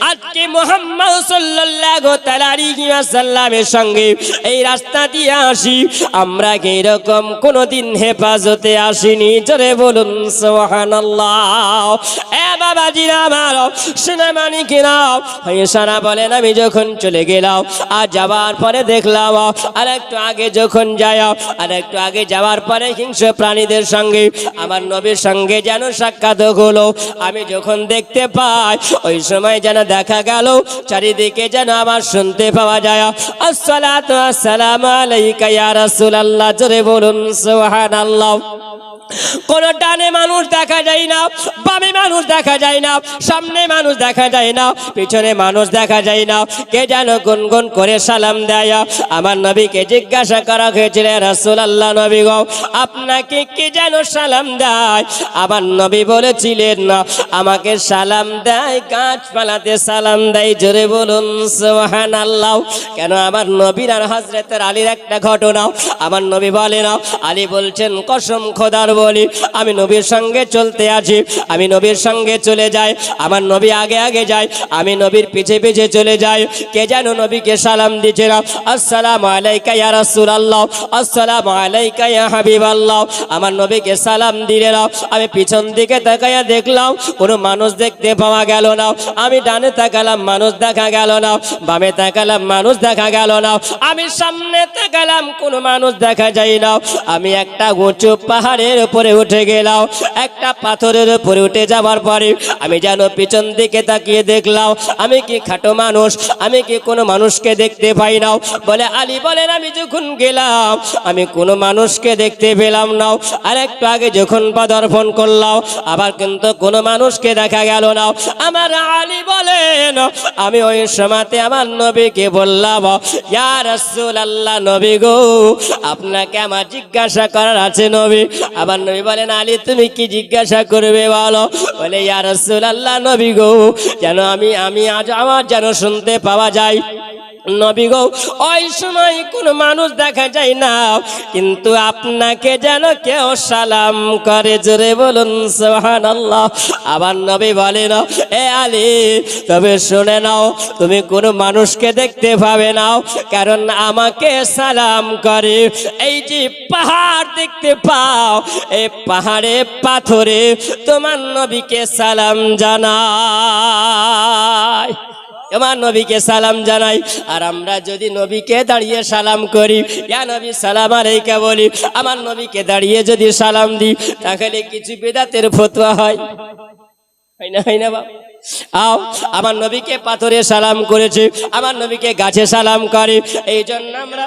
আজকে মুহাম্মদ সাল্লাল্লাহু তাআলা আলাইহি ওয়াসাল্লামের সঙ্গে এই রাস্তা দিয়ে আসি, আমরা কি এরকম কোনো দিন হেফাজতে আসিনি? জোরে বলুন সুবহানাল্লাহ। এ বাবাজিরা আমার, সোনামানি কিনা, সারা বলেন আমি যখন চলে গেলাম আর যাবার পরে দেখলাম আর একটু আগে যখন যায় আর একটু আগে যাওয়ার পরে হিংস্র প্রাণীদের সঙ্গে আমার নবীর সঙ্গে যেন সাক্ষাৎ হলো। আমি যখন দেখতে পাই ওই সময় যেন দেখা গেল চারিদিকে যেন আবার শুনতে পাওয়া যায় আসসালাতু আসসালামু আলাইকা ইয়া রাসূলুল্লাহ। জোরে বলুন সুবহানাল্লাহ। কোন ডানে মানুষ দেখা যায় না, বামে মানুষ দেখা যায় না, সামনে মানুষ দেখা যায় না, পিছনে মানুষ দেখা যায় না। কে যেন গুনগুন করে সালাম দেয়। আমার নবীকে জিজ্ঞাসা করা হয়েছিল রাসূলুল্লাহ নবী গো আপনাকে কে যেন সালাম দেয়? আমার নবী বলেছিলেন না আমাকে সালাম দেয় গাছপালাতে সালাম দেয়। জোরে বলুন সুবহানাল্লাহ। কেন আমার নবীর আর হযরতের আলীর একটা ঘটনা আমার নবী বলে না, আলী বলছেন কসম খোদার বলি আমি নবীর সঙ্গে চলতে আছি, আমি নবীর সঙ্গে চলে যাই, আমার নবী আগে আগে যায়, আমি নবীর পিছে পিছে চলে যাই। কে যেন নবীকে সালাম দিচ্ছে না, আসসালামু আলাইকা ইয়া রাসূলুল্লাহ, আসসালামু আলাইকা ইয়া হাবিবাল্লাহ। আমার নবীকে সালাম দিলে না, আমি পিছন দিকে তাকাইয়া দেখলাম কোনো মানুষ দেখতে পাওয়া গেল না। আমি ডানে তাকালাম মানুষ দেখা গেল না, বামে তাকালাম মানুষ দেখা গেল না, আমি সামনে তাকালাম কোনো মানুষ দেখা যায় না। আমি একটা উঁচু পাহাড়ের উপরে উঠে গেলাম, একটা পাথরের উপরে উঠে যাওয়ার পরে আমি যেন পিছন দিকে তাকিয়ে দেখলাম আমি কি খাটো মানুষ, আমি কি কোনো মানুষকে দেখতে পাই না। বলে আলী বলেন আমি যখন গেলাম আমি কোনো মানুষকে দেখতে পেলাম না, আর একটু আগে যখন পদার্পণ করলাম আবার কিন্তু কোনো মানুষকে দেখা গেল না। আমার আলী বলেন আমি ওই সময়তে আমার নবীকে বললাম ইয়া রাসূলুল্লাহ নবী গো আপনাকে আমার জিজ্ঞাসা করার আছে নবী। আবার নবী বলেন আলী তুমি কি জিজ্ঞাসা করবে বলো? বলে ইয়া রাসূলুল্লাহ নবী গো যেন আমি আজ আমার যেন শুনতে পাওয়া যায় নবী গো ওই সময় কোনো মানুষ দেখা যায় না কিন্তু আপনাকে যেন কেউ সালাম করে। জোরে বলুন সুবহানাল্লাহ। আবার নবী বলেন এ আলী তবে শুনে নাও তুমি কোনো মানুষকে দেখতে পাবে না, কারণ আমাকে সালাম করে। এই যে পাহাড় দেখতে পাও এই পাহাড়ে পাথরে তোমার নবীকে সালাম জানায়, তোমার নবীকে সালাম জানাই। আর আমরা যদি নবীকে দাঁড়িয়ে সালাম করি ইয়া নবী সালাম আলাইকা বলি, আমার নবীকে দাঁড়িয়ে যদি সালাম দিই তাহলে কিছু বিদআতের ফতোয়া হয় না, হয় না বাবা? আও আমার নবীকে পাথরে সালাম করেছে, আমার নবীকে গাছে সালাম করে, এই জন্য আমরা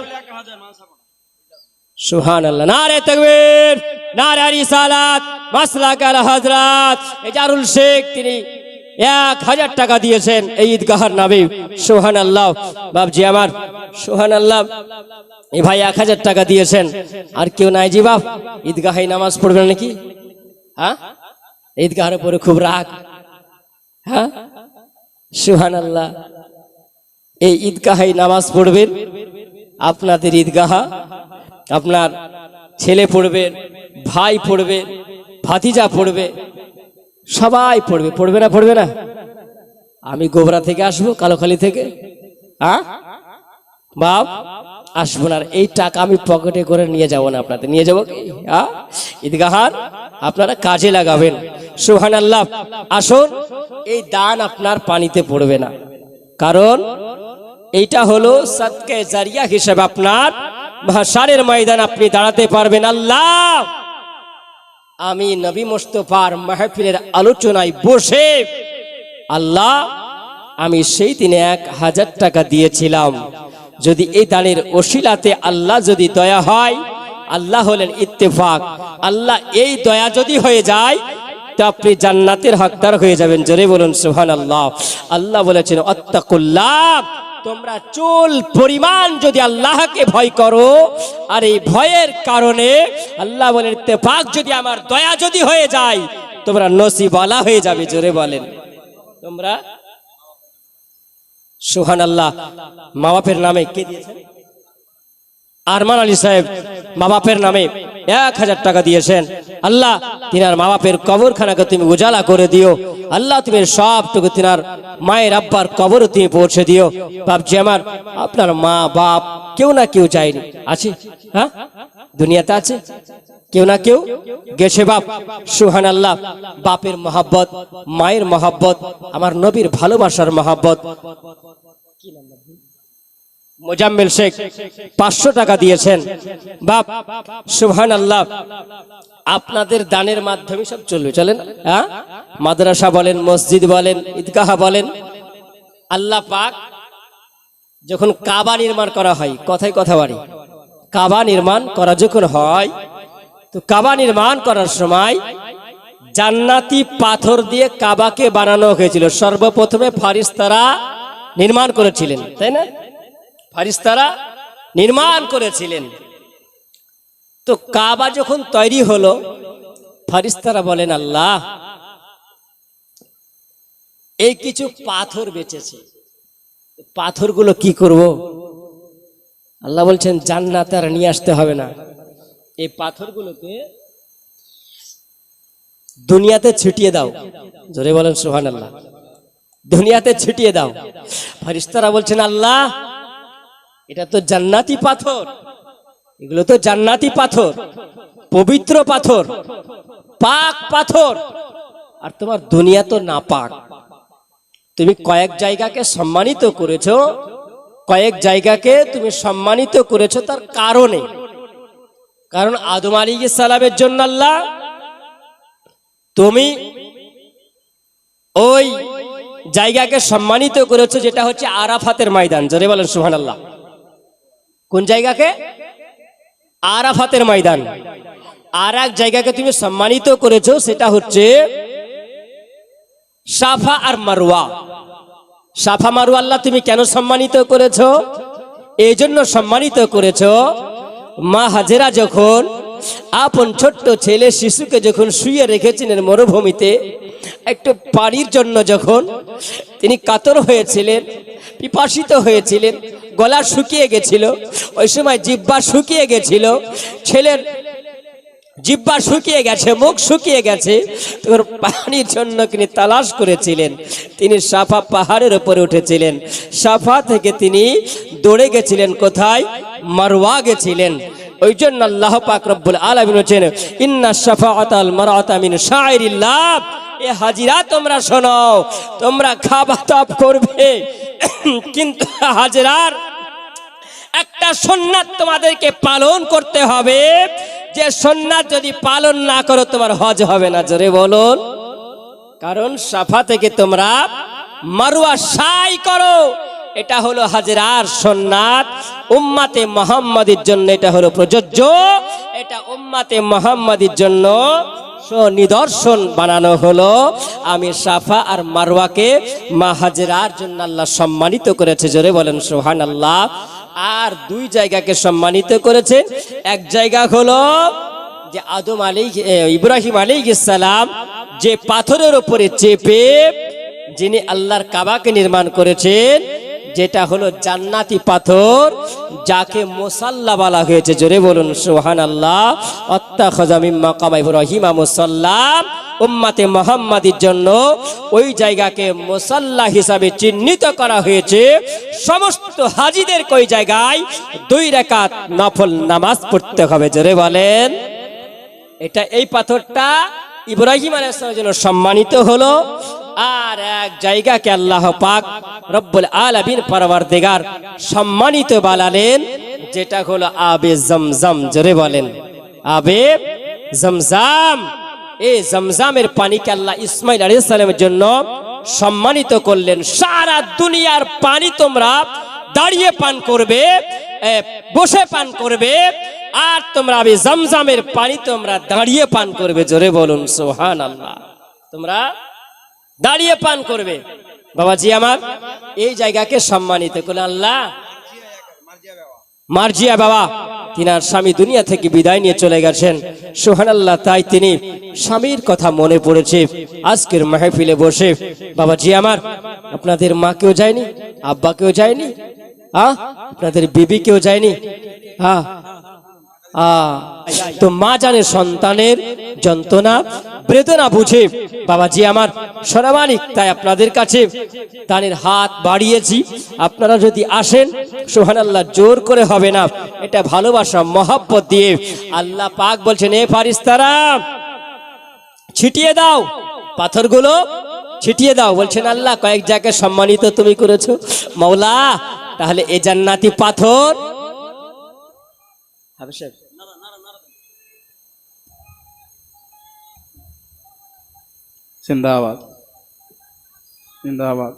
সুবহানাল্লাহ। নারে তাকবীর, নারে রিসালাত, মাসলাক আল হযরত ইজারুল শেখ তিনি 1000 টাকা দিয়েছেন এই ঈদগাহর নামে। সুবহানাল্লাহ বাপজি আমার, সুবহানাল্লাহ। এই ভাই 1000 টাকা দিয়েছেন। আর কেউ নাই জি বাপ ঈদগাহে নামাজ পড়বেন নাকি? হ্যাঁ ঈদগাহের উপরে খুব রাগ। হ্যাঁ সুবহানাল্লাহ। এই ঈদগাহে নামাজ পড়বেন, আপনাদের ঈদগাহ আপনার ছেলে পড়বে, ভাই পড়বে, ভাতিজা পড়বে, সবাই পড়বে। পড়বে না? পড়বে না? আমি গোবরা থেকে আসবো, কালোখালী থেকে, হ্যাঁ বাপ আসবো না। এই টাকা আমি পকেটে করে নিয়ে যাবো না, আপনাদের নিয়ে যাবো কি? হ্যাঁ ঈদগাহার আপনারা কাজে লাগাবেন। সুবহানাল্লাহ। আসুন এই দান আপনার পানিতে পড়বে না, কারণ এইটা হলো সাদকা জারিয়া হিসেবে আপনার মাহশারের ময়দান আপনি দাঁড়াতে পারবেন। আল্লাহ আমি নবী মুস্তাফার মাহফিলের আলোচনায় বসে আল্লাহ আমি সেই দিনে 1000 টাকা দিয়েছিলাম, যদি এই দানের ওসিলাতে আল্লাহ যদি দয়া হয়, আল্লাহ হলেন ইত্তেফাক, আল্লাহ এই দয়া যদি হয়ে যায় তো আপনি জান্নাতের হকদার হয়ে যাবেন। জোরে বলুন সুবহানাল্লাহ। আল্লাহ বলেছেন আত্তাকুল্লাহ, তোমরা চুল পরিমাণ যদি আল্লাহকে ভয় করো, আর এই ভয়ের কারণে আল্লাহ বলেন ইত্তেফাক যদি আমার দয়া যদি হয়ে যায় তোমরা নসিবওয়ালা হয়ে যাবে। জোরে বলেন তোমরা সুবহানাল্লাহ। মা বাপের নামে কে দিয়েছেন? আরমান আলী সাহেব মা বাপের নামে 1000 টাকা দিয়েছেন। আল্লাহ তিনার মা বাপের কবরখানাকে তুমি উজালা করে দিও। আল্লাহ তুমি সবটুকু তিনার মায়ের আব্বার কবরও তুমি পৌঁছে দিও। বাপজি আমার, আপনার মা বাপ কেউ না কেউ যায়নি, আছে? হ্যাঁ, দুনিয়াতে আছে, কেউ না কেউ গেছে বাপ। সুবহানাল্লাহ। বাপের মহব্বত, মায়ের মহব্বত, আমার নবীর ভালোবাসার মহব্বত। মোজাম্মেল শেখ 500 টাকা দিয়েছেন। বাপ সুবহানাল্লাহ, আপনাদের দানের মাধ্যমে সব চলবে, চলেন। হ্যাঁ, মাদ্রাসা বলেন, মসজিদ বলেন, ঈদগাহ বলেন। আল্লাহ পাক যখন কাবা নির্মাণ করা হয়, কথায় কথা বাড়ি, কাবা নির্মাণ করা যখন হয়, তো কাবা নির্মাণ করার সময় জান্নাতি পাথর দিয়ে কাবাকে বানানো হয়েছিল। সর্বপ্রথমে ফারিস্তারা নির্মাণ করেছিলেন, তাই না? ফারিস্তারা নির্মাণ করেছিলেন। তো কাবা যখন তৈরি হলো, ফারিস্তারা বলেন আল্লাহ এই কিছু পাথর বেঁচেছে, পাথরগুলো কি করব? আল্লাহ বলছেন জান্নাতে আর নিয়ে আসতে হবে না, এই পাথরগুলোকে দুনিয়াতে ছিটিয়ে দাও। জোরে বলেন সুবহানাল্লাহ। দুনিয়াতে ছিটিয়ে দাও। ফারিস্তারা বলছেন আল্লাহ এটা তো জান্নাতি পাথর, এগুলো তো জান্নাতি পাথর, পবিত্র পাথর, পাক পাথর, আর তোমার দুনিয়া তো নাপাক। তুমি কয়েক জায়গাকে সম্মানিত করেছো, কয়েক জায়গাকে তুমি সম্মানিত করেছো তার কারণে, কারণ আদম আলাইহিস সালামের জন্য আল্লাহ তুমি ওই জায়গাকে সম্মানিত করেছো যেটা হচ্ছে আরাফাতের ময়দান। জোরে বলেন সুবহানাল্লাহ। কোন জায়গাকে? আরাফাতের ময়দান। আর এক জায়গাকে তুমি সম্মানিত করেছো, সেটা হচ্ছে সাফা আর মারওয়া। সাফা মারওয়া আল্লাহ তুমি কেন সম্মানিত করেছো? এই জন্য সম্মানিত করেছো, মা হাজেরা যখন আপন ছোট্ট ছেলে শিশুকে যখন শুয়ে রেখেছিলেন মরুভূমিতে, একটু পানির জন্য যখন তিনি কাতর হয়েছিলেন, পিপাসিত হয়েছিলেন, গলা শুকিয়ে গেছিল, ওই সময় জিহ্বা শুকিয়ে গেছিল, ছেলের জিহ্বা শুকিয়ে গেছে, মুখ শুকিয়ে গেছে, তোর পানির জন্য তিনি তালাশ করেছিলেন। তিনি সাফা পাহাড়ের উপরে উঠেছিলেন, সাফা থেকে তিনি দৌড়ে গেছিলেন কোথায়? মারওয়া গেছিলেন। ওই জন্য আল্লাহ পাক রব্বুল আলামিন বলেছেন ইন্না শাফাআতাল মারআতা মিন শাইরিল্লাহ। এ হাজিরা তোমরা শোনো, তোমরা খাওয়া তাপ করবে, কিন্তু হাজিরার একটা সুন্নাত তোমাদেরকে পালন করতে হবে, যে সুন্নাত যদি পালন না করো তোমার হজ হবে না। জোরে বলুন। কারণ সাফা থেকে তোমরা মারওয়া সাই করো, এটা হলো হাজরার সুন্নাত। উম্মতে মুহাম্মাদের জন্য এটা হলো প্রযোজ্য, এটা উম্মতে মুহাম্মাদের জন্য নিদর্শন বানানো হলো। আমি সাফা আর মারওয়াকে মা হাজরার জন্য আল্লাহ সম্মানিত করেছে। জোরে বলেন সুবহানাল্লাহ। আর দুই জায়গাকে সম্মানিত করেছে। এক জায়গা হলো যে ইব্রাহিম আলাইহিস সালাম যে পাথরের উপরে চেপে যিনি আল্লাহর কাবাকে নির্মাণ করেছেন, যেটা হলো জান্নাতি পাথর, যাকে মুসাল্লা বলা হয়েছে। জোরে বলুন সুবহানাল্লাহ। আত্তাখাযা মিন মাকাম ইব্রাহিম মুসাল্লা। উম্মতে মুহাম্মাদের জন্য ওই জায়গাকে মুসাল্লা হিসাবে চিহ্নিত করা হয়েছে। সমস্ত হাজীদের ওই জায়গায় 2 রাকাত নফল নামাজ পড়তে হবে। জোরে বলেন। এটা এই পাথরটা ইব্রাহিম আলাইহিস সালামের জন্য সম্মানিত হলো। আর এক জায়গাকে আল্লাহ পাক রব্বুল আলামিন পরওয়ারদিগার সম্মানিত বানালেন, যেটা হলো আবে জমজম। জোরে বলেন আবে জমজম। এই জমজমের পানিকে আল্লাহ ইসমাইল আলাইহিস সালামের জন্য সম্মানিত করলেন। সারা দুনিয়ার পানি তোমরা দাঁড়িয়ে পান করবে, বসে পান করবে, আর তোমরা আবি জমজমের পানি তোমরা দাঁড়িয়ে পান করবে। জোরে বলুন সুবহানাল্লাহ। তোমরা দাঁড়িয়ে পান করবে। বাবাজি আমার, এই জায়গাকে সম্মানিত করলেন আল্লাহ। মার্জিয়া বাবা, তিনার স্বামী দুনিয়া থেকে বিদায় নিয়ে চলে গেছেন, সুবহানাল্লাহ। তাই তিনি স্বামীর কথা মনে পড়েছে আজকের মাহফিলে বসে। বাবাজি আমার, আপনাদের মা কেউ যায়নি, আব্বা কেউ যায়নি, আপনাদের বিবি কেউ যায়নি? তো মা জানে সন্তানের যন্ত্রণা বেদনা বুঝে। বাবাজি আমার সরামানিক, তাই আপনাদের কাছে দানের হাত বাড়িয়েছি। আপনারা যদি আসেন, সুবহানাল্লাহ, জোর করে হবে না, এটা ভালোবাসা মহব্বত দিয়ে। আল্লাহ পাক বলছেন, এ ফারিস্তারা ছিটিয়ে দাও, পাথরগুলো ছিটিয়ে দাও। বলছেন আল্লাহ, কয়েক জায়গায় সম্মানিত তুমি করেছো মওলা, তাহলে এ জান্নাতি পাথর जिंदाबाद जिंदाबाद।